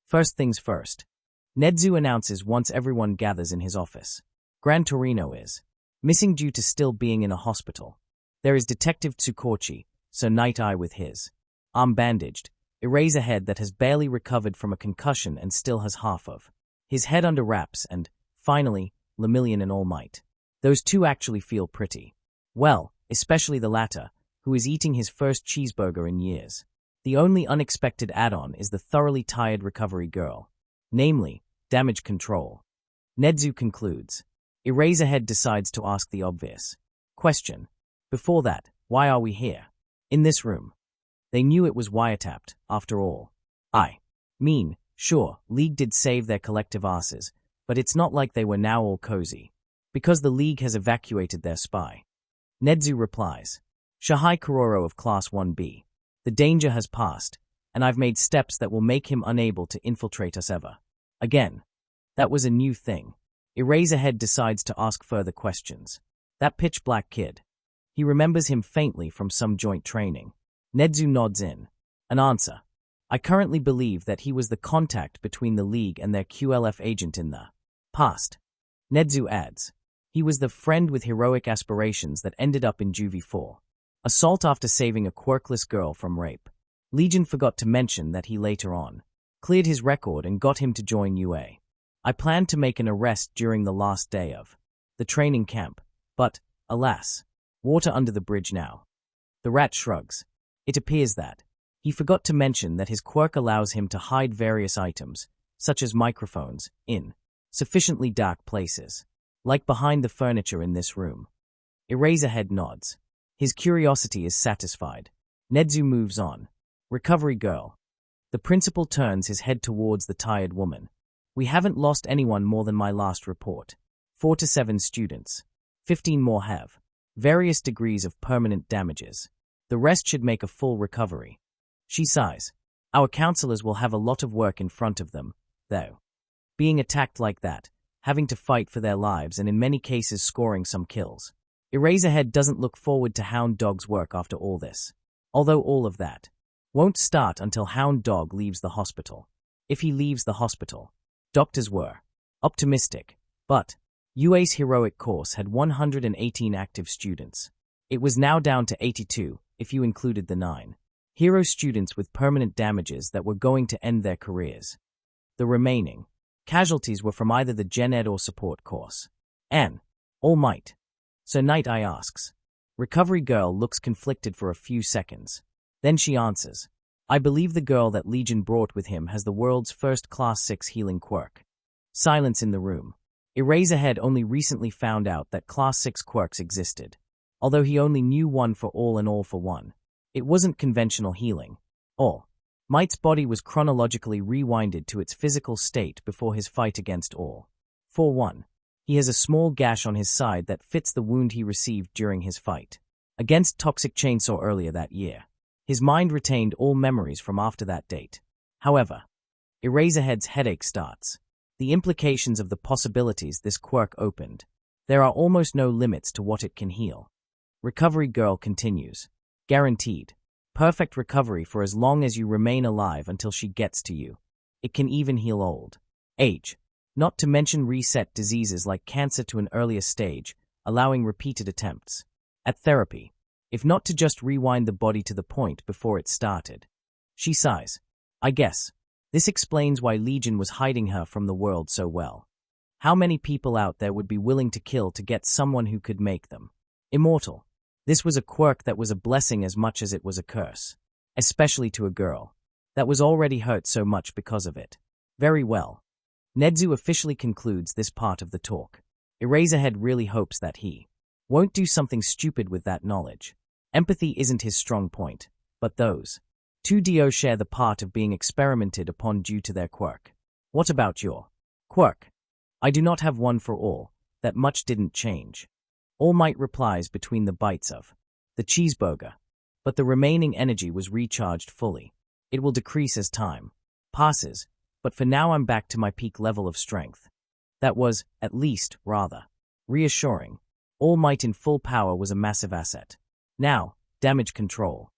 First things first. Nedzu announces once everyone gathers in his office. Gran Torino is missing due to still being in a hospital. There is Detective Tsukochi, Sir Night Eye with his arm bandaged, Eraserhead that has barely recovered from a concussion and still has half of his head under wraps, and, finally, Lemillion and All Might. Those two actually feel pretty well, especially the latter, who is eating his first cheeseburger in years. The only unexpected add-on is the thoroughly tired recovery girl, namely, Damage Control. Nedzu concludes. Eraserhead decides to ask the obvious question. Before that, why are we here? In this room. They knew it was wiretapped, after all. I mean, sure, League did save their collective asses, but it's not like they were now all cozy. Because the League has evacuated their spy. Nedzu replies. Shahai Kuroro of Class 1B. The danger has passed, and I've made steps that will make him unable to infiltrate us ever again. That was a new thing. Eraserhead decides to ask further questions. That pitch-black kid. He remembers him faintly from some joint training. Nedzu nods in. An answer. I currently believe that he was the contact between the League and their QLF agent in the past. Nedzu adds. He was the friend with heroic aspirations that ended up in Juvie 4. Assault after saving a quirkless girl from rape. Legion forgot to mention that he later on cleared his record and got him to join UA. I planned to make an arrest during the last day of the training camp, but, alas, water under the bridge now. The rat shrugs. It appears that he forgot to mention that his quirk allows him to hide various items, such as microphones, in sufficiently dark places, like behind the furniture in this room. Eraserhead nods. His curiosity is satisfied. Nedzu moves on. Recovery girl. The principal turns his head towards the tired woman. We haven't lost anyone more than my last report. 4 to 7 students. 15 more have various degrees of permanent damages. The rest should make a full recovery. She sighs. Our counselors will have a lot of work in front of them, though. Being attacked like that, having to fight for their lives and in many cases scoring some kills. Eraserhead doesn't look forward to Hound Dog's work after all this. Although all of that won't start until Hound Dog leaves the hospital. If he leaves the hospital. Doctors were optimistic, but UA's heroic course had 118 active students. It was now down to 82, if you included the 9 hero students with permanent damages that were going to end their careers. The remaining Casualties were from either the Gen Ed or support course. An All Might. So Night Eye asks. Recovery Girl looks conflicted for a few seconds. Then she answers. I believe the girl that Legion brought with him has the world's first Class 6 healing quirk. Silence in the room. Eraserhead only recently found out that Class 6 quirks existed. Although he only knew one for all and all for one. It wasn't conventional healing. All Might's body was chronologically rewinded to its physical state before his fight against All. For one, he has a small gash on his side that fits the wound he received during his fight against Toxic Chainsaw earlier that year. His mind retained all memories from after that date. However, Eraserhead's headache starts. The implications of the possibilities this quirk opened. There are almost no limits to what it can heal. Recovery Girl continues. Guaranteed. Perfect recovery for as long as you remain alive until she gets to you. It can even heal old age. Not to mention reset diseases like cancer to an earlier stage, allowing repeated attempts at therapy, if not to just rewind the body to the point before it started. She sighs. I guess. This explains why Legion was hiding her from the world so well. How many people out there would be willing to kill to get someone who could make them immortal? This was a quirk that was a blessing as much as it was a curse. Especially to a girl that was already hurt so much because of it. Very well. Nedzu officially concludes this part of the talk. Eraserhead really hopes that he won't do something stupid with that knowledge. Empathy isn't his strong point, but those two Dio share the part of being experimented upon due to their quirk. What about your quirk? I do not have one for all. That much didn't change. All Might replies between the bites of the cheeseburger, but the remaining energy was recharged fully. It will decrease as time passes, but for now I'm back to my peak level of strength. That was, at least, rather reassuring. All Might in full power was a massive asset. Now, damage control.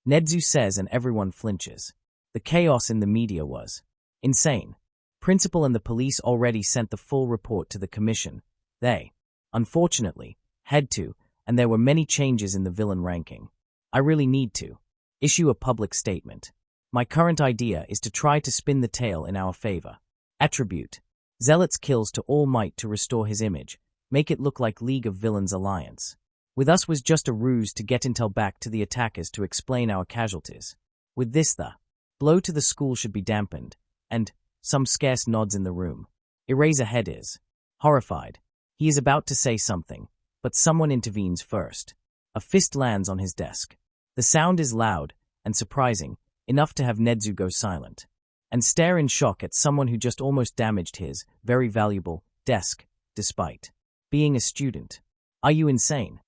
Nedzu says and everyone flinches. The chaos in the media was insane. Principal and the police already sent the full report to the commission. They, unfortunately, had to, and there were many changes in the villain ranking. I really need to issue a public statement. My current idea is to try to spin the tale in our favor. Attribute. Zealot's kills to All Might to restore his image, make it look like League of Villains alliance. With us was just a ruse to get intel back to the attackers to explain our casualties. With this the blow to the school should be dampened, and some scarce nods in the room. Eraserhead is horrified. He is about to say something, but someone intervenes first. A fist lands on his desk. The sound is loud and surprising, enough to have Nedzu go silent and stare in shock at someone who just almost damaged his very valuable desk, despite being a student. Are you insane?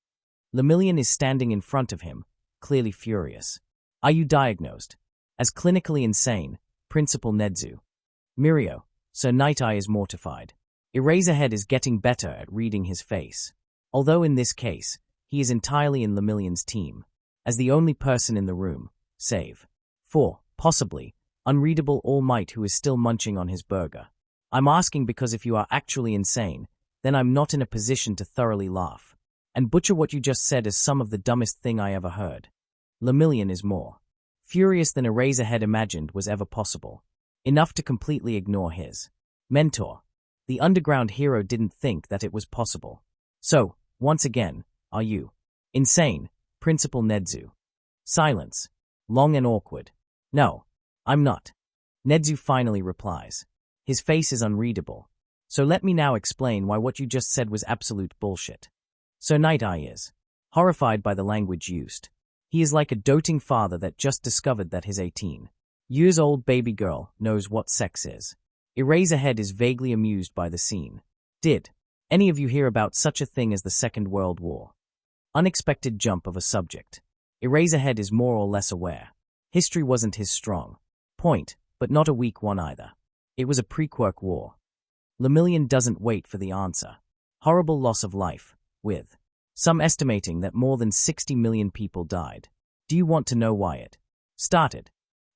Lemillion is standing in front of him, clearly furious. Are you diagnosed as clinically insane, Principal Nedzu? Mirio, Sir Night Eye is mortified. Eraserhead is getting better at reading his face. Although in this case, he is entirely in Lemillion's team, as the only person in the room, save for, possibly, unreadable All Might who is still munching on his burger. I'm asking because if you are actually insane, then I'm not in a position to thoroughly laugh and butcher what you just said as some of the dumbest thing I ever heard. Lemillion is more furious than Eraserhead imagined was ever possible. Enough to completely ignore his mentor. The underground hero didn't think that it was possible. So, once again, are you insane, Principal Nedzu? Silence. Long and awkward. No, I'm not. Nedzu finally replies. His face is unreadable. So let me now explain why what you just said was absolute bullshit. So Night Eye is horrified by the language used. He is like a doting father that just discovered that his 18-year-old baby girl knows what sex is. Eraserhead is vaguely amused by the scene. Did any of you hear about such a thing as the Second World War? Unexpected jump of a subject. Eraserhead is more or less aware. History wasn't his strong point, but not a weak one either. It was a pre-quirk war. Lemillion doesn't wait for the answer. Horrible loss of life, with some estimating that more than 60 million people died. Do you want to know why it started?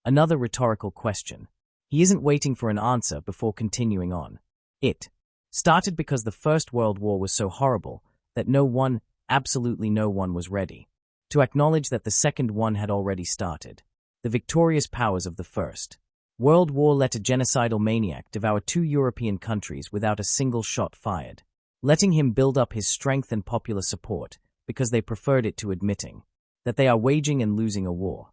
Another rhetorical question. He isn't waiting for an answer before continuing on. It started because the First World War was so horrible that no one, absolutely no one, was ready to acknowledge that the second one had already started. The victorious powers of the first World War let a genocidal maniac devour 2 European countries without a single shot fired, letting him build up his strength and popular support because they preferred it to admitting that they are waging and losing a war.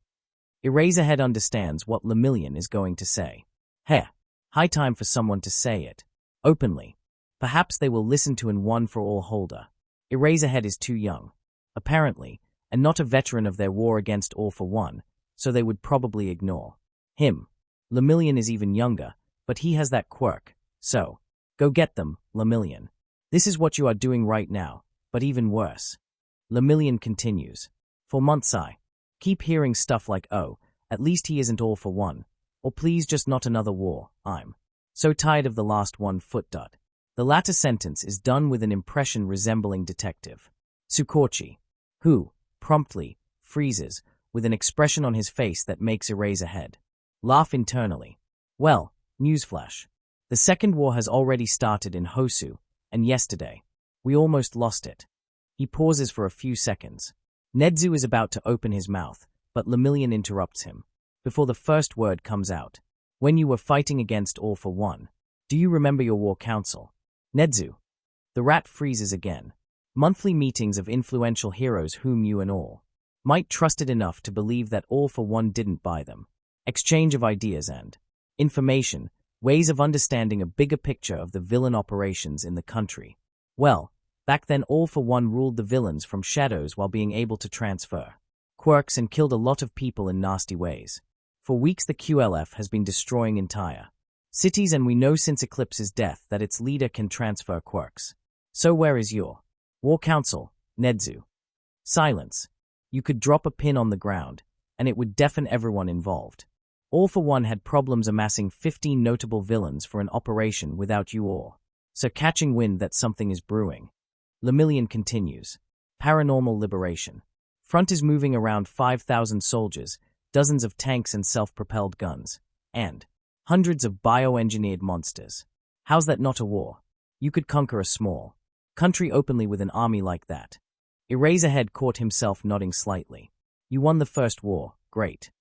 Eraserhead understands what Lemillion is going to say. High time for someone to say it. Openly. Perhaps they will listen to an one-for-all holder. Eraserhead is too young, apparently, and not a veteran of their war against All for One, so they would probably ignore him. Lemillion is even younger, but he has that quirk, so go get them, Lemillion. This is what you are doing right now, but even worse. Lemillion continues. For months I keep hearing stuff like, oh, at least he isn't All for One, or please just not another war, I'm so tired of the last one. The latter sentence is done with an impression resembling Detective Tsukochi, who promptly freezes with an expression on his face that makes Eraserhead laugh internally. Well, newsflash. The second war has already started in Hosu, and yesterday, we almost lost it. He pauses for a few seconds. Nedzu is about to open his mouth, but Lemillion interrupts him before the first word comes out. When you were fighting against All for One, do you remember your war council? Nedzu. The rat freezes again. Monthly meetings of influential heroes whom you and all might trusted enough to believe that All for One didn't buy them. Exchange of ideas and information, ways of understanding a bigger picture of the villain operations in the country. Well, back then All for One ruled the villains from shadows while being able to transfer quirks and killed a lot of people in nasty ways. For weeks the QLF has been destroying entire cities, and we know since Eclipse's death that its leader can transfer quirks. So where is your war council, Nedzu? Silence. You could drop a pin on the ground, and it would deafen everyone involved. All for One had problems amassing 15 notable villains for an operation without you all, so catching wind that something is brewing. Lemillion continues. Paranormal liberation. Front is moving around 5,000 soldiers, dozens of tanks and self-propelled guns, and hundreds of bioengineered monsters. How's that not a war? You could conquer a small country openly with an army like that. Eraserhead caught himself nodding slightly. You won the first war, great.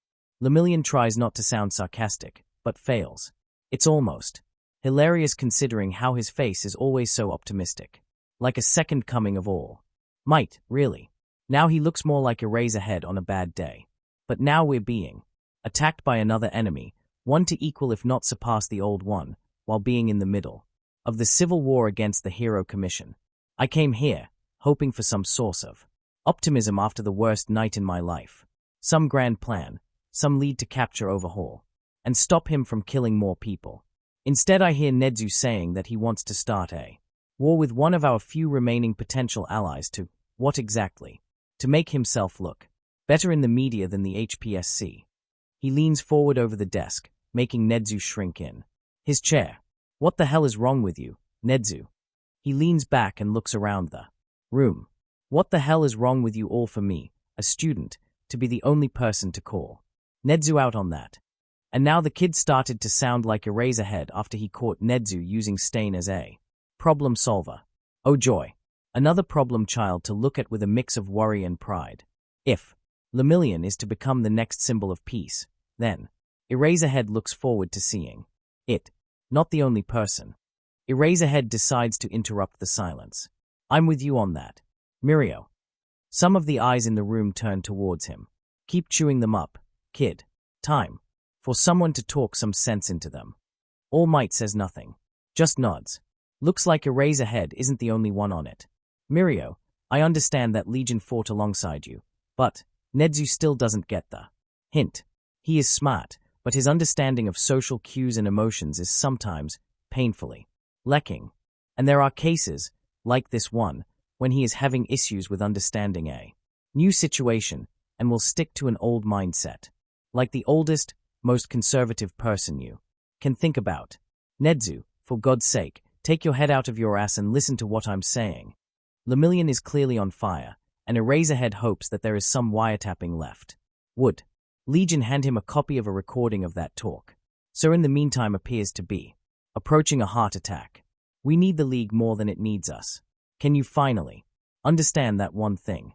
Lemillion tries not to sound sarcastic, but fails. It's almost hilarious considering how his face is always so optimistic. Like a second coming of all might, really. Now he looks more like Eraserhead on a bad day. But now we're being attacked by another enemy, one to equal if not surpass the old one, while being in the middle of the civil war against the Hero Commission. I came here, hoping for some source of optimism after the worst night in my life. Some grand plan, some lead to capture overhaul, and stop him from killing more people. Instead I hear Nedzu saying that he wants to start a war with one of our few remaining potential allies to, what exactly? To make himself look better in the media than the HPSC. He leans forward over the desk, making Nedzu shrink in his chair. What the hell is wrong with you, Nedzu? He leans back and looks around the room. What the hell is wrong with you all for me, a student, to be the only person to call Nedzu out on that? And now the kid started to sound like Eraserhead after he caught Nedzu using Stain as a problem solver. Oh joy. Another problem child to look at with a mix of worry and pride. If Lemillion is to become the next symbol of peace, then Eraserhead looks forward to seeing it. Not the only person. Eraserhead decides to interrupt the silence. I'm with you on that, Mirio. Some of the eyes in the room turn towards him. Keep chewing them up, kid. Time for someone to talk some sense into them. All Might says nothing. Just nods. Looks like Eraserhead isn't the only one on it. Mirio, I understand that Legion fought alongside you, but Nedzu still doesn't get the hint. He is smart, but his understanding of social cues and emotions is sometimes, painfully, lacking. And there are cases, like this one, when he is having issues with understanding a new situation and will stick to an old mindset. Like the oldest, most conservative person you can think about. Nedzu, for God's sake, take your head out of your ass and listen to what I'm saying. Lemillion is clearly on fire, and Eraserhead hopes that there is some wiretapping left. Would Legion hand him a copy of a recording of that talk? So in the meantime appears to be approaching a heart attack. We need the League more than it needs us. Can you finally understand that one thing?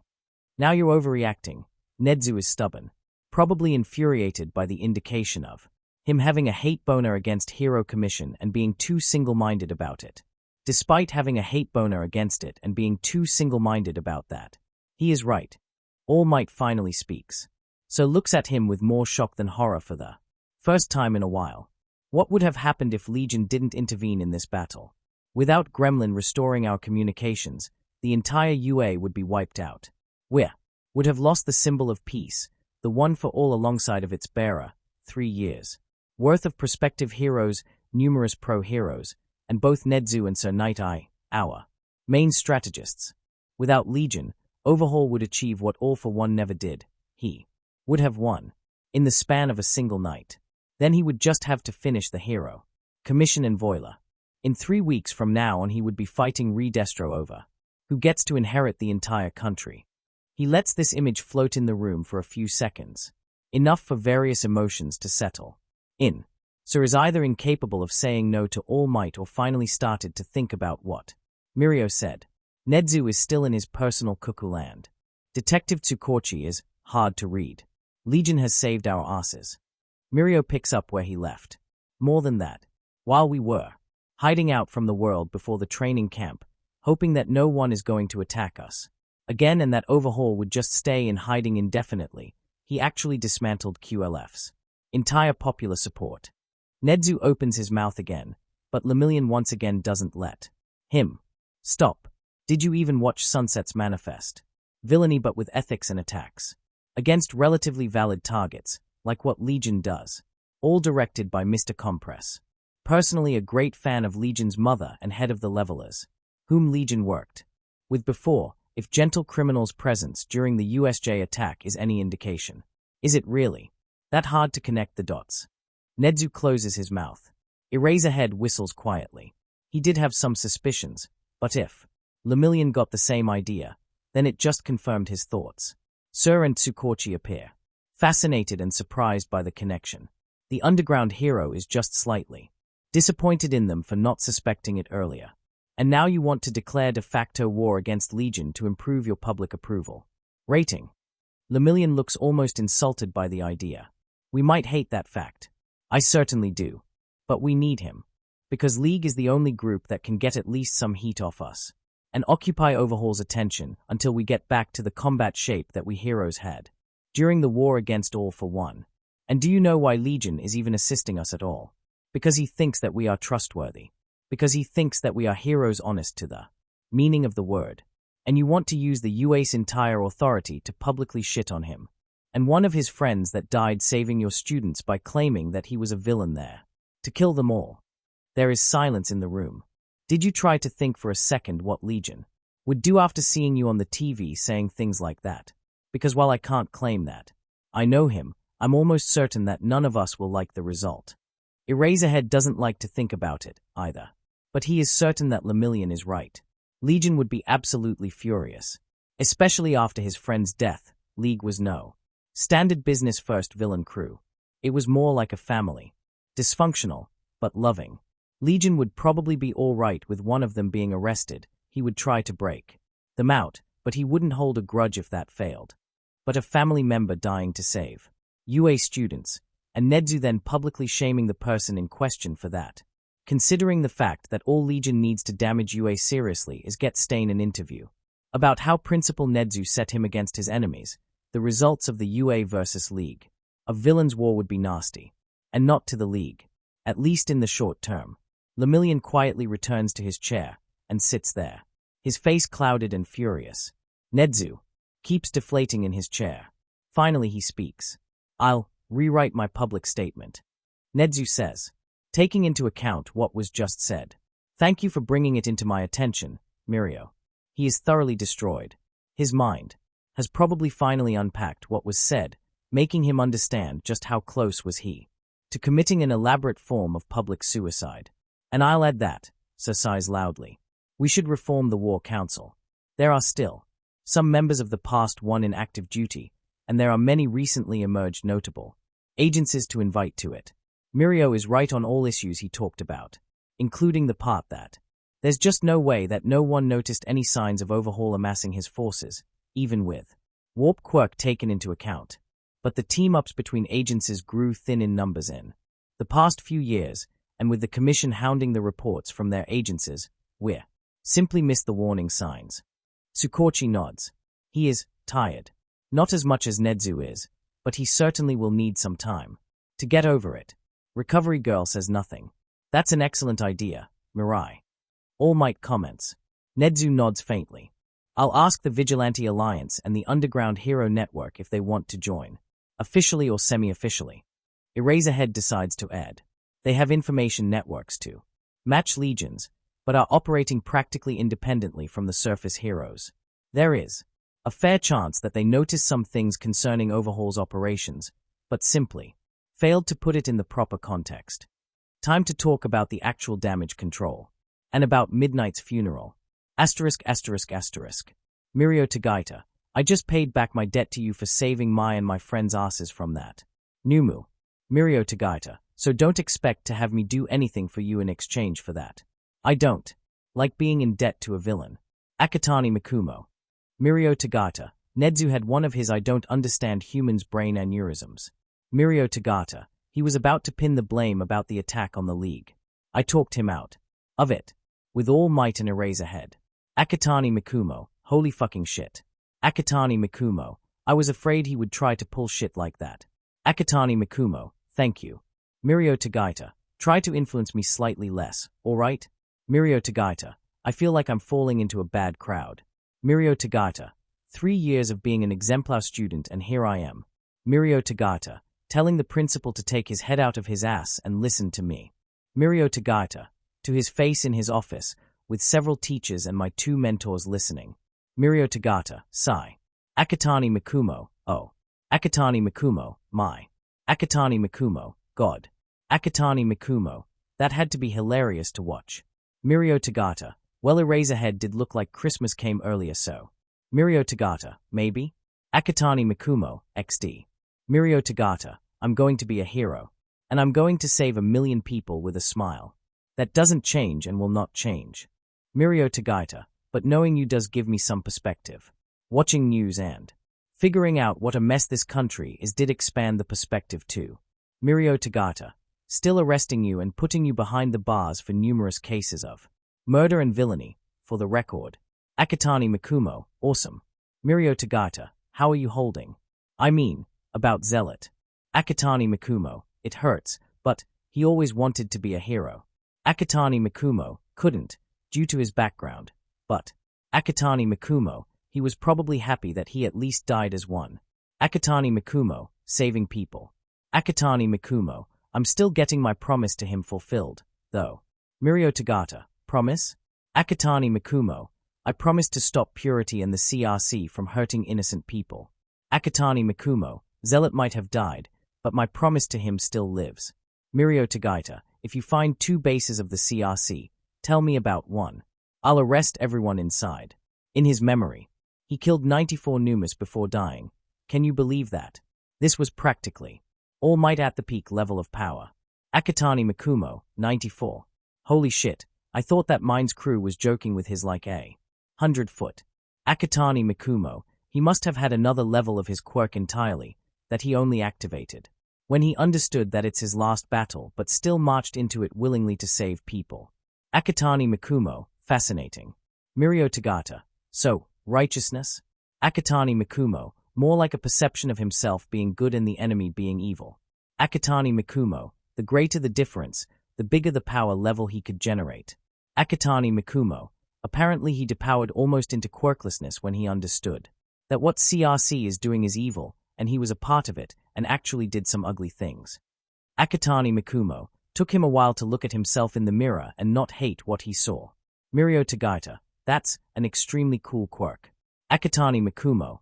Now you're overreacting. Nedzu is stubborn, probably infuriated by the indication of Him having a hate boner against Hero Commission and being too single-minded about it. Despite having a hate boner against it and being too single-minded about that, he is right. All Might finally speaks. So looks at him with more shock than horror for the first time in a while. What would have happened if Legion didn't intervene in this battle? Without Gremlin restoring our communications, the entire UA would be wiped out. We would have lost the symbol of peace, the one for all alongside of its bearer, 3 years. Worth of prospective heroes, numerous pro-heroes, and both Nedzu and Sir Night-Eye, our main strategists. Without Legion, Overhaul would achieve what All for One never did. He would have won, in the span of a single night. Then he would just have to finish the Hero Commission and Voiler. In 3 weeks from now on he would be fighting Redestro over, who gets to inherit the entire country. He lets this image float in the room for a few seconds, enough for various emotions to settle in. Sir is either incapable of saying no to All Might or finally started to think about what Mirio said. Nedzu is still in his personal cuckoo land. Detective Tsukochi is hard to read. Legion has saved our asses. Mirio picks up where he left. More than that, while we were hiding out from the world before the training camp, hoping that no one is going to attack us again and that Overhaul would just stay in hiding indefinitely, he actually dismantled QLF's entire popular support. Nedzu opens his mouth again, but Lemillion once again doesn't let him stop. Did you even watch Sunset's manifest? Villainy but with ethics and attacks against relatively valid targets, like what Legion does. All directed by Mr. Compress. Personally a great fan of Legion's mother and head of the Levelers, whom Legion worked with before, if gentle criminal's presence during the USJ attack is any indication. Is it really that hard to connect the dots? Nedzu closes his mouth. Eraserhead whistles quietly. He did have some suspicions, but if Lemillion got the same idea, then it just confirmed his thoughts. Sir and Tsukochi appear, fascinated and surprised by the connection. The underground hero is just slightly disappointed in them for not suspecting it earlier. And now you want to declare de facto war against Legion to improve your public approval rating. Lemillion looks almost insulted by the idea. We might hate that fact. I certainly do. But we need him. Because League is the only group that can get at least some heat off us. And occupy Overhaul's attention until we get back to the combat shape that we heroes had during the war against All for One. And do you know why Legion is even assisting us at all? Because he thinks that we are trustworthy. Because he thinks that we are heroes honest to the meaning of the word. And you want to use the UA's entire authority to publicly shit on him. And one of his friends that died saving your students by claiming that he was a villain there. To kill them all. There is silence in the room. Did you try to think for a second what Legion would do after seeing you on the TV saying things like that? Because while I can't claim that I know him, I'm almost certain that none of us will like the result. Eraserhead doesn't like to think about it, either. But he is certain that Lemillion is right. Legion would be absolutely furious. Especially after his friend's death, League was no standard business first villain crew. It was more like a family. Dysfunctional, but loving. Legion would probably be all right with one of them being arrested. He would try to break them out, but he wouldn't hold a grudge if that failed. But a family member dying to save UA students, and Nedzu then publicly shaming the person in question for that. Considering the fact that all Legion needs to damage UA seriously is get Stain an interview about how Principal Nedzu set him against his enemies, the results of the UA versus League. A villain's war would be nasty. And not to the League. At least in the short term. Lemillion quietly returns to his chair and sits there. His face clouded and furious. Nedzu keeps deflating in his chair. Finally he speaks. I'll rewrite my public statement. Nedzu says, taking into account what was just said. Thank you for bringing it into my attention, Mirio. He is thoroughly destroyed. His mind has probably finally unpacked what was said, making him understand just how close was he to committing an elaborate form of public suicide. And I'll add that, Sir sighs loudly. We should reform the War Council. There are still some members of the past one in active duty, and there are many recently emerged notable agencies to invite to it. Mirio is right on all issues he talked about, including the part that there's just no way that no one noticed any signs of Overhaul amassing his forces, even with warp quirk taken into account. But the team-ups between agencies grew thin in numbers in The past few years, and with the Commission hounding the reports from their agencies, we're simply missed the warning signs. Tsukochi nods. He is tired. Not as much as Nedzu is, but he certainly will need some time to get over it. Recovery Girl says nothing. That's an excellent idea, Mirai. All Might comments. Nedzu nods faintly. I'll ask the Vigilante Alliance and the Underground Hero Network if they want to join, officially or semi-officially. Eraserhead decides to add. They have information networks to match legions, but are operating practically independently from the surface heroes. There is a fair chance that they noticed some things concerning Overhaul's operations, but simply failed to put it in the proper context. Time to talk about the actual damage control. And about Midnight's funeral. *****. Mirio Tagaita, I just paid back my debt to you for saving my and my friends' asses from that. Numu. Mirio Tagaita, so don't expect to have me do anything for you in exchange for that. I don't like being in debt to a villain. Akatani Mikumo. Mirio Tagata, Nedzu had one of his I don't understand humans' brain aneurysms. Mirio Tagata, he was about to pin the blame about the attack on the League. I talked him out of it. With all might and Eraserhead. Akatani Mikumo, holy fucking shit. Akatani Mikumo, I was afraid he would try to pull shit like that. Akatani Mikumo, thank you. Mirio Tagaita, try to influence me slightly less, alright? Mirio Tagaita, I feel like I'm falling into a bad crowd. Mirio Tagaita, 3 years of being an exemplar student and here I am. Mirio Tagaita, telling the principal to take his head out of his ass and listen to me. Mirio Tagaita, to his face in his office, with several teachers and my 2 mentors listening. Mirio Tagata, sigh. Akatani Mikumo, oh. Akatani Mikumo, my. Akatani Mikumo, God. Akatani Mikumo, that had to be hilarious to watch. Mirio Tagata, well Eraserhead did look like Christmas came earlier so. Mirio Tagata, maybe? Akatani Mikumo, XD. Mirio Tagata, I'm going to be a hero. And I'm going to save 1 million people with a smile. That doesn't change and will not change. Mirio Tagaita, but knowing you does give me some perspective. Watching news and figuring out what a mess this country is did expand the perspective too. Mirio Tagata, still arresting you and putting you behind the bars for numerous cases of murder and villainy, for the record. Akatani Mikumo, awesome. Mirio Tagata, how are you holding? I mean, about Zealot. Akatani Mikumo, it hurts, but he always wanted to be a hero. Akatani Mikumo couldn't, due to his background, but Akatani Mikumo, he was probably happy that he at least died as one. Akatani Mikumo, saving people. Akatani Mikumo, I'm still getting my promise to him fulfilled, though. Mirio Tagata, promise? Akatani Mikumo, I promised to stop Purity and the CRC from hurting innocent people. Akatani Mikumo, Zealot might have died, but my promise to him still lives. Mirio Tagaita, if you find 2 bases of the CRC, tell me about one. I'll arrest everyone inside. In his memory, he killed 94 Numas before dying. Can you believe that? This was practically All Might at the peak level of power. Akatani Mikumo, 94. Holy shit, I thought that Mine's crew was joking with his like a 100-foot. Akatani Mikumo, he must have had another level of his quirk entirely, that he only activated when he understood that it's his last battle but still marched into it willingly to save people. Akatani Mikumo, fascinating. Mirio Tagata, so, righteousness? Akatani Mikumo, more like a perception of himself being good and the enemy being evil. Akatani Mikumo, the greater the difference, the bigger the power level he could generate. Akatani Mikumo, apparently he depowered almost into quirklessness when he understood that what CRC is doing is evil, and he was a part of it, and actually did some ugly things. Akatani Mikumo, took him a while to look at himself in the mirror and not hate what he saw. Mirio Tagata, that's an extremely cool quirk. Akatani Mikumo,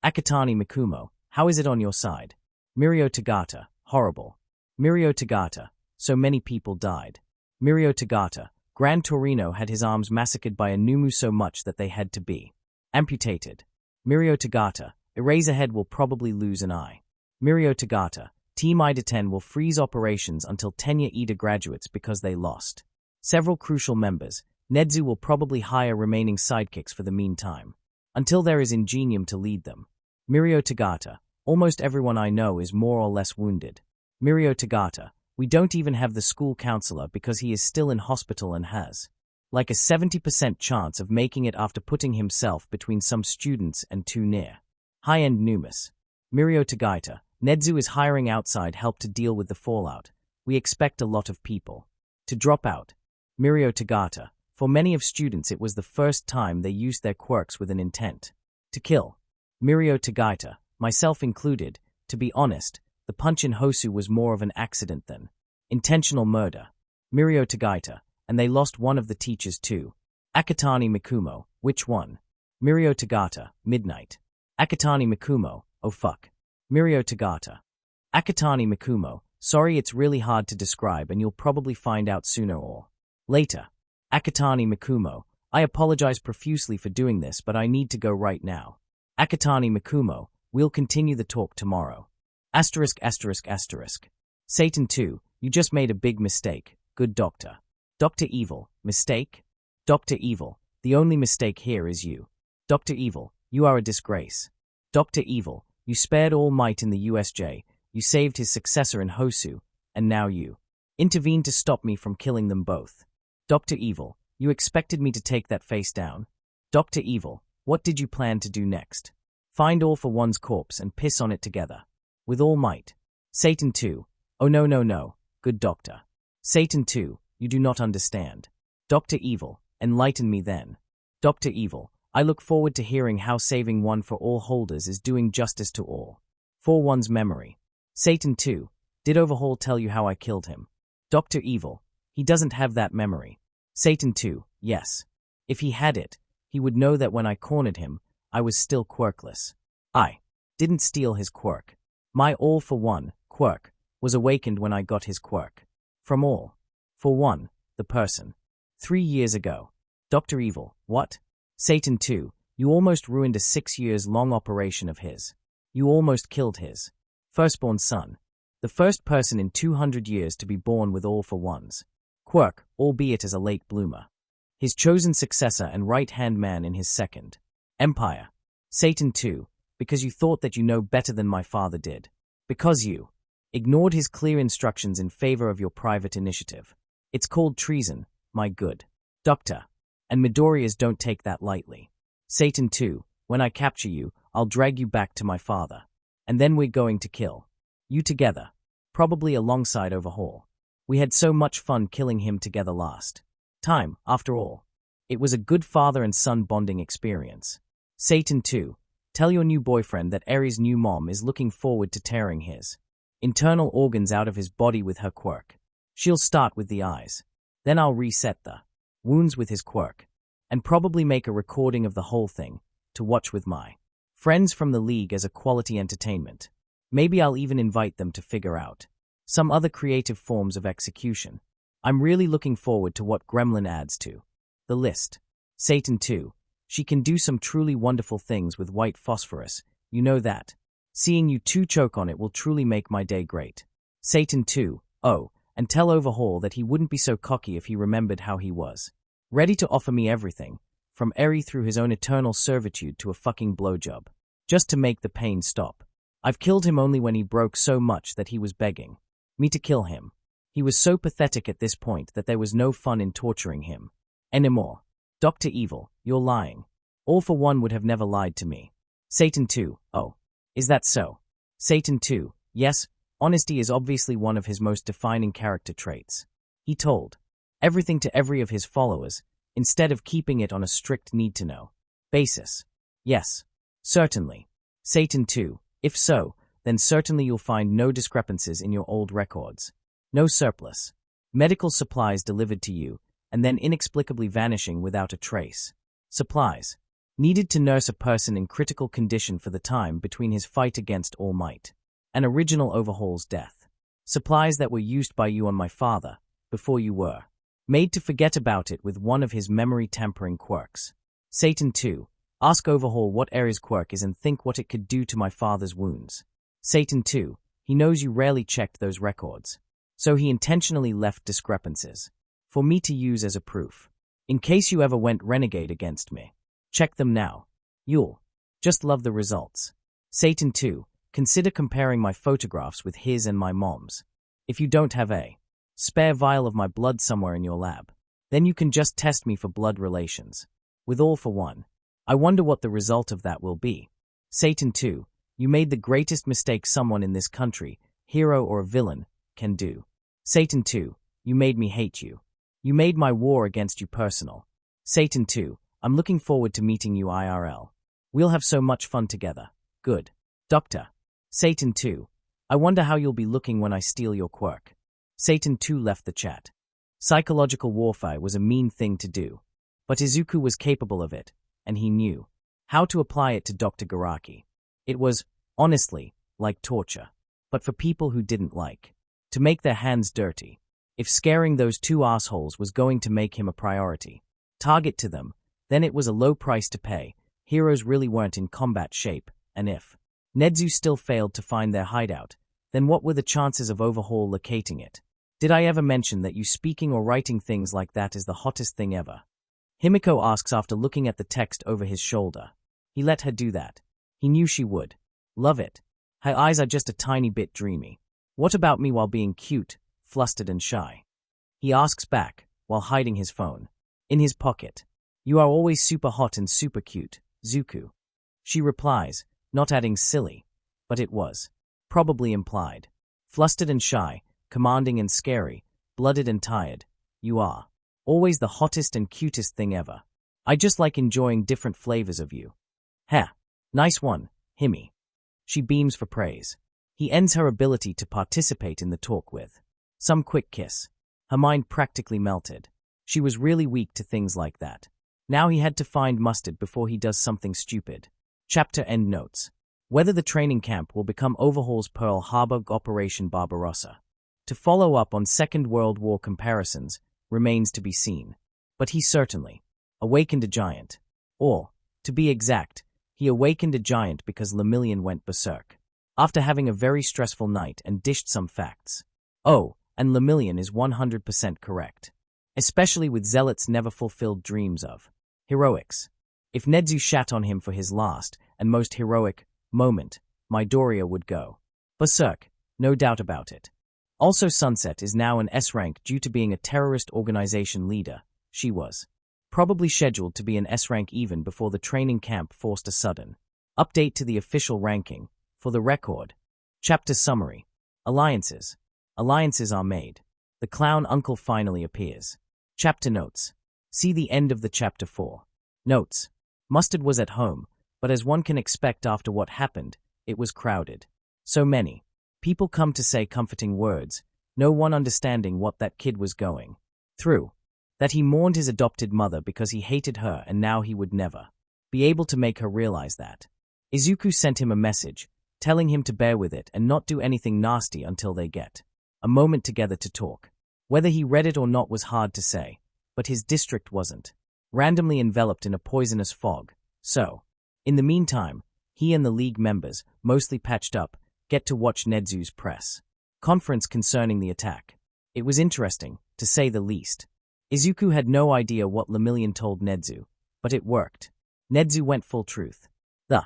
Akatani Mikumo, how is it on your side? Mirio Tagata, horrible. Mirio Tagata, so many people died. Mirio Tagata, Gran Torino had his arms massacred by a Numu so much that they had to be amputated. Mirio Tagata, Eraserhead will probably lose an eye. Mirio Tagata, Team Ida 10 will freeze operations until tenure Ida graduates because they lost several crucial members. Nedzu will probably hire remaining sidekicks for the meantime, until there is Ingenium to lead them. Mirio Tagata, almost everyone I know is more or less wounded. Mirio Tagata, We don't even have the school counselor because he is still in hospital and has, like a 70% chance of making it after putting himself between some students and too near. High-end Numus. Mirio Tagaita. Nedzu is hiring outside help to deal with the fallout. We expect a lot of people to drop out. Mirio Tagata. For many of students it was the first time they used their quirks with an intent to kill. Mirio Tagaita, myself included. To be honest, the punch in Hosu was more of an accident than intentional murder. Mirio Tagaita, and they lost one of the teachers too. Akatani Mikumo, which one? Mirio Tagata, Midnight. Akatani Mikumo, oh fuck. Mirio Tagata. Akatani Mikumo, sorry it's really hard to describe and you'll probably find out sooner or later. Akatani Mikumo, I apologize profusely for doing this but I need to go right now. Akatani Mikumo, we'll continue the talk tomorrow. *****. Satan 2, you just made a big mistake, good doctor. Dr. Evil, mistake? Dr. Evil, the only mistake here is you. Dr. Evil, you are a disgrace. Dr. Evil, you spared All Might in the USJ, you saved his successor in Hosu, and now you intervened to stop me from killing them both. Dr. Evil, you expected me to take that face down? Dr. Evil, what did you plan to do next? Find All for One's corpse and piss on it together. With All Might. Satan 2, oh no, good doctor. Satan 2, you do not understand. Dr. Evil, enlighten me then. Dr. Evil, I look forward to hearing how saving One for All holders is doing justice to all. For One's memory. Satan 2, did Overhaul tell you how I killed him? Dr. Evil, he doesn't have that memory. Satan 2, yes. If he had it, he would know that when I cornered him, I was still quirkless. I didn't steal his quirk. My All for One quirk was awakened when I got his quirk. From All for One, the person. 3 years ago. Dr. Evil, what? Satan 2, you almost ruined a 6 years long operation of his. You almost killed his firstborn son. The first person in 200 years to be born with All for One's quirk, albeit as a late bloomer. His chosen successor and right-hand man in his second empire. Satan 2, because you thought that you know better than my father did. Because you ignored his clear instructions in favor of your private initiative. It's called treason, my good doctor. And Midoriyas don't take that lightly. Satan 2, when I capture you, I'll drag you back to my father. And then we're going to kill you together, probably alongside Overhaul. We had so much fun killing him together last time, after all. It was a good father and son bonding experience. Satan 2, tell your new boyfriend that Eri's new mom is looking forward to tearing his internal organs out of his body with her quirk. She'll start with the eyes. Then I'll reset the wounds with his quirk. And probably make a recording of the whole thing, to watch with my friends from the league as a quality entertainment. Maybe I'll even invite them to figure out some other creative forms of execution. I'm really looking forward to what Gremlin adds to the list. Satan 2, she can do some truly wonderful things with white phosphorus, you know that. Seeing you two choke on it will truly make my day great. Satan 2, oh, and tell Overhaul that he wouldn't be so cocky if he remembered how he was ready to offer me everything, from Eri through his own eternal servitude to a fucking blowjob, just to make the pain stop. I've killed him only when he broke so much that he was begging me to kill him. He was so pathetic at this point that there was no fun in torturing him anymore. Dr. Evil, you're lying. All for One would have never lied to me. Satan 2, oh, is that so? Satan 2, yes, honesty is obviously one of his most defining character traits. He told everything to every of his followers, instead of keeping it on a strict need-to-know basis. Yes, certainly. Satan 2, if so, then certainly you'll find no discrepancies in your old records. No surplus. Medical supplies delivered to you, and then inexplicably vanishing without a trace. Supplies needed to nurse a person in critical condition for the time between his fight against All Might and original Overhaul's death. Supplies that were used by you on my father, before you were made to forget about it with one of his memory-tampering quirks. Satan 2, ask Overhaul what Eri's quirk is and think what it could do to my father's wounds. Satan 2, he knows you rarely checked those records, so he intentionally left discrepancies for me to use as a proof. In case you ever went renegade against me. Check them now. You'll just love the results. Satan 2, consider comparing my photographs with his and my mom's. If you don't have a spare vial of my blood somewhere in your lab, then you can just test me for blood relations. With all for one. I wonder what the result of that will be. Satan 2, you made the greatest mistake someone in this country, hero or villain, can do. Satan 2, you made me hate you. You made my war against you personal. Satan 2, I'm looking forward to meeting you IRL. We'll have so much fun together. Good. Doctor. Satan 2, I wonder how you'll be looking when I steal your quirk. Satan 2 left the chat. Psychological warfare was a mean thing to do, but Izuku was capable of it, and he knew how to apply it to Dr. Garaki. It was, honestly, like torture, but for people who didn't like to make their hands dirty. If scaring those two assholes was going to make him a priority target to them, then it was a low price to pay. Heroes really weren't in combat shape, and if Nedzu still failed to find their hideout, then what were the chances of Overhaul locating it? Did I ever mention that you speaking or writing things like that is the hottest thing ever? Himiko asks after looking at the text over his shoulder. He let her do that. He knew she would love it. Her eyes are just a tiny bit dreamy. What about me while being cute, flustered and shy? He asks back, while hiding his phone in his pocket. You are always super hot and super cute, Zuku. She replies, not adding silly, but it was probably implied. Flustered and shy, commanding and scary, blooded and tired, you are always the hottest and cutest thing ever. I just like enjoying different flavors of you. Heh. Nice one, Himi. She beams for praise. He ends her ability to participate in the talk with some quick kiss. Her mind practically melted. She was really weak to things like that. Now he had to find Mustard before he does something stupid. Chapter end notes. Whether the training camp will become Overhaul's Pearl Harbor Operation Barbarossa. To follow up on Second World War comparisons remains to be seen. But he certainly awakened a giant. Or, to be exact, he awakened a giant because Lemillion went berserk after having a very stressful night and dished some facts. Oh, and Lemillion is 100% correct. Especially with Zealot's never-fulfilled dreams of heroics. If Nedzu shat on him for his last and most heroic moment, Midoriya would go berserk, no doubt about it. Also, Sunset is now an S-rank due to being a terrorist organization leader. She was probably scheduled to be an S-rank even before the training camp forced a sudden update to the official ranking. For the record. Chapter summary. Alliances. Alliances are made. The clown uncle finally appears. Chapter notes. See the end of the chapter 4. Notes. Mustard was at home, but as one can expect after what happened, it was crowded. So many people come to say comforting words, no one understanding what that kid was going through. That he mourned his adopted mother because he hated her and now he would never be able to make her realize that. Izuku sent him a message, telling him to bear with it and not do anything nasty until they get a moment together to talk. Whether he read it or not was hard to say, but his district wasn't randomly enveloped in a poisonous fog, so, in the meantime, he and the League members, mostly patched up, get to watch Nedzu's press conference concerning the attack. It was interesting, to say the least. Izuku had no idea what Lemillion told Nedzu, but it worked. Nedzu went full truth. The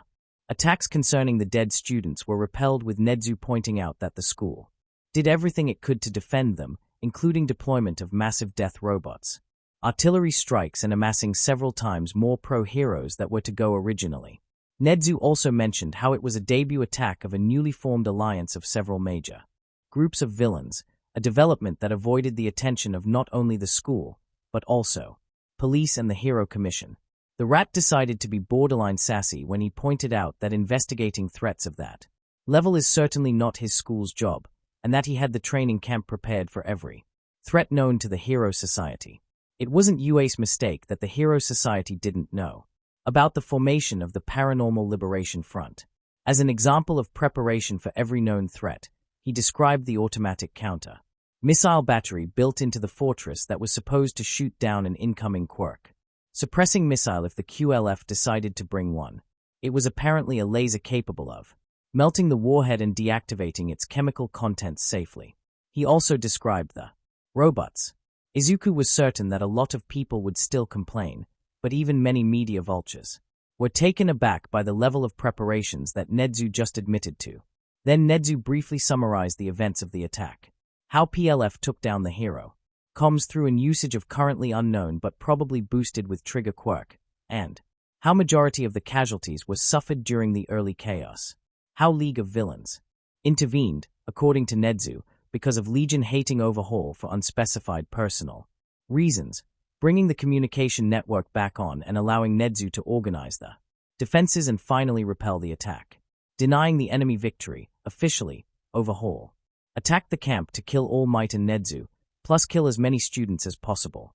attacks concerning the dead students were repelled with Nedzu pointing out that the school did everything it could to defend them, including deployment of massive death robots, artillery strikes and amassing several times more pro-heroes that were to go originally. Nedzu also mentioned how it was a debut attack of a newly formed alliance of several major groups of villains, a development that avoided the attention of not only the school, but also police and the Hero Commission. The rat decided to be borderline sassy when he pointed out that investigating threats of that level is certainly not his school's job, and that he had the training camp prepared for every threat known to the Hero Society. It wasn't Yue's mistake that the Hero Society didn't know about the formation of the Paranormal Liberation Front. As an example of preparation for every known threat, he described the automatic counter missile battery built into the fortress that was supposed to shoot down an incoming quirk suppressing missile if the QLF decided to bring one. It was apparently a laser capable of melting the warhead and deactivating its chemical contents safely. He also described the robots. Izuku was certain that a lot of people would still complain, but even many media vultures were taken aback by the level of preparations that Nedzu just admitted to. Then Nedzu briefly summarized the events of the attack. How PLF took down the hero. Comms through an usage of currently unknown but probably boosted with trigger quirk. And how majority of the casualties were suffered during the early chaos. How League of Villains intervened, according to Nedzu, because of Legion hating overhaul for unspecified personal reasons, bringing the communication network back on and allowing Nedzu to organize the defenses and finally repel the attack. Denying the enemy victory, officially, overhaul. Attacked the camp to kill All Might and Nedzu, plus kill as many students as possible.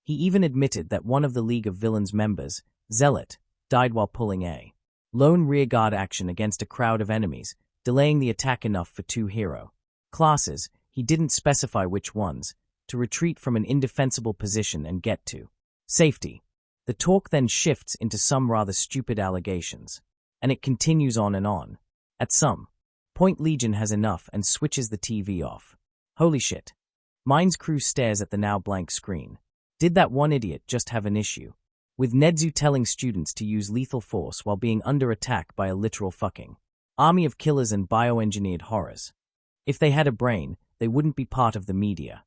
He even admitted that one of the League of Villains members, Zealot, died while pulling a lone rearguard action against a crowd of enemies, delaying the attack enough for 2 hero classes, he didn't specify which ones, to retreat from an indefensible position and get to safety. The talk then shifts into some rather stupid allegations, and it continues on and on. At some point Legion has enough and switches the TV off. Holy shit. Mind's crew stares at the now blank screen. Did that one idiot just have an issue? With Nedzu telling students to use lethal force while being under attack by a literal fucking army of killers and bioengineered horrors. If they had a brain, they wouldn't be part of the media.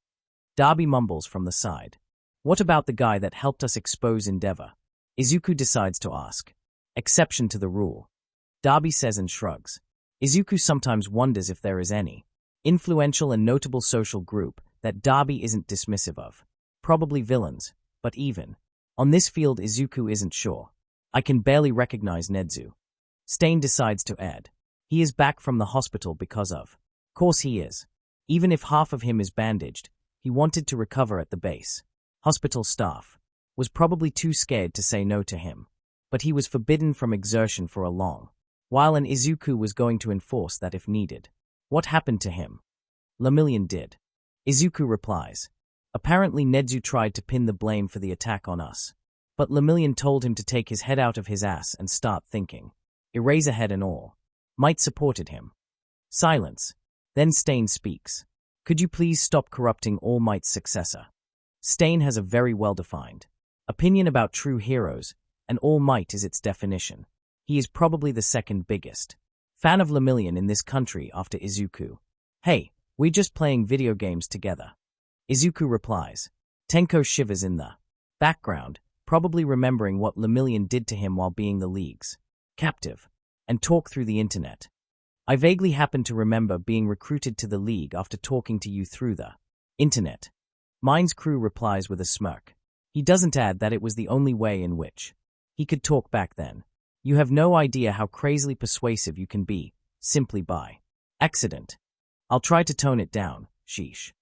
Darby mumbles from the side. What about the guy that helped us expose Endeavor? Izuku decides to ask. Exception to the rule. Darby says and shrugs. Izuku sometimes wonders if there is any influential and notable social group that Darby isn't dismissive of. Probably villains, but even on this field Izuku isn't sure. I can barely recognize Nedzu. Stain decides to add. He is back from the hospital because of course he is. Even if half of him is bandaged, he wanted to recover at the base. Hospital staff was probably too scared to say no to him, but he was forbidden from exertion for a long while and Izuku was going to enforce that if needed. What happened to him? Lemillion did. Izuku replies. Apparently Nedzu tried to pin the blame for the attack on us, but Lemillion told him to take his head out of his ass and start thinking. Eraserhead and all. Might supported him. Silence. Then Stain speaks. Could you please stop corrupting All Might's successor? Stain has a very well-defined opinion about true heroes, and All Might is its definition. He is probably the second biggest fan of Lemillion in this country after Izuku. Hey, we're just playing video games together. Izuku replies. Tenko shivers in the background, probably remembering what Lemillion did to him while being the League's captive, and talk through the internet. I vaguely happen to remember being recruited to the League after talking to you through the internet. Mind's crew replies with a smirk. He doesn't add that it was the only way in which he could talk back then. You have no idea how crazily persuasive you can be, simply by accident. I'll try to tone it down, sheesh.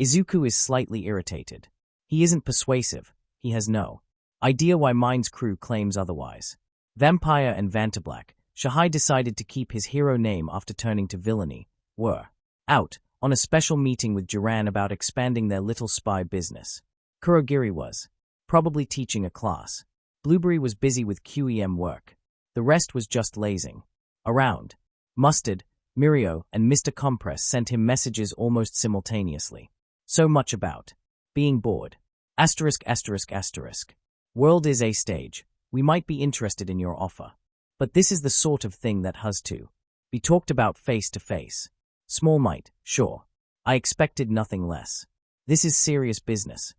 Izuku is slightly irritated. He isn't persuasive, he has no idea why Mind's crew claims otherwise. Vampire and Vantablack, Shahai decided to keep his hero name after turning to villainy, were out on a special meeting with Jiran about expanding their little spy business. Kurogiri was probably teaching a class. Blueberry was busy with QEM work. The rest was just lazing around. Mustard, Mirio, and Mr. Compress sent him messages almost simultaneously. So much about being bored. ****. World is a stage. We might be interested in your offer. But this is the sort of thing that has to be talked about face to face. Small Might, sure. I expected nothing less. This is serious business.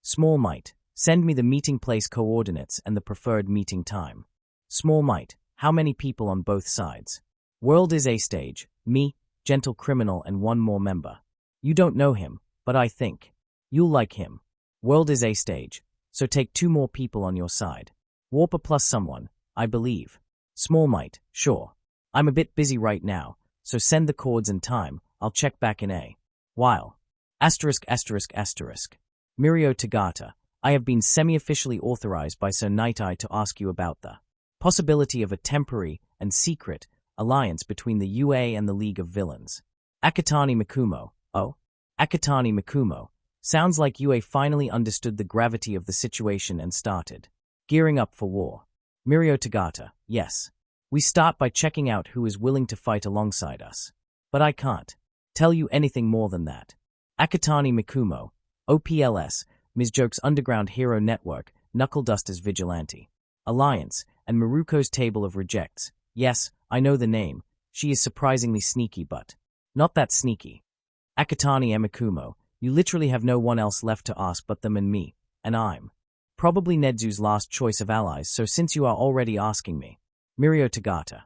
Small Might, send me the meeting place coordinates and the preferred meeting time. Small Might, how many people on both sides? World is a stage, me, gentle criminal and one more member. You don't know him, but I think you'll like him. World is a stage, so take 2 more people on your side. Warper plus someone, I believe. Small Might, sure. I'm a bit busy right now, so send the chords and time, I'll check back in a while. *****. Mirio Tagata, I have been semi-officially authorized by Sir Night-Eye to ask you about the possibility of a temporary and secret alliance between the UA and the League of Villains. Akatani Mikumo, oh? Akatani Mikumo, sounds like UA finally understood the gravity of the situation and started gearing up for war. Mirio Tagata, yes. We start by checking out who is willing to fight alongside us. But I can't tell you anything more than that. Akatani Mikumo, OPLS, Ms. Joke's Underground Hero Network, Knuckle Dusters Vigilante Alliance, and Maruko's Table of Rejects. Yes, I know the name. She is surprisingly sneaky but not that sneaky. Akatani Emikumo, you literally have no one else left to ask but them and me, and I'm probably Nedzu's last choice of allies, so since you are already asking me. Mirio Tagata.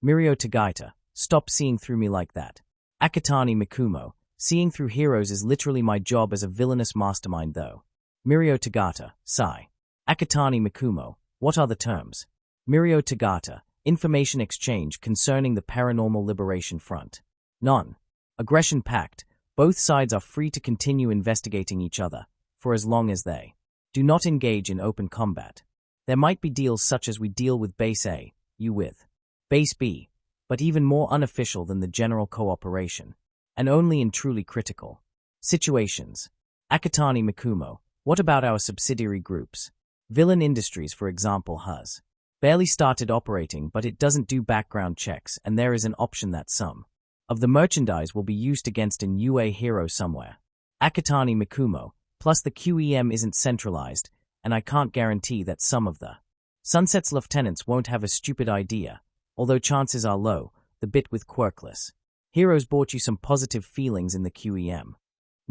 Mirio Tagata, stop seeing through me like that. Akatani Mikumo, seeing through heroes is literally my job as a villainous mastermind though. Mirio Tagata, sigh. Akatani Mikumo, what are the terms? Mirio Tagata, information exchange concerning the Paranormal Liberation Front. None. Aggression pact, both sides are free to continue investigating each other, for as long as they do not engage in open combat. There might be deals such as we deal with Base A, you with Base B, but even more unofficial than the general cooperation, and only in truly critical situations. Akatani Mikumo, what about our subsidiary groups? Villain Industries, for example, has barely started operating, but it doesn't do background checks, and there is an option that some of the merchandise will be used against an UA hero somewhere. Akatani Mikumo, plus the QEM isn't centralized, and I can't guarantee that some of the Sunset's lieutenants won't have a stupid idea, although chances are low, the bit with quirkless heroes brought you some positive feelings in the QEM.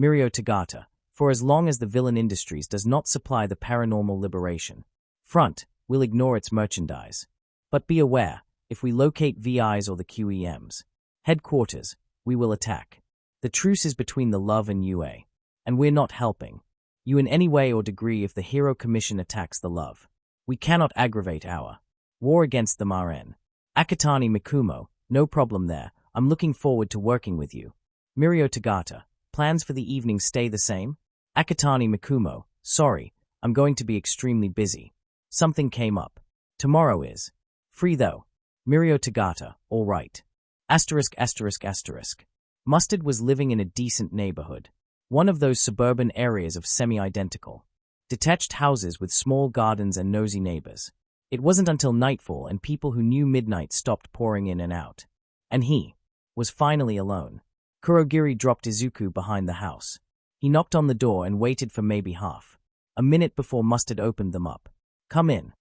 Mirio Tagata, for as long as the Villain Industries does not supply the Paranormal Liberation Front, we'll ignore its merchandise. But be aware, if we locate VIs or the QEM's headquarters, we will attack. The truce is between the Love and UA, and we're not helping you in any way or degree if the Hero Commission attacks the Love. We cannot aggravate our war against them RN. Akatani Mikumo, no problem there, I'm looking forward to working with you. Mirio Tagata, plans for the evening stay the same? Akatani Mikumo, sorry, I'm going to be extremely busy. Something came up. Tomorrow is free though. Mirio Tagata, all right. ****. Mustard was living in a decent neighborhood. One of those suburban areas of semi-identical detached houses with small gardens and nosy neighbors. It wasn't until nightfall and people who knew midnight stopped pouring in and out. And he was finally alone. Kurogiri dropped Izuku behind the house. He knocked on the door and waited for maybe half a minute before Mustard opened them up. Come in.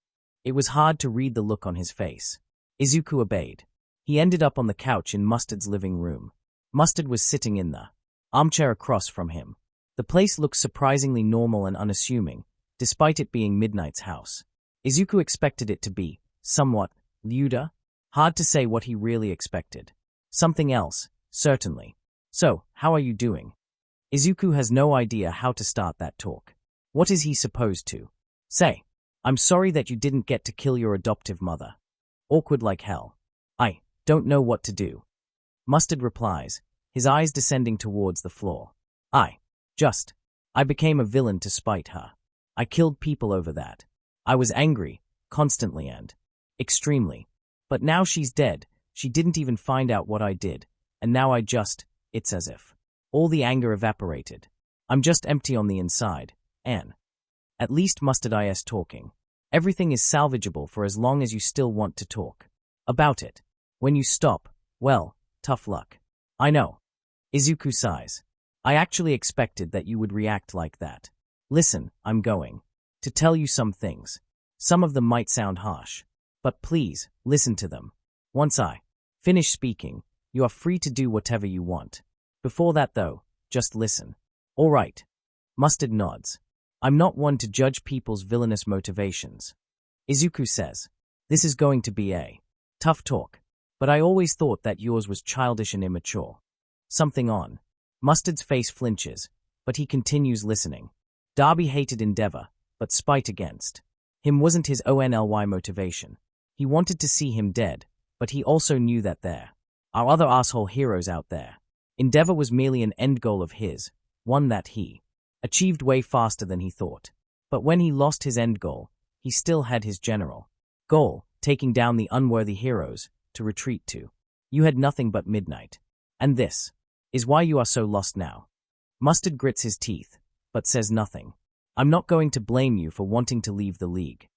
It was hard to read the look on his face. Izuku obeyed. He ended up on the couch in Mustard's living room. Mustard was sitting in the armchair across from him. The place looked surprisingly normal and unassuming, despite it being Midnight's house. Izuku expected it to be somewhat lewder. Hard to say what he really expected. Something else, certainly. So, how are you doing? Izuku has no idea how to start that talk. What is he supposed to say? I'm sorry that you didn't get to kill your adoptive mother. Awkward like hell. I don't know what to do. Mustard replies, his eyes descending towards the floor. I became a villain to spite her. I killed people over that. I was angry, constantly and extremely. But now she's dead, she didn't even find out what I did, and now it's as if all the anger evaporated. I'm just empty on the inside, and at least Mustard is talking. Everything is salvageable for as long as you still want to talk about it. When you stop, well, tough luck. I know. Izuku sighs. I actually expected that you would react like that. Listen, I'm going to tell you some things. Some of them might sound harsh, but please, listen to them. Once I finish speaking, you are free to do whatever you want. Before that though, just listen. All right. Mustard nods. I'm not one to judge people's villainous motivations. Izuku says, this is going to be a tough talk, but I always thought that yours was childish and immature. Something on Mustard's face flinches, but he continues listening. Darby hated Endeavor, but spite against him wasn't his only motivation. He wanted to see him dead, but he also knew that there are other asshole heroes out there. Endeavor was merely an end goal of his, one that he achieved way faster than he thought. But when he lost his end goal, he still had his general goal, taking down the unworthy heroes, to retreat to. You had nothing but Midnight. And this is why you are so lost now. Mustard grits his teeth, but says nothing. I'm not going to blame you for wanting to leave the league.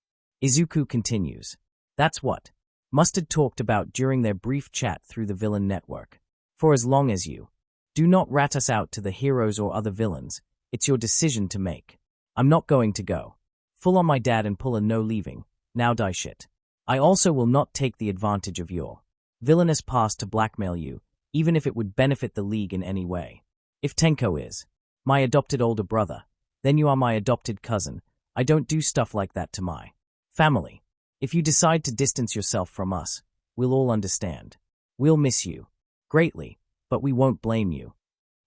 Izuku continues. That's what Mustard talked about during their brief chat through the villain network. For as long as you do not rat us out to the heroes or other villains, it's your decision to make. I'm not going to go full on my dad and pull a no leaving, now die shit. I also will not take the advantage of your villainous past to blackmail you, even if it would benefit the league in any way. If Tenko is my adopted older brother, then you are my adopted cousin. I don't do stuff like that to my family. If you decide to distance yourself from us, we'll all understand. We'll miss you greatly, but we won't blame you.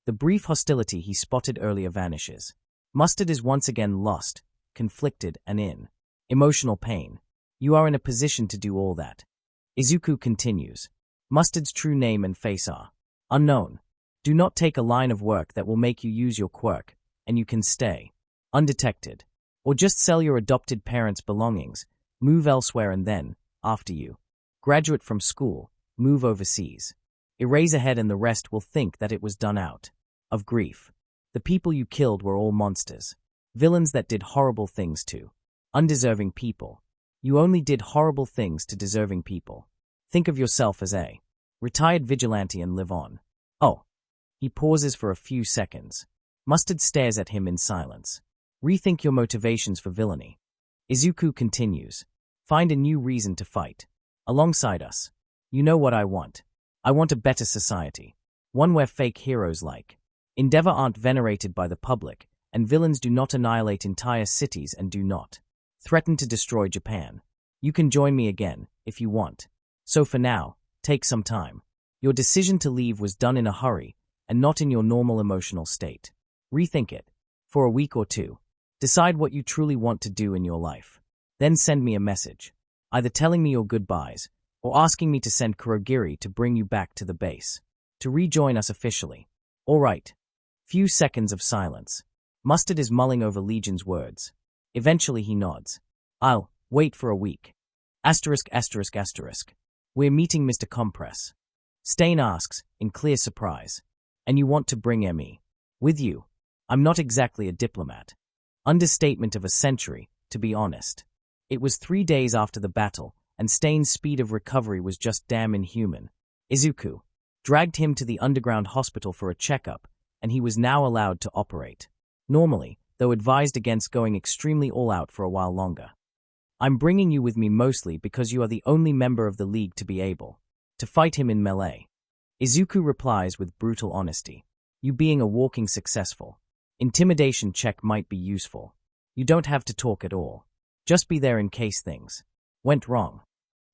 The brief hostility he spotted earlier vanishes. Mustard is once again lost, conflicted, and in emotional pain. You are in a position to do all that. Izuku continues. Mustard's true name and face are unknown. Do not take a line of work that will make you use your quirk, and you can stay undetected. Or just sell your adopted parents' belongings, move elsewhere and then, after you graduate from school, move overseas. Eraserhead and the rest will think that it was done out of grief. The people you killed were all monsters. Villains that did horrible things to undeserving people. You only did horrible things to deserving people. Think of yourself as a retired vigilante and live on. Oh. He pauses for a few seconds. Mustard stares at him in silence. Rethink your motivations for villainy. Izuku continues. Find a new reason to fight. Alongside us. You know what I want. I want a better society. One where fake heroes like Endeavor aren't venerated by the public, and villains do not annihilate entire cities and do not threaten to destroy Japan. You can join me again, if you want. So for now, take some time. Your decision to leave was done in a hurry, and not in your normal emotional state. Rethink it. For a week or two. Decide what you truly want to do in your life. Then send me a message. Either telling me your goodbyes, or asking me to send Kurogiri to bring you back to the base. To rejoin us officially. All right. Few seconds of silence. Mustard is mulling over Legion's words. Eventually he nods. I'll wait for a week. Asterisk. We're meeting Mr. Compress. Stain asks, in clear surprise. And you want to bring Me with you? I'm not exactly a diplomat. Understatement of a century, to be honest. It was 3 days after the battle, and Stain's speed of recovery was just damn inhuman. Izuku dragged him to the underground hospital for a checkup, and he was now allowed to operate. Normally, though advised against going extremely all-out for a while longer. I'm bringing you with me mostly because you are the only member of the League to be able to fight him in melee. Izuku replies with brutal honesty. You being a walking successful intimidation check might be useful. You don't have to talk at all. Just be there in case things went wrong.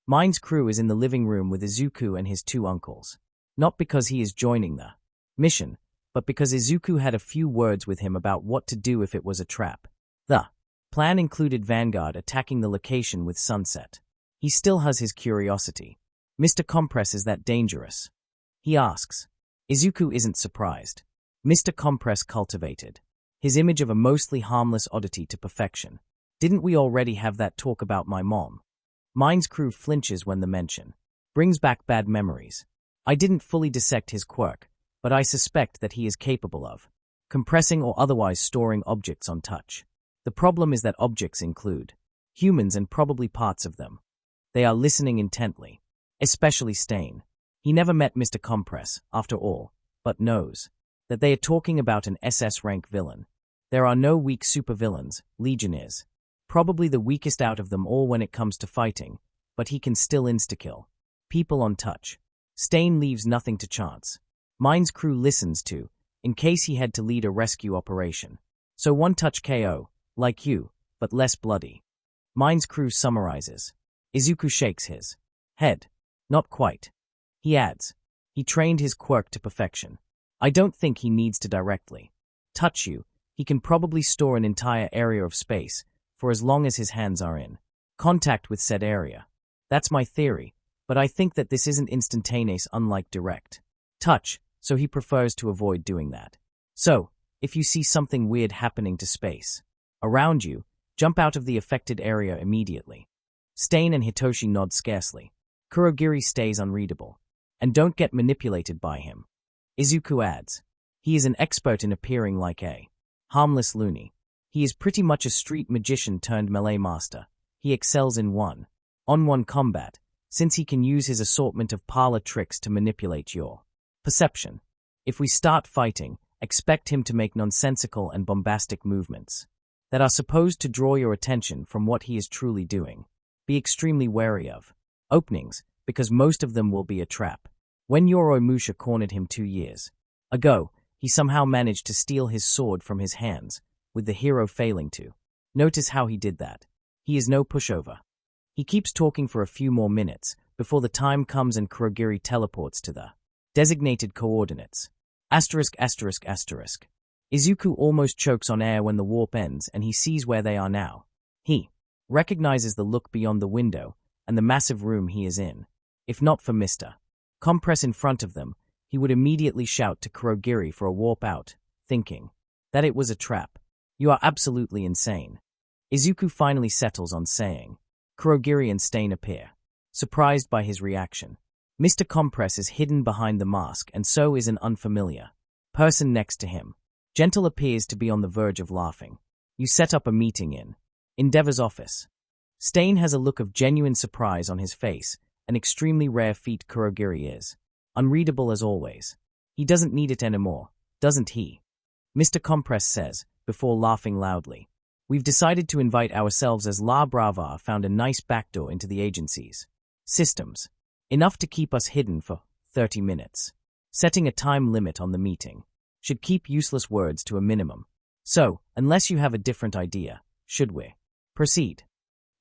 Mine's crew is in the living room with Izuku and his 2 uncles. Not because he is joining the mission, but because Izuku had a few words with him about what to do if it was a trap. The plan included Vanguard attacking the location with sunset. He still has his curiosity. Mr. Compress, is that dangerous? He asks. Izuku isn't surprised. Mr. Compress cultivated his image of a mostly harmless oddity to perfection. Didn't we already have that talk about my mom? Mine's crew flinches when the mention brings back bad memories. I didn't fully dissect his quirk, but I suspect that he is capable of compressing or otherwise storing objects on touch. The problem is that objects include humans and probably parts of them. They are listening intently, especially Stain. He never met Mr. Compress, after all, but knows that they are talking about an SS-rank villain. There are no weak supervillains. Legion is probably the weakest out of them all when it comes to fighting, but he can still insta-kill people on touch. Stain leaves nothing to chance. Mine's crew listens to, in case he had to lead a rescue operation. So one-touch KO, like you, but less bloody. Mine's crew summarizes. Izuku shakes his head. Not quite. He adds. He trained his quirk to perfection. I don't think he needs to directly touch you. He can probably store an entire area of space for as long as his hands are in contact with said area. That's my theory, but I think that this isn't instantaneous, unlike direct touch, so he prefers to avoid doing that. So, if you see something weird happening to space around you, jump out of the affected area immediately. Stain and Hitoshi nod scarcely. Kurogiri stays unreadable. And don't get manipulated by him. Izuku adds. He is an expert in appearing like a harmless loony. He is pretty much a street magician turned melee master. He excels in one-on-one combat, since he can use his assortment of parlor tricks to manipulate your perception. If we start fighting, expect him to make nonsensical and bombastic movements that are supposed to draw your attention from what he is truly doing. Be extremely wary of openings, because most of them will be a trap. When Yoromusha cornered him 2 years ago, He somehow managed to steal his sword from his hands, with the hero failing to. Notice how he did that. He is no pushover. He keeps talking for a few more minutes, before the time comes and Kurogiri teleports to the designated coordinates. ****. Izuku almost chokes on air when the warp ends and he sees where they are now. He recognizes the look beyond the window and the massive room he is in. If not for Mr. Compress in front of them, he would immediately shout to Kurogiri for a warp out, thinking that it was a trap. You are absolutely insane. Izuku finally settles on saying. Kurogiri and Stain appear, surprised by his reaction. Mr. Compress is hidden behind the mask and so is an unfamiliar person next to him. Gentle appears to be on the verge of laughing. You set up a meeting in Endeavor's office. Stain has a look of genuine surprise on his face, an extremely rare feat Kurogiri is. Unreadable as always. He doesn't need it anymore, doesn't he? Mr. Compress says, before laughing loudly. We've decided to invite ourselves as La Brava found a nice backdoor into the agency's systems. Enough to keep us hidden for 30 minutes. Setting a time limit on the meeting should keep useless words to a minimum. So, unless you have a different idea, should we proceed?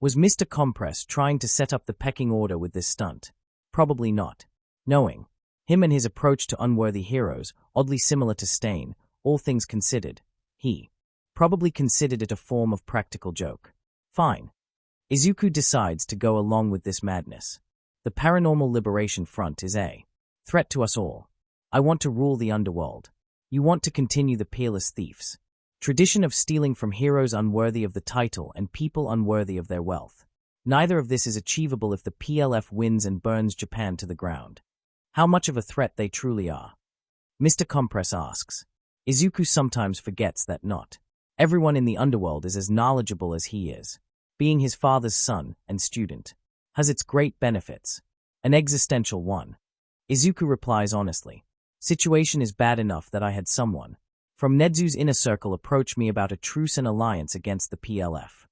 Was Mr. Compress trying to set up the pecking order with this stunt? Probably not. Knowing him and his approach to unworthy heroes, oddly similar to Stain, all things considered, he probably considered it a form of practical joke. Fine. Izuku decides to go along with this madness. The Paranormal Liberation Front is a threat to us all. I want to rule the underworld. You want to continue the peerless thieves' tradition of stealing from heroes unworthy of the title and people unworthy of their wealth. Neither of this is achievable if the PLF wins and burns Japan to the ground. How much of a threat they truly are? Mr. Compress asks. Izuku sometimes forgets that not everyone in the underworld is as knowledgeable as he is. Being his father's son and student has its great benefits. An existential one. Izuku replies honestly. Situation is bad enough that I had someone from Nedzu's inner circle approach me about a truce and alliance against the PLF.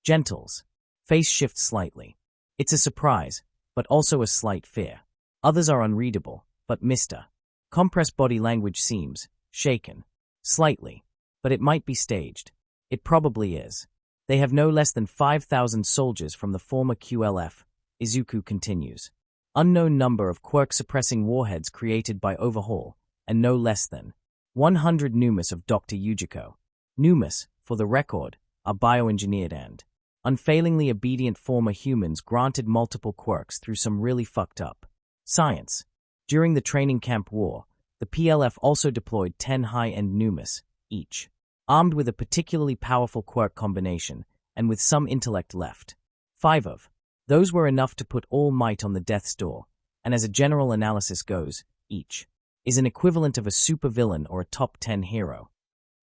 Gentle's face shifts slightly. It's a surprise, but also a slight fear. Others are unreadable, but Mr. Compress body language seems shaken. Slightly. But it might be staged. It probably is. They have no less than 5,000 soldiers from the former QLF, Izuku continues. Unknown number of quirk-suppressing warheads created by Overhaul, and no less than 100 Numas of Dr. Yujiko. Numas, for the record, are bioengineered and unfailingly obedient former humans granted multiple quirks through some really fucked up science. During the training camp war, the PLF also deployed 10 high-end Numas, each armed with a particularly powerful quirk combination, and with some intellect left. 5 of those were enough to put all might on the death's door, and as a general analysis goes, each is an equivalent of a supervillain or a top 10 hero.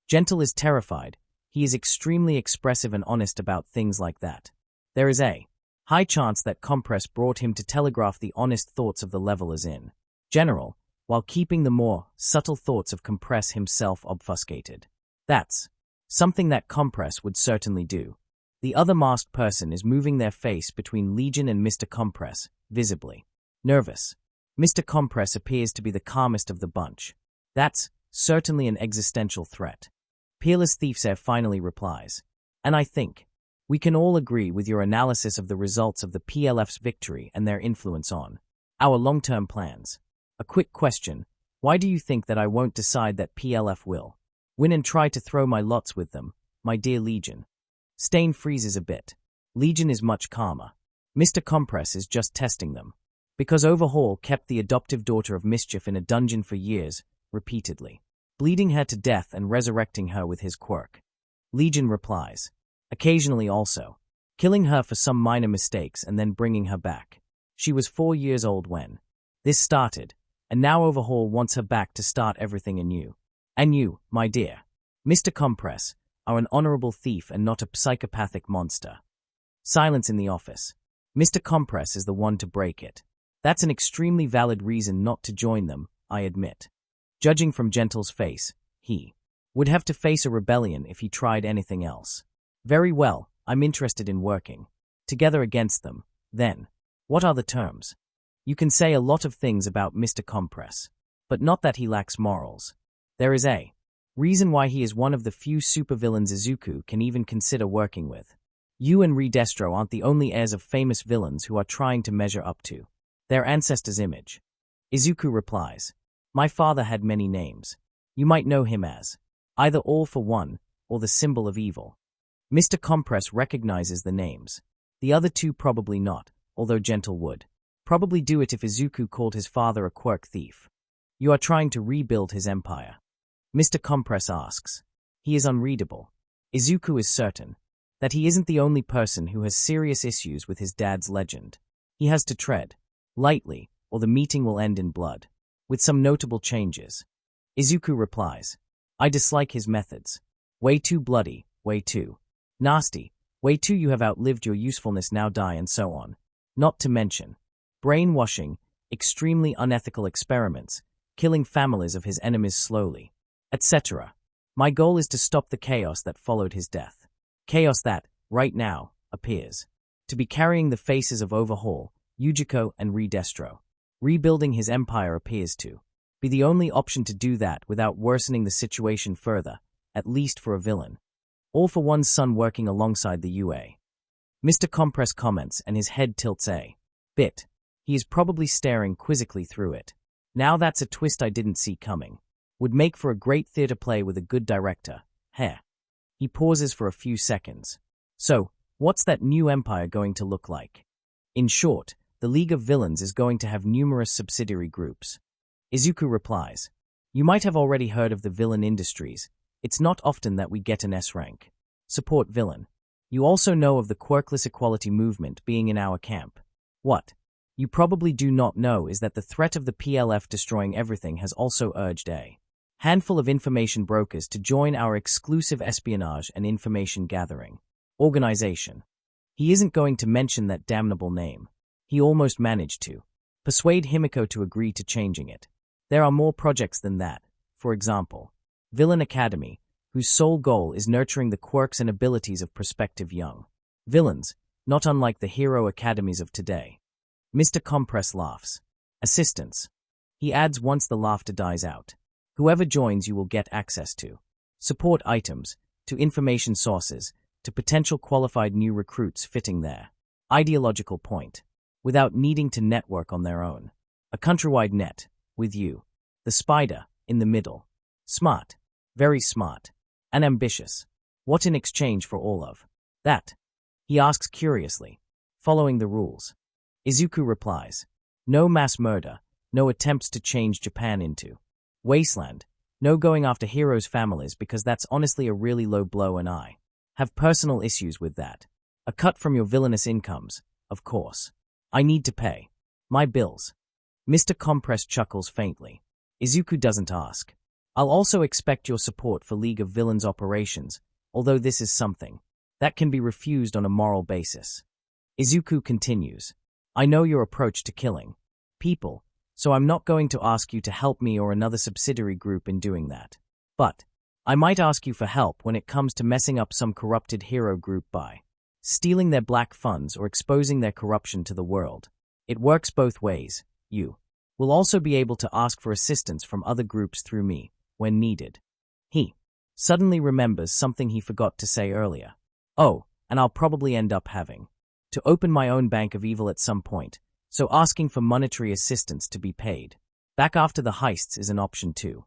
Gentle is terrified. He is extremely expressive and honest about things like that. There is a high chance that Compress brought him to telegraph the honest thoughts of the levelers in general, while keeping the more subtle thoughts of Compress himself obfuscated. That's something that Compress would certainly do. The other masked person is moving their face between Legion and Mr. Compress, visibly nervous. Mr. Compress appears to be the calmest of the bunch. That's certainly an existential threat. Peerless Thiefsair finally replies. And I think we can all agree with your analysis of the results of the PLF's victory and their influence on our long-term plans. A quick question. Why do you think that I won't decide that PLF will win and try to throw my lots with them, my dear Legion? Stain freezes a bit. Legion is much calmer. Mr. Compress is just testing them. Because Overhaul kept the adoptive daughter of Mischief in a dungeon for years, repeatedly, bleeding her to death and resurrecting her with his quirk. Legion replies. Occasionally also, killing her for some minor mistakes and then bringing her back. She was 4 years old when this started, and now Overhaul wants her back to start everything anew. And you, my dear Mr. Compress, are an honorable thief and not a psychopathic monster. Silence in the office. Mr. Compress is the one to break it. That's an extremely valid reason not to join them, I admit. Judging from Gentle's face, he would have to face a rebellion if he tried anything else. Very well, I'm interested in working together against them. Then, what are the terms? You can say a lot of things about Mr. Compress, but not that he lacks morals. There is a reason why he is one of the few supervillains Izuku can even consider working with. You and Redestro aren't the only heirs of famous villains who are trying to measure up to their ancestors' image. Izuku replies, "My father had many names. You might know him as either All for One or the Symbol of Evil." Mr. Compress recognizes the names. The other two probably not, although Gentle would probably do it if Izuku called his father a quirk thief. You are trying to rebuild his empire. Mr. Compress asks. He is unreadable. Izuku is certain that he isn't the only person who has serious issues with his dad's legend. He has to tread lightly, or the meeting will end in blood, with some notable changes. Izuku replies, "I dislike his methods. Way too bloody, way too nasty, way too you have outlived your usefulness, now die, and so on. Not to mention brainwashing, extremely unethical experiments, killing families of his enemies slowly, etc. My goal is to stop the chaos that followed his death. Chaos that, right now, appears to be carrying the faces of Overhaul, Yujiko, and Redestro. Rebuilding his empire appears to be the only option to do that without worsening the situation further, at least for a villain. All for One's son working alongside the UA." Mr. Compress comments and his head tilts a bit. He is probably staring quizzically through it. Now that's a twist I didn't see coming. Would make for a great theater play with a good director. Heh. He pauses for a few seconds. So, what's that new empire going to look like? In short, the League of Villains is going to have numerous subsidiary groups. Izuku replies, "You might have already heard of the villain industries. It's not often that we get an S rank. Support villain. You also know of the quirkless equality movement being in our camp. What you probably do not know is that the threat of the PLF destroying everything has also urged a handful of information brokers to join our exclusive espionage and information gathering organization." He isn't going to mention that damnable name. He almost managed to persuade Himiko to agree to changing it. There are more projects than that. For example, Villain Academy, whose sole goal is nurturing the quirks and abilities of prospective young villains, not unlike the hero academies of today. Mr. Compress laughs. "Assistance." He adds once the laughter dies out. "Whoever joins you will get access to support items, to information sources, to potential qualified new recruits fitting their ideological point, without needing to network on their own. A countrywide net, with you, the spider, in the middle. Smart. Very smart. And ambitious. What in exchange for all of that?" He asks curiously. "Following the rules." Izuku replies, "No mass murder, no attempts to change Japan into wasteland, no going after heroes' families because that's honestly a really low blow and I have personal issues with that. A cut from your villainous incomes, of course. I need to pay my bills." Mr. Compress chuckles faintly. Izuku doesn't ask. "I'll also expect your support for League of Villains operations, although this is something that can be refused on a moral basis." Izuku continues, "I know your approach to killing people, so I'm not going to ask you to help me or another subsidiary group in doing that. But I might ask you for help when it comes to messing up some corrupted hero group by stealing their black funds or exposing their corruption to the world. It works both ways. You will also be able to ask for assistance from other groups through me, when needed." He suddenly remembers something he forgot to say earlier. "Oh, and I'll probably end up having to open my own bank of evil at some point, so asking for monetary assistance to be paid back after the heists is an option too."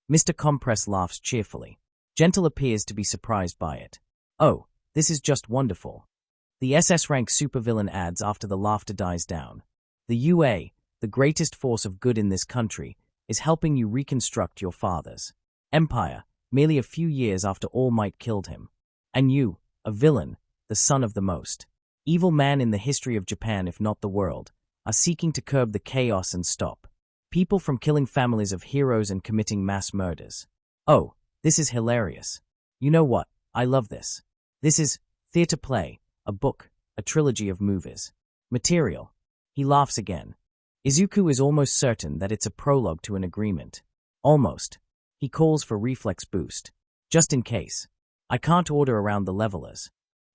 Mr. Compress laughs cheerfully. Gentle appears to be surprised by it. "Oh, this is just wonderful." The SS rank supervillain adds after the laughter dies down. "The UA, the greatest force of good in this country, is helping you reconstruct your father's empire, merely a few years after All Might killed him. And you, a villain, the son of the most evil man in the history of Japan if not the world, are seeking to curb the chaos and stop people from killing families of heroes and committing mass murders. Oh, this is hilarious. You know what? I love this. This is theater play, a book, a trilogy of movies. Material." He laughs again. Izuku is almost certain that it's a prologue to an agreement. Almost. He calls for reflex boost. "Just in case. I can't order around the levelers."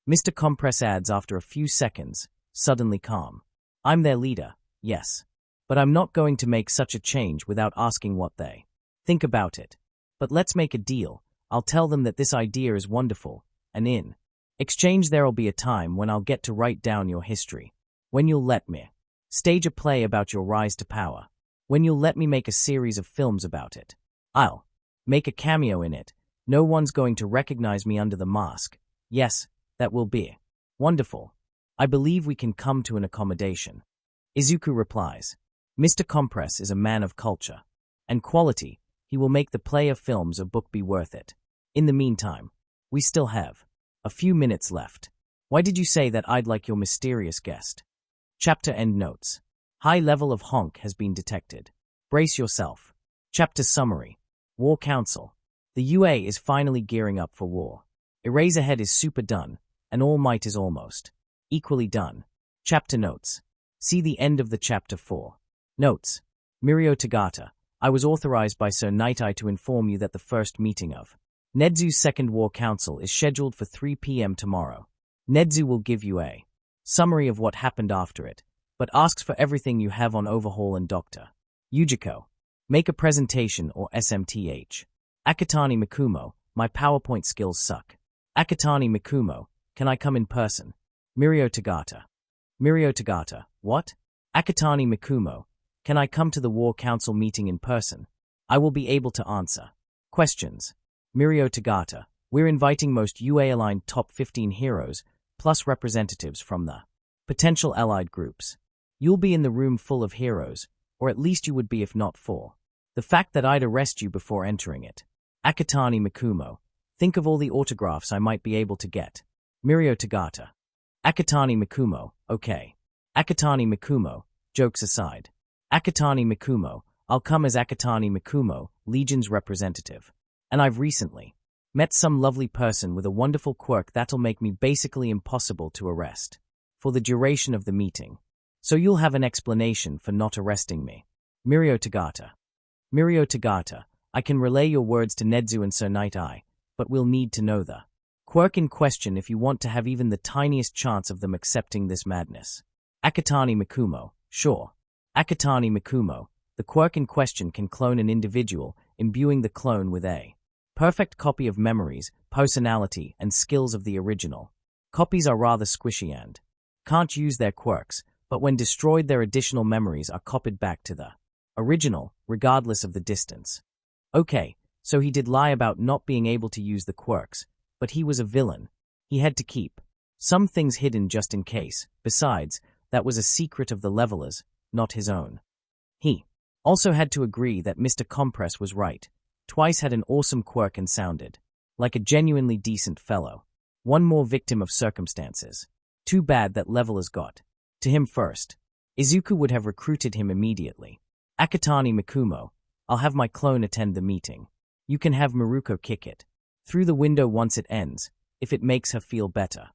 Mr. Compress adds after a few seconds, suddenly calm. "I'm their leader, yes. But I'm not going to make such a change without asking what they think about it. But let's make a deal. I'll tell them that this idea is wonderful, and in exchange there'll be a time when I'll get to write down your history. When you'll let me stage a play about your rise to power. When you'll let me make a series of films about it. I'll make a cameo in it. No one's going to recognize me under the mask. Yes, that will be wonderful. I believe we can come to an accommodation. Izuku replies. Mr. Compress is a man of culture and quality. He will make the play of films or book be worth it. In the meantime, we still have a few minutes left. Why did you say that I'd like your mysterious guest? Chapter end notes. High level of honk has been detected. Brace yourself. Chapter summary. War Council. The UA is finally gearing up for war. Eraserhead is super done, and All Might is almost equally done. Chapter notes. See the end of the chapter 4. Notes. Mirio Tagata. I was authorized by Sir Night-Eye to inform you that the first meeting of Nedzu's Second War Council is scheduled for 3 p.m. tomorrow. Nedzu will give you a summary of what happened after it, but asks for everything you have on Overhaul and Dr. Yujiko. Make a presentation or SMTH. Akatani Mikumo, my PowerPoint skills suck. Akatani Mikumo, can I come in person? Mirio Tagata. Mirio Tagata, what? Akatani Mikumo, can I come to the War Council meeting in person? I will be able to answer questions. Mirio Tagata, we're inviting most UA-aligned top 15 heroes, plus representatives from the potential allied groups. You'll be in the room full of heroes, or at least you would be if not for the fact that I'd arrest you before entering it. Akatani Mikumo, think of all the autographs I might be able to get. Mirio Tagata. Akatani Mikumo, okay. Akatani Mikumo, jokes aside. Akatani Mikumo, I'll come as Akatani Mikumo, Legion's representative. And I've recently met some lovely person with a wonderful quirk that'll make me basically impossible to arrest for the duration of the meeting. So you'll have an explanation for not arresting me. Mirio Tagata. Mirio Tagata, I can relay your words to Nedzu and Sir Night-Eye, but we'll need to know the quirk in question if you want to have even the tiniest chance of them accepting this madness. Akatani Mikumo, sure. Akatani Mikumo, the quirk in question can clone an individual, imbuing the clone with a perfect copy of memories, personality, and skills of the original. Copies are rather squishy and can't use their quirks, but when destroyed their additional memories are copied back to the original, regardless of the distance. Okay, so he did lie about not being able to use the quirks, but he was a villain. He had to keep some things hidden just in case. Besides, that was a secret of the levelers, not his own. He also had to agree that Mr. Compress was right. Twice had an awesome quirk and sounded like a genuinely decent fellow. One more victim of circumstances. Too bad that levelers got to him first. Izuku would have recruited him immediately. Akatani Mikumo, I'll have my clone attend the meeting. You can have Maruko kick it through the window once it ends, if it makes her feel better.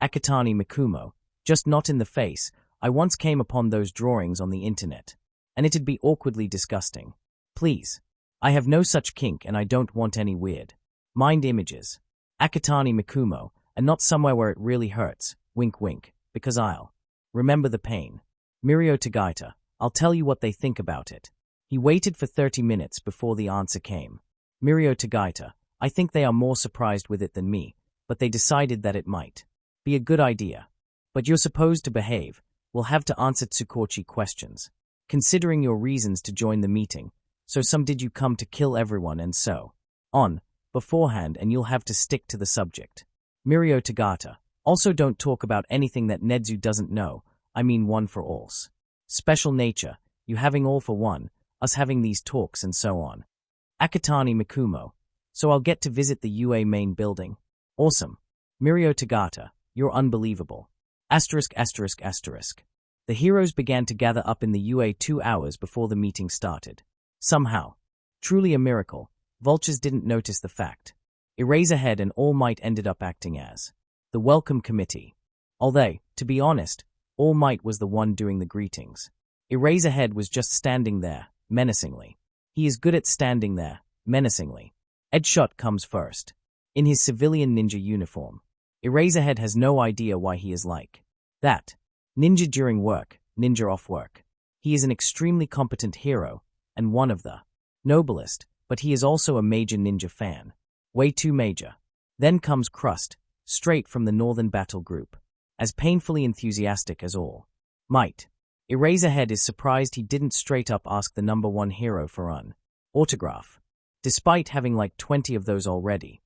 Akatani Mikumo, just not in the face. I once came upon those drawings on the internet, and it'd be awkwardly disgusting. Please. I have no such kink and I don't want any weird mind images. Akatani Mikumo, and not somewhere where it really hurts, wink wink, because I'll remember the pain. Mirio Tagata, I'll tell you what they think about it. He waited for 30 minutes before the answer came. Mirio Tagata, I think they are more surprised with it than me, but they decided that it might be a good idea. But you're supposed to behave. We'll have to answer Tsukochi questions. Considering your reasons to join the meeting, so some did you come to kill everyone and so on beforehand, and you'll have to stick to the subject. Mirio Tagata, also don't talk about anything that Nedzu doesn't know. I mean one for all's special nature, you having all for one, us having these talks and so on. Akatani Mikumo, so I'll get to visit the UA main building. Awesome. Mirio Tagata, you're unbelievable. Asterisk asterisk asterisk. The heroes began to gather up in the UA 2 hours before the meeting started. Somehow, truly a miracle, vultures didn't notice the fact. Eraserhead and All Might ended up acting as the welcome committee. Although, to be honest, All Might was the one doing the greetings. Eraserhead was just standing there, menacingly. He is good at standing there, menacingly. Edshot comes first. In his civilian ninja uniform. Eraserhead has no idea why he is like that. Ninja during work, ninja off work. He is an extremely competent hero, and one of the noblest, but he is also a major ninja fan. Way too major. Then comes Crust, straight from the Northern Battle Group, as painfully enthusiastic as all. Might. Eraserhead is surprised he didn't straight up ask the number one hero for an autograph, despite having like 20 of those already.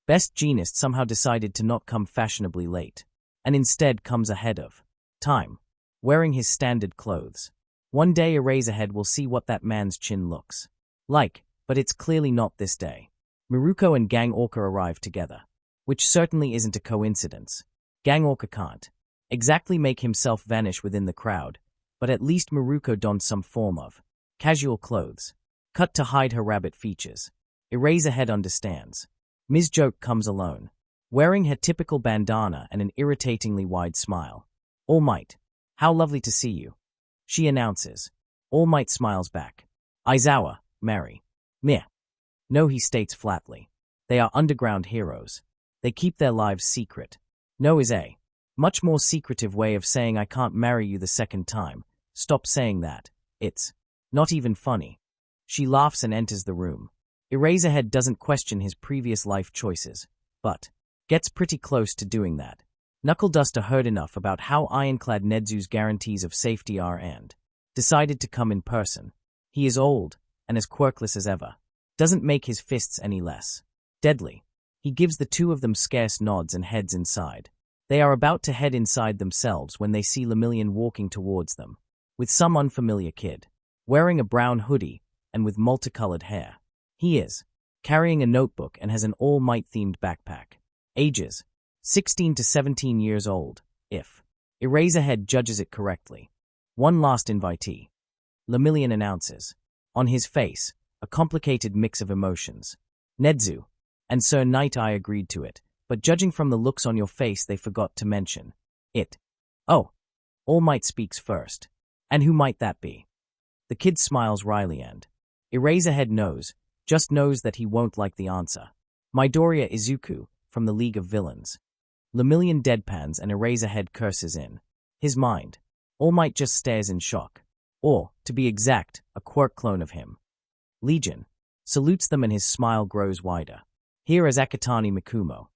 Best Genist somehow decided to not come fashionably late, and instead comes ahead of time, wearing his standard clothes. One day Eraserhead will see what that man's chin looks like, but it's clearly not this day. Miruko and Gang Orca arrive together, which certainly isn't a coincidence. Gang Orca can't exactly make himself vanish within the crowd, but at least Miruko donned some form of casual clothes, cut to hide her rabbit features. Eraserhead understands. Ms. Joke comes alone, wearing her typical bandana and an irritatingly wide smile. All Might, how lovely to see you, she announces. All Might smiles back. Aizawa, Mary. Meh. No, he states flatly. They are underground heroes. They keep their lives secret. No is a much more secretive way of saying I can't marry you the second time. Stop saying that. It's not even funny. She laughs and enters the room. Eraserhead doesn't question his previous life choices, but gets pretty close to doing that. Knuckleduster heard enough about how ironclad Nedzu's guarantees of safety are and decided to come in person. He is old and as quirkless as ever. Doesn't make his fists any less deadly. He gives the two of them scarce nods and heads inside. They are about to head inside themselves when they see Lemillion walking towards them, with some unfamiliar kid, wearing a brown hoodie and with multicolored hair. He is carrying a notebook and has an All Might-themed backpack. Ages 16 to 17 years old, if Eraserhead judges it correctly. One last invitee, Lemillion announces. On his face, a complicated mix of emotions. Nedzu and Sir Night Eye agreed to it, but judging from the looks on your face they forgot to mention it. Oh, All Might speaks first. And who might that be? The kid smiles wryly and Eraserhead just knows that he won't like the answer. Midoriya Izuku, from the League of Villains. Lemillion deadpans and Eraserhead curses in his mind. All Might just stares in shock. Or, to be exact, a quirk clone of him. Legion salutes them and his smile grows wider. Here is Akatani Mikumo.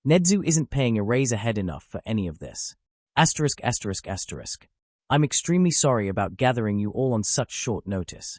Nedzu isn't paying Eraserhead enough for any of this. ****. I'm extremely sorry about gathering you all on such short notice.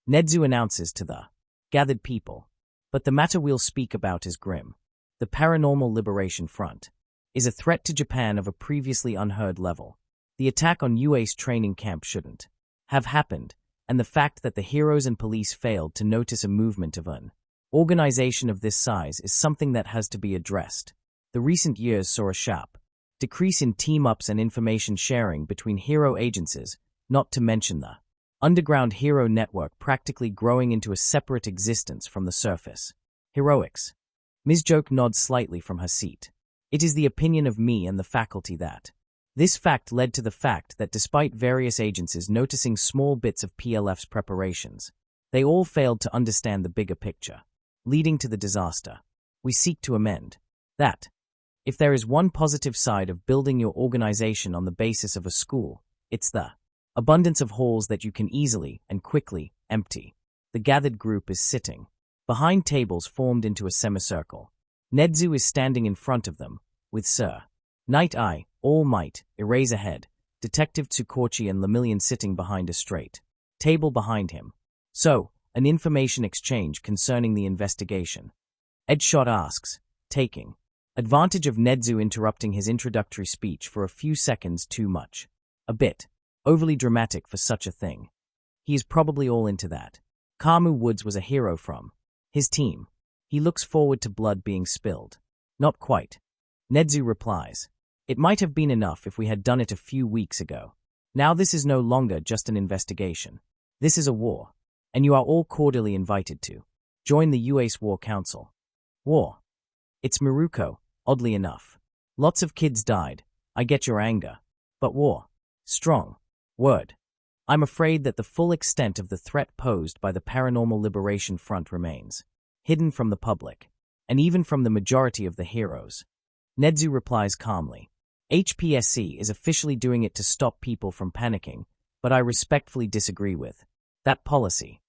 Nedzu announces to the gathered people. But the matter we'll speak about is grim. The Paranormal Liberation Front is a threat to Japan of a previously unheard level. The attack on UA's training camp shouldn't have happened, and the fact that the heroes and police failed to notice a movement of an organization of this size is something that has to be addressed. The recent years saw a sharp decrease in team-ups and information sharing between hero agencies, not to mention the underground hero network practically growing into a separate existence from the surface. Heroics. Ms. Joke nods slightly from her seat. It is the opinion of me and the faculty that this fact led to the fact that despite various agencies noticing small bits of PLF's preparations, they all failed to understand the bigger picture, leading to the disaster. We seek to amend that. If there is one positive side of building your organization on the basis of a school, it's the abundance of halls that you can easily and quickly empty. The gathered group is sitting behind tables formed into a semicircle. Nedzu is standing in front of them, with Sir Night Eye, All Might, Eraserhead, Detective Tsukochi and Lemillion sitting behind a straight table behind him. So, an information exchange concerning the investigation. Edshot asks, taking advantage of Nedzu interrupting his introductory speech for a few seconds too much. A bit overly dramatic for such a thing. He is probably all into that. Kamu Woods was a hero from his team. He looks forward to blood being spilled. Not quite. Nedzu replies. It might have been enough if we had done it a few weeks ago. Now this is no longer just an investigation. This is a war. And you are all cordially invited to join the UA's War Council. War. It's Miruko, oddly enough. Lots of kids died. I get your anger. But war. Strong. Word. I'm afraid that the full extent of the threat posed by the Paranormal Liberation Front remains hidden from the public, and even from the majority of the heroes. Nedzu replies calmly. HPSC is officially doing it to stop people from panicking, but I respectfully disagree with that policy.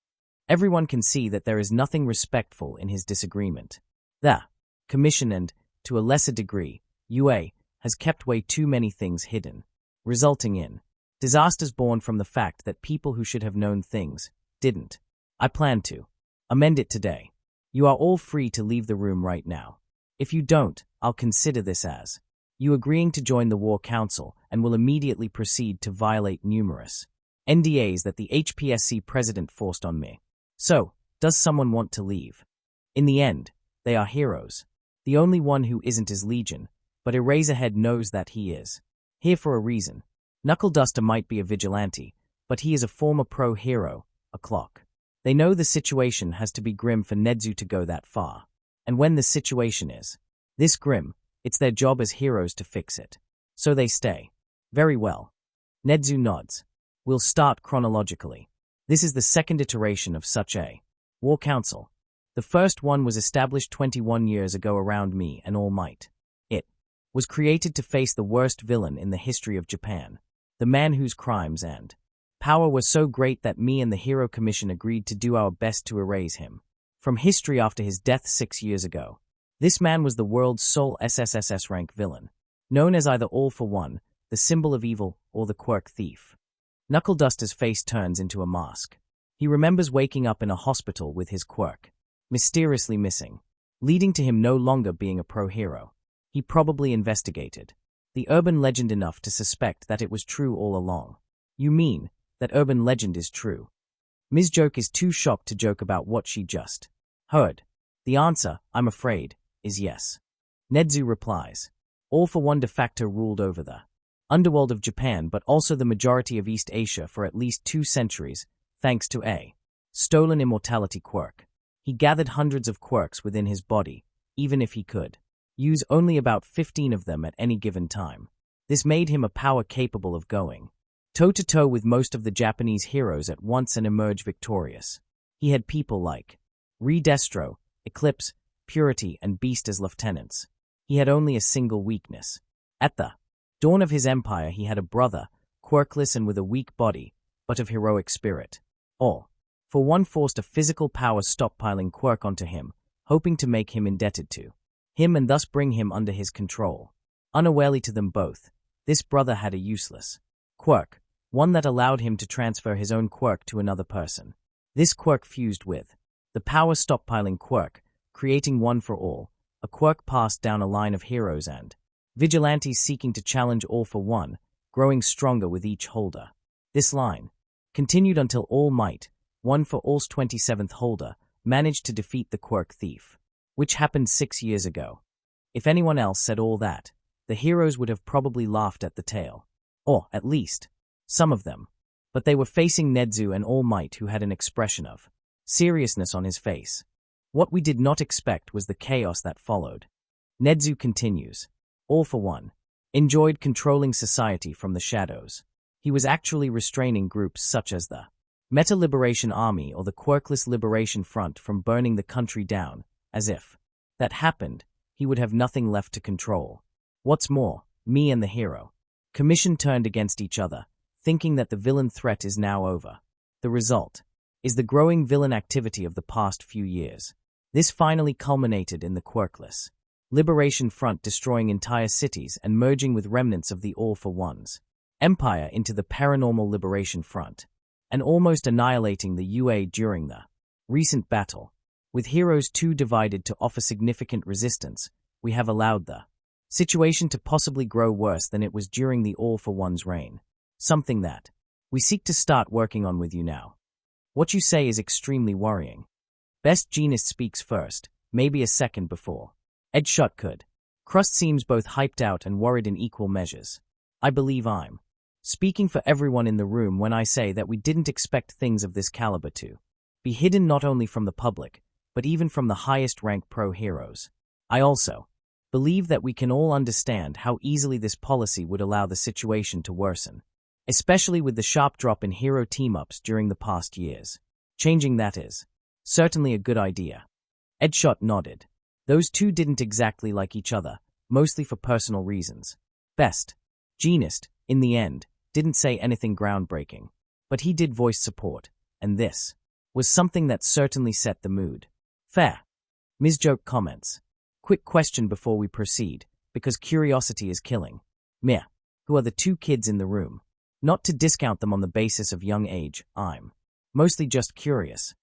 Everyone can see that there is nothing respectful in his disagreement. The Commission and, to a lesser degree, UA, has kept way too many things hidden, resulting in disasters born from the fact that people who should have known things didn't. I plan to amend it today. You are all free to leave the room right now. If you don't, I'll consider this as you agreeing to join the War Council and will immediately proceed to violate numerous NDAs that the HPSC president forced on me. So, does someone want to leave? In the end, they are heroes. The only one who isn't is Legion, but Eraserhead knows that he is. Here for a reason. Knuckle Duster might be a vigilante, but he is a former pro-hero, a clock. They know the situation has to be grim for Nedzu to go that far. And when the situation is this grim, it's their job as heroes to fix it. So they stay. Very well. Nedzu nods. We'll start chronologically. This is the second iteration of such a War Council. The first one was established 21 years ago around me and All Might. It was created to face the worst villain in the history of Japan, the man whose crimes and power were so great that me and the Hero Commission agreed to do our best to erase him from history after his death 6 years ago. This man was the world's sole SSSS rank villain, known as either All for One, the symbol of evil, or the quirk thief. Knuckle Duster's face turns into a mask. He remembers waking up in a hospital with his quirk mysteriously missing, leading to him no longer being a pro-hero. He probably investigated the urban legend enough to suspect that it was true all along. You mean that urban legend is true? Ms. Joke is too shocked to joke about what she just heard. The answer, I'm afraid, is yes. Nedzu replies. All for One de facto ruled over the Underworld of Japan but also the majority of East Asia for at least 2 centuries, thanks to a stolen immortality quirk. He gathered hundreds of quirks within his body, even if he could use only about 15 of them at any given time. This made him a power capable of going toe-to-toe with most of the Japanese heroes at once and emerge victorious. He had people like Destro, Eclipse, Purity, and Beast as lieutenants. He had only a single weakness. At the dawn of his empire he had a brother, quirkless and with a weak body, but of heroic spirit. All for One forced a physical power stockpiling quirk onto him, hoping to make him indebted to him and thus bring him under his control. Unawarely to them both, this brother had a useless quirk, one that allowed him to transfer his own quirk to another person. This quirk fused with the power stockpiling quirk, creating One for All, a quirk passed down a line of heroes and vigilantes seeking to challenge All for One, growing stronger with each holder. This line continued until All Might, One for All's 27th holder, managed to defeat the quirk thief, which happened 6 years ago. If anyone else said all that, the heroes would have probably laughed at the tale. Or, at least, some of them. But they were facing Nedzu and All Might, who had an expression of seriousness on his face. What we did not expect was the chaos that followed. Nedzu continues. All for One enjoyed controlling society from the shadows. He was actually restraining groups such as the Meta Liberation Army or the Quirkless Liberation Front from burning the country down, as if that happened, he would have nothing left to control. What's more, me and the Hero Commission turned against each other, thinking that the villain threat is now over. The result is the growing villain activity of the past few years. This finally culminated in the Quirkless Liberation Front destroying entire cities and merging with remnants of the All for One's empire into the Paranormal Liberation Front, and almost annihilating the UA during the recent battle. With heroes too divided to offer significant resistance, we have allowed the situation to possibly grow worse than it was during the All for One's reign. Something that we seek to start working on with you now. What you say is extremely worrying. Best Genist speaks first, maybe a second before Edshot could. Crust seems both hyped out and worried in equal measures. I believe I'm speaking for everyone in the room when I say that we didn't expect things of this caliber to be hidden not only from the public, but even from the highest-ranked pro-heroes. I also believe that we can all understand how easily this policy would allow the situation to worsen, especially with the sharp drop in hero team-ups during the past years. Changing that is certainly a good idea. Edshot nodded. Those two didn't exactly like each other, mostly for personal reasons. Best Genist, in the end, didn't say anything groundbreaking, but he did voice support, and this was something that certainly set the mood. Fair. Ms. Joke comments. Quick question before we proceed, because curiosity is killing. Meh. Who are the two kids in the room? Not to discount them on the basis of young age, I'm mostly just curious.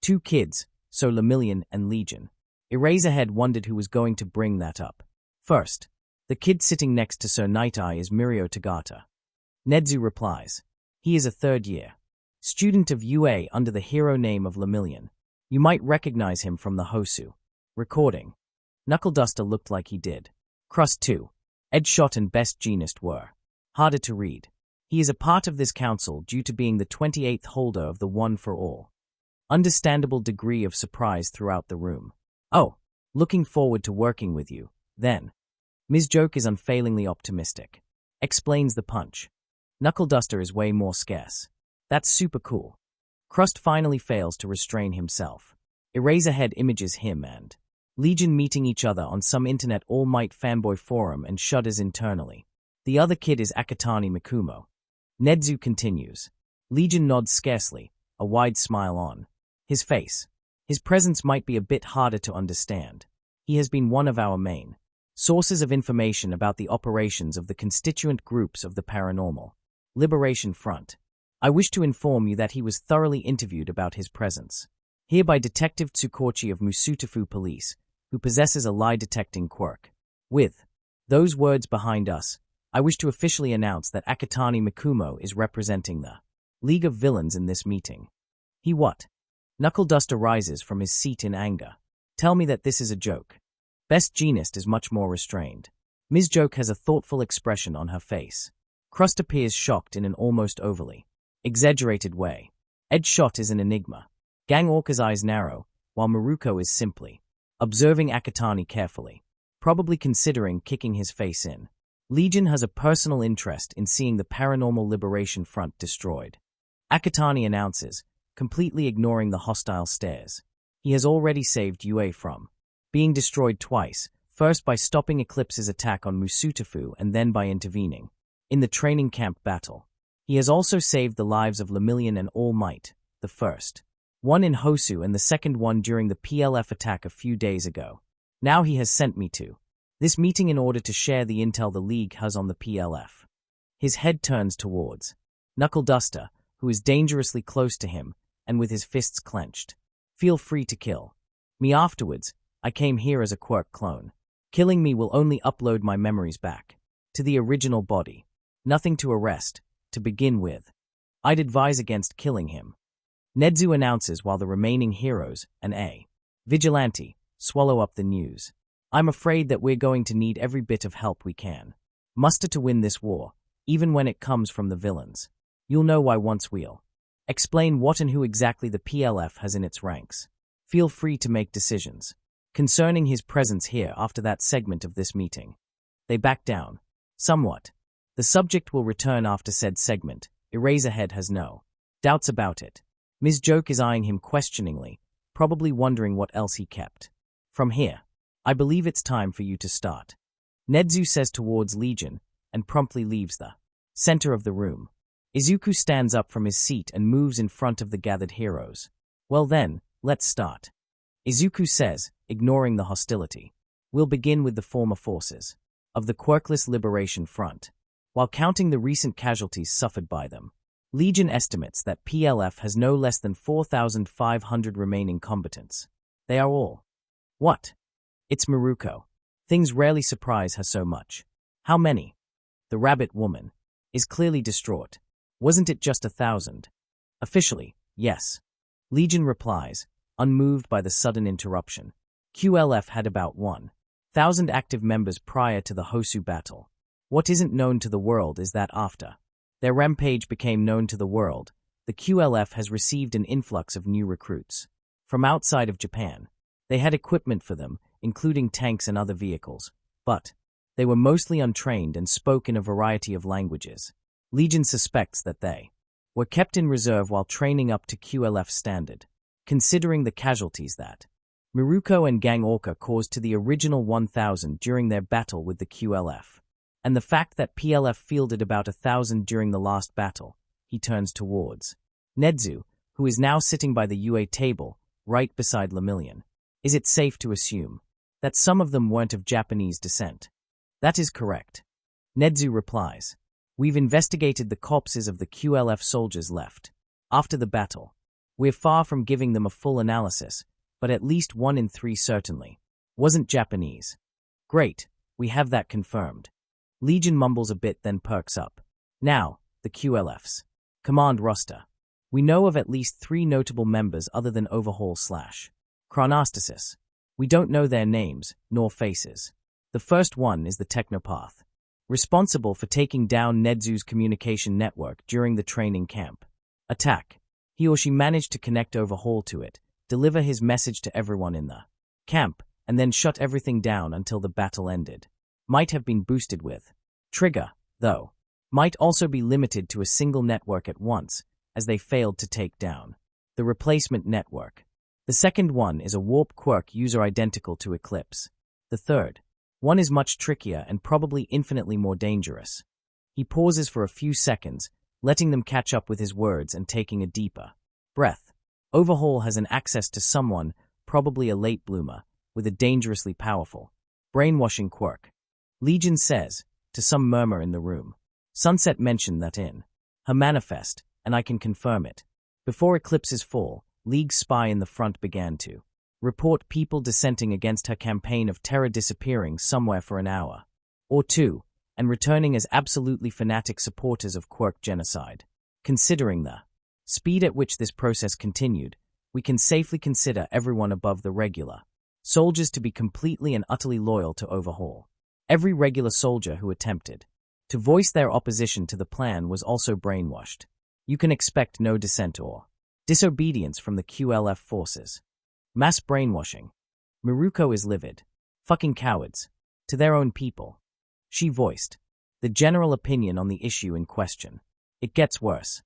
Two kids, so Lemillion and Legion. Eraserhead wondered who was going to bring that up. First, the kid sitting next to Sir Night Eye is Mirio Tagata. Nedzu replies. He is a third-year student of UA under the hero name of Lemillion. You might recognize him from the Hosu recording. Knuckle Duster looked like he did. Crust 2. Edshot and Best Genist were harder to read. He is a part of this council due to being the 28th holder of the One for All. Understandable degree of surprise throughout the room. Oh, looking forward to working with you, then. Ms. Joke is unfailingly optimistic. Explains the punch. Knuckle Duster is way more scarce. That's super cool. Crust finally fails to restrain himself. Eraserhead images him and Legion meeting each other on some internet all-might fanboy forum and shudders internally. The other kid is Akatani Mikumo. Nedzu continues. Legion nods scarcely, a wide smile on his face. His presence might be a bit harder to understand. He has been one of our main sources of information about the operations of the constituent groups of the Paranormal Liberation Front. I wish to inform you that he was thoroughly interviewed about his presence here by Detective Tsukochi of Musutafu Police, who possesses a lie-detecting quirk. With those words behind us, I wish to officially announce that Akatani Mikumo is representing the League of Villains in this meeting. He what? Knuckle Duster rises from his seat in anger. Tell me that this is a joke. Best Genist is much more restrained. Ms. Joke has a thoughtful expression on her face. Crust appears shocked in an almost overly exaggerated way. Edshot is an enigma. Gang Orca's eyes narrow, while Maruko is simply observing Akatani carefully, probably considering kicking his face in. Legion has a personal interest in seeing the Paranormal Liberation Front destroyed. Akatani announces, completely ignoring the hostile stares. He has already saved UA from being destroyed twice, first by stopping Eclipse's attack on Musutafu and then by intervening in the training camp battle. He has also saved the lives of Lemillion and All Might, the first one in Hosu and the second one during the PLF attack a few days ago. Now he has sent me to this meeting in order to share the intel the League has on the PLF. His head turns towards Knuckle Duster, who is dangerously close to him, and with his fists clenched. Feel free to kill me afterwards. I came here as a quirk clone. Killing me will only upload my memories back to the original body. Nothing to arrest, to begin with. I'd advise against killing him. Nedzu announces while the remaining heroes, and a vigilante, swallow up the news. I'm afraid that we're going to need every bit of help we can muster to win this war, even when it comes from the villains. You'll know why once we'll explain what and who exactly the PLF has in its ranks. Feel free to make decisions concerning his presence here after that segment of this meeting. They back down somewhat. The subject will return after said segment. Eraserhead has no doubts about it. Ms. Joke is eyeing him questioningly, probably wondering what else he kept. From here, I believe it's time for you to start. Nedzu says towards Legion, and promptly leaves the center of the room. Izuku stands up from his seat and moves in front of the gathered heroes. Well then, let's start. Izuku says, ignoring the hostility. We'll begin with the former forces of the Quirkless Liberation Front. While counting the recent casualties suffered by them, Legion estimates that PLF has no less than 4,500 remaining combatants. They are all. What? It's Maruko. Things rarely surprise her so much. How many? The rabbit woman is clearly distraught. Wasn't it just 1,000? Officially, yes. Legion replies, unmoved by the sudden interruption. QLF had about 1,000 active members prior to the Hosu battle. What isn't known to the world is that after their rampage became known to the world, the QLF has received an influx of new recruits from outside of Japan. They had equipment for them, including tanks and other vehicles, but they were mostly untrained and spoke in a variety of languages. Legion suspects that they were kept in reserve while training up to QLF standard, considering the casualties that Maruko and Gang Orca caused to the original 1,000 during their battle with the QLF. And the fact that PLF fielded about 1,000 during the last battle. He turns towards Nedzu, who is now sitting by the UA table, right beside Lemillion. Is it safe to assume that some of them weren't of Japanese descent? That is correct. Nedzu replies. We've investigated the corpses of the QLF soldiers left after the battle. We're far from giving them a full analysis, but at least 1 in 3 certainly wasn't Japanese. Great, we have that confirmed. Legion mumbles a bit, then perks up. Now, the QLF's command roster. We know of at least 3 notable members other than Overhaul/Chronostasis. We don't know their names, nor faces. The first one is the Technopath, responsible for taking down Nedzu's communication network during the training camp attack. He or she managed to connect Overhaul to it, deliver his message to everyone in the camp, and then shut everything down until the battle ended. Might have been boosted with Trigger, though. Might also be limited to a single network at once, as they failed to take down the replacement network. The second one is a warp quirk user identical to Eclipse. The third one is much trickier and probably infinitely more dangerous. He pauses for a few seconds, letting them catch up with his words and taking a deeper breath. Overhaul has an access to someone, probably a late bloomer, with a dangerously powerful brainwashing quirk. Legion says, to some murmur in the room. Sunset mentioned that in her manifest, and I can confirm it. Before Eclipse's fall, League's spy in the front began to report people dissenting against her campaign of terror disappearing somewhere for an hour or 2, and returning as absolutely fanatic supporters of quirk genocide. Considering the speed at which this process continued, we can safely consider everyone above the regular soldiers to be completely and utterly loyal to Overhaul. Every regular soldier who attempted to voice their opposition to the plan was also brainwashed. You can expect no dissent or disobedience from the QLF forces. Mass brainwashing. Miruko is livid. Fucking cowards. To their own people. She voiced the general opinion on the issue in question. It gets worse.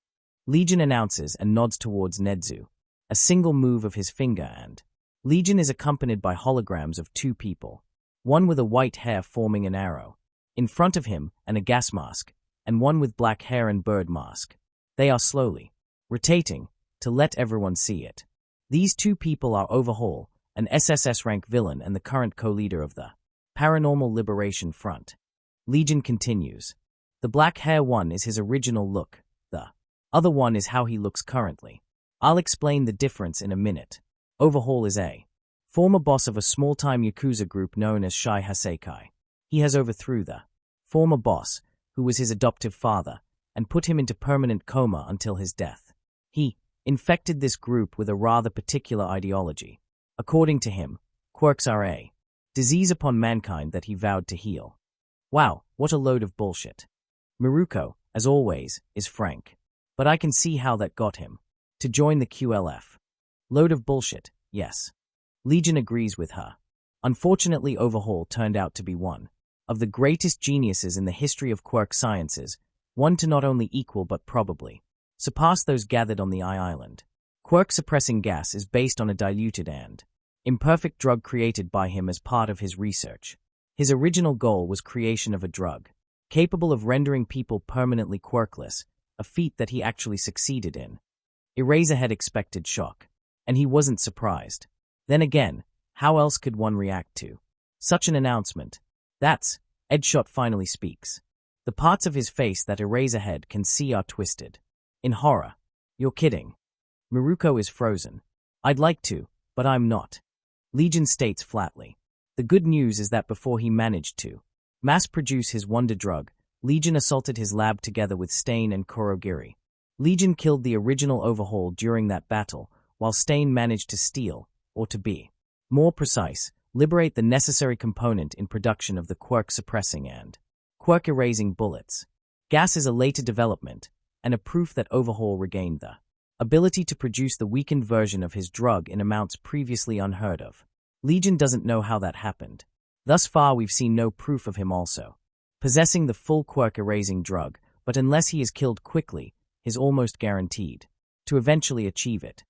Legion announces and nods towards Nedzu. A single move of his finger and Legion is accompanied by holograms of 2 people. One with a white hair forming an arrow in front of him and a gas mask, and one with black hair and bird mask. They are slowly rotating to let everyone see it. These 2 people are Overhaul, an SSS rank villain and the current co-leader of the Paranormal Liberation Front. Legion continues. The black hair one is his original look. The other one is how he looks currently. I'll explain the difference in a minute. Overhaul is a former boss of a small-time yakuza group known as Shai Hasekai. He has overthrew the former boss, who was his adoptive father, and put him into permanent coma until his death. He infected this group with a rather particular ideology. According to him, quirks are a disease upon mankind that he vowed to heal. Wow, what a load of bullshit. Miruko, as always, is frank. But I can see how that got him to join the QLF. Load of bullshit, yes. Legion agrees with her. Unfortunately, Overhaul turned out to be one of the greatest geniuses in the history of quirk sciences, one to not only equal but probably surpass those gathered on the Island. Quirk-suppressing gas is based on a diluted and imperfect drug created by him as part of his research. His original goal was creation of a drug capable of rendering people permanently quirkless, a feat that he actually succeeded in. Eraserhead expected shock, and he wasn't surprised. Then again, how else could one react to such an announcement? That's Edshot finally speaks. The parts of his face that Eraserhead can see are twisted. In horror. You're kidding. Miruko is frozen. I'd like to, but I'm not. Legion states flatly. The good news is that before he managed to mass-produce his wonder drug, Legion assaulted his lab together with Stain and Kurogiri. Legion killed the original Overhaul during that battle, while Stain managed to steal, or to be more precise, liberate the necessary component in production of the quirk-suppressing and quirk-erasing bullets. Gas is a later development, and a proof that Overhaul regained the ability to produce the weakened version of his drug in amounts previously unheard of. Legion doesn't know how that happened. Thus far we've seen no proof of him also possessing the full quirk-erasing drug, but unless he is killed quickly, is almost guaranteed to eventually achieve it.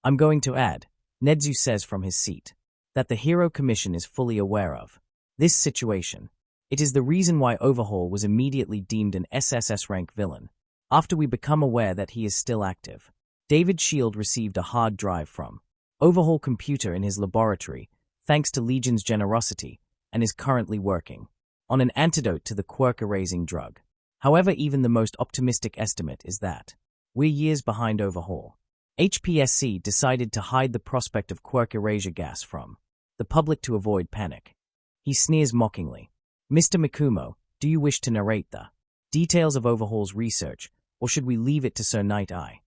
I'm going to add, Nedzu says from his seat, that the Hero Commission is fully aware of this situation. It is the reason why Overhaul was immediately deemed an SSS rank villain, after we become aware that he is still active. David Shield received a hard drive from Overhaul computer in his laboratory, thanks to Legion's generosity, and is currently working on an antidote to the quirk-erasing drug. However, even the most optimistic estimate is that we're years behind Overhaul. HPSC decided to hide the prospect of quirk erasure gas from the public to avoid panic. He sneers mockingly. Mr. Mikumo, do you wish to narrate the details of Overhaul's research, or should we leave it to Sir Night-Eye?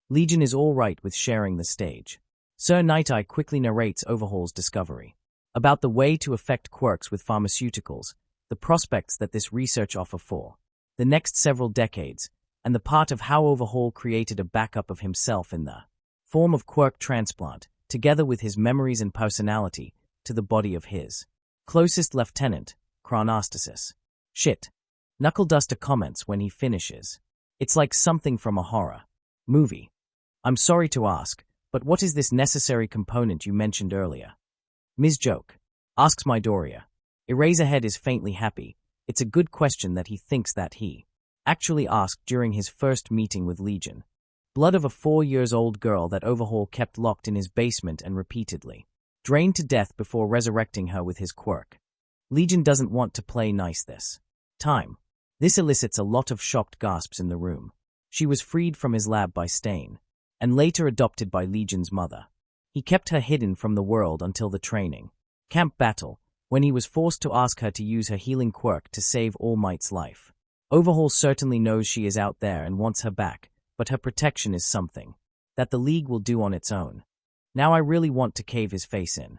Legion is all right with sharing the stage. Sir Night-Eye quickly narrates Overhaul's discovery about the way to affect quirks with pharmaceuticals, the prospects that this research offer for the next several decades, and the part of how Overhaul created a backup of himself in the form of quirk transplant, together with his memories and personality, to the body of his closest lieutenant, Chronostasis. Shit. Knuckleduster comments when he finishes. It's like something from a horror movie. I'm sorry to ask, but what is this necessary component you mentioned earlier? Ms. Joke asks Midoriya. Eraserhead is faintly happy. It's a good question that he thinks that he actually asked during his first meeting with Legion. Blood of a 4-year-old girl that Overhaul kept locked in his basement and repeatedly drained to death before resurrecting her with his quirk. Legion doesn't want to play nice this time. This elicits a lot of shocked gasps in the room. She was freed from his lab by Stain, and later adopted by Legion's mother. He kept her hidden from the world until the training camp battle, when he was forced to ask her to use her healing quirk to save All Might's life. Overhaul certainly knows she is out there and wants her back, but her protection is something that the League will do on its own. Now I really want to cave his face in.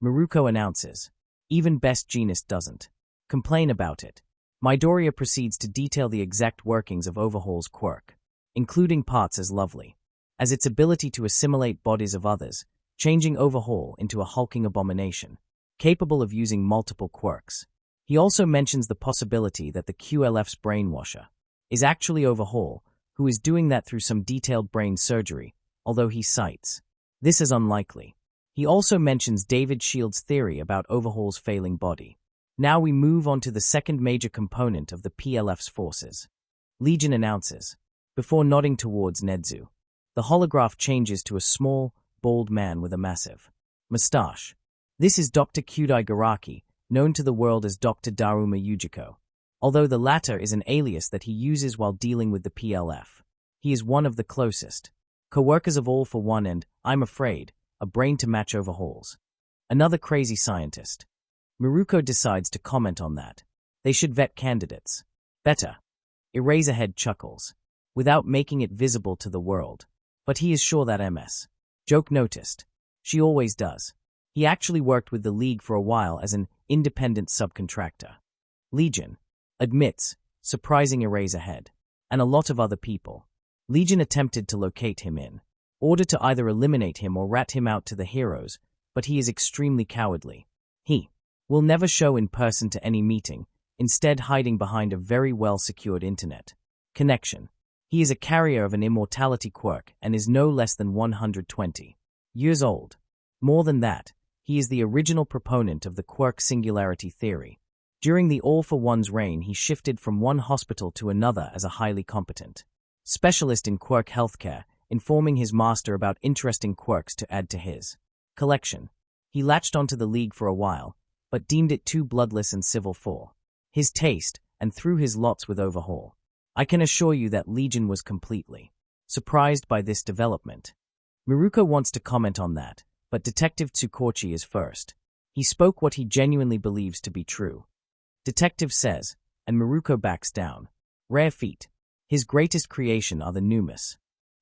Miruko announces. Even Best Jeanist doesn't complain about it. Midoriya proceeds to detail the exact workings of Overhaul's quirk, including parts as lovely as its ability to assimilate bodies of others, changing Overhaul into a hulking abomination, capable of using multiple quirks. He also mentions the possibility that the QLF's brainwasher is actually Overhaul, who is doing that through some detailed brain surgery, although he cites this as unlikely. He also mentions David Shield's theory about Overhaul's failing body. Now we move on to the second major component of the PLF's forces. Legion announces, before nodding towards Nedzu. The holograph changes to a small, bald man with a massive mustache. This is Dr. Kyudai Garaki, known to the world as Dr. Daruma Yujiko. Although the latter is an alias that he uses while dealing with the PLF. He is one of the closest co-workers of All for One and, I'm afraid, a brain to match Overhaul's. Another crazy scientist. Miruko decides to comment on that. They should vet candidates better. Eraserhead chuckles, without making it visible to the world. But he is sure that MS Joke noticed. She always does. He actually worked with the League for a while as an independent subcontractor. Legion admits, surprising Eraserhead, and a lot of other people. Legion attempted to locate him in order to either eliminate him or rat him out to the heroes, but he is extremely cowardly. He will never show in person to any meeting, instead hiding behind a very well-secured internet connection. He is a carrier of an immortality quirk and is no less than 120 years old. More than that, he is the original proponent of the quirk singularity theory. During the All for One's reign, he shifted from one hospital to another as a highly competent specialist in quirk healthcare, informing his master about interesting quirks to add to his collection. He latched onto the League for a while, but deemed it too bloodless and civil for his taste, and threw his lots with Overhaul. I can assure you that Legion was completely surprised by this development. Miruko wants to comment on that, but Detective Tsukochi is first. He spoke what he genuinely believes to be true. Detective says, and Miruko backs down. Rare feat. His greatest creation are the Numas.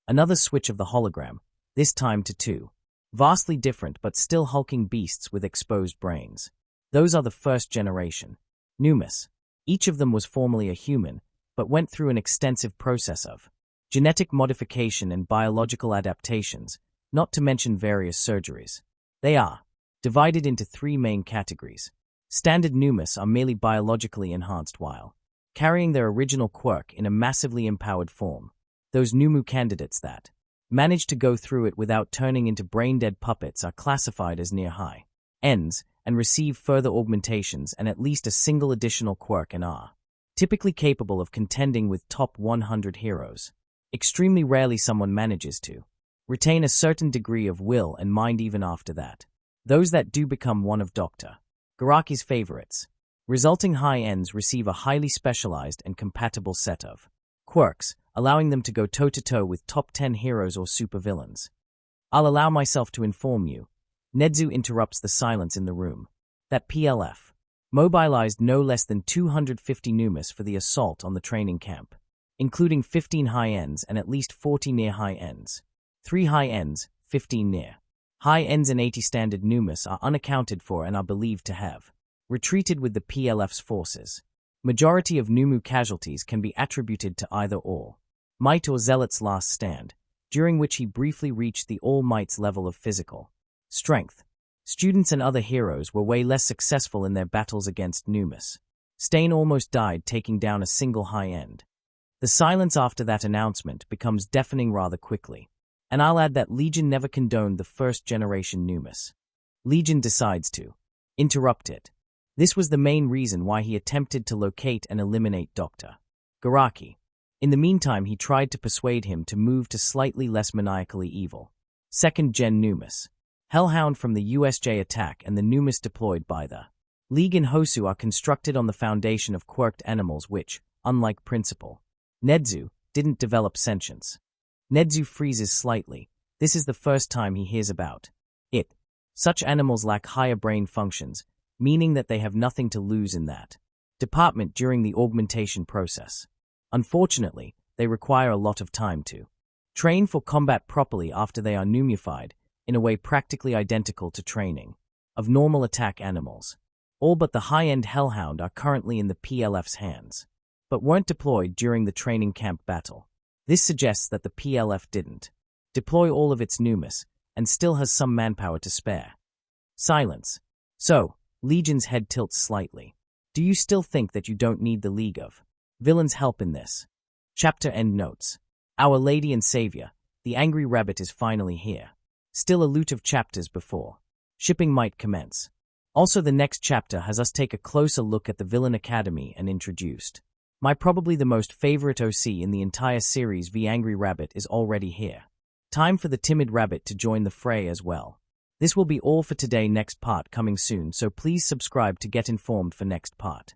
Another switch of the hologram, this time to two vastly different but still hulking beasts with exposed brains. Those are the first generation Numas. Each of them was formerly a human, but went through an extensive process of genetic modification and biological adaptations, not to mention various surgeries. They are divided into three main categories. Standard Numas are merely biologically enhanced while carrying their original quirk in a massively empowered form. Those Numu candidates that manage to go through it without turning into brain-dead puppets are classified as near high ends and receive further augmentations and at least a single additional quirk and are typically capable of contending with top 100 heroes. Extremely rarely someone manages to retain a certain degree of will and mind even after that. Those that do become one of Dr. Garaki's favorites. Resulting high-ends receive a highly specialized and compatible set of quirks, allowing them to go toe-to-toe with top 10 heroes or supervillains. I'll allow myself to inform you. Nedzu interrupts the silence in the room. That PLF mobilized no less than 250 Numas for the assault on the training camp, including 15 high-ends and at least 40 near high-ends. 3 high-ends, 15 near. High-ends and 80 standard Numas are unaccounted for and are believed to have retreated with the PLF's forces. Majority of Numu casualties can be attributed to either All Might or Zealot's last stand, during which he briefly reached the All Might's level of physical strength. Students and other heroes were way less successful in their battles against Numas. Stain almost died taking down a single high-end. The silence after that announcement becomes deafening rather quickly. And I'll add that Legion never condoned the first-generation Numas. Legion decides to interrupt it. This was the main reason why he attempted to locate and eliminate Dr. Garaki. In the meantime, he tried to persuade him to move to slightly less maniacally evil second-gen Numas. Hellhound from the USJ attack and the Numas deployed by the League in Hosu are constructed on the foundation of quirked animals which, unlike Principal Nedzu, didn't develop sentience. Nedzu freezes slightly. This is the first time he hears about it. Such animals lack higher brain functions, meaning that they have nothing to lose in that department during the augmentation process. Unfortunately, they require a lot of time to train for combat properly after they are numified, in a way practically identical to training of normal attack animals. All but the high-end Hellhound are currently in the PLF's hands, but weren't deployed during the training camp battle. This suggests that the PLF didn't deploy all of its Numas and still has some manpower to spare. Silence. So, Legion's head tilts slightly. Do you still think that you don't need the League of Villains' help in this? Chapter end notes. Our Lady and Savior, the Angry Rabbit, is finally here. Still a loot of chapters before shipping might commence. Also, the next chapter has us take a closer look at the Villain Academy and introduced. My probably the most favorite OC in the entire series, the Angry Rabbit, is already here. Time for the timid rabbit to join the fray as well. This will be all for today. Next part coming soon, so please subscribe to get informed for next part.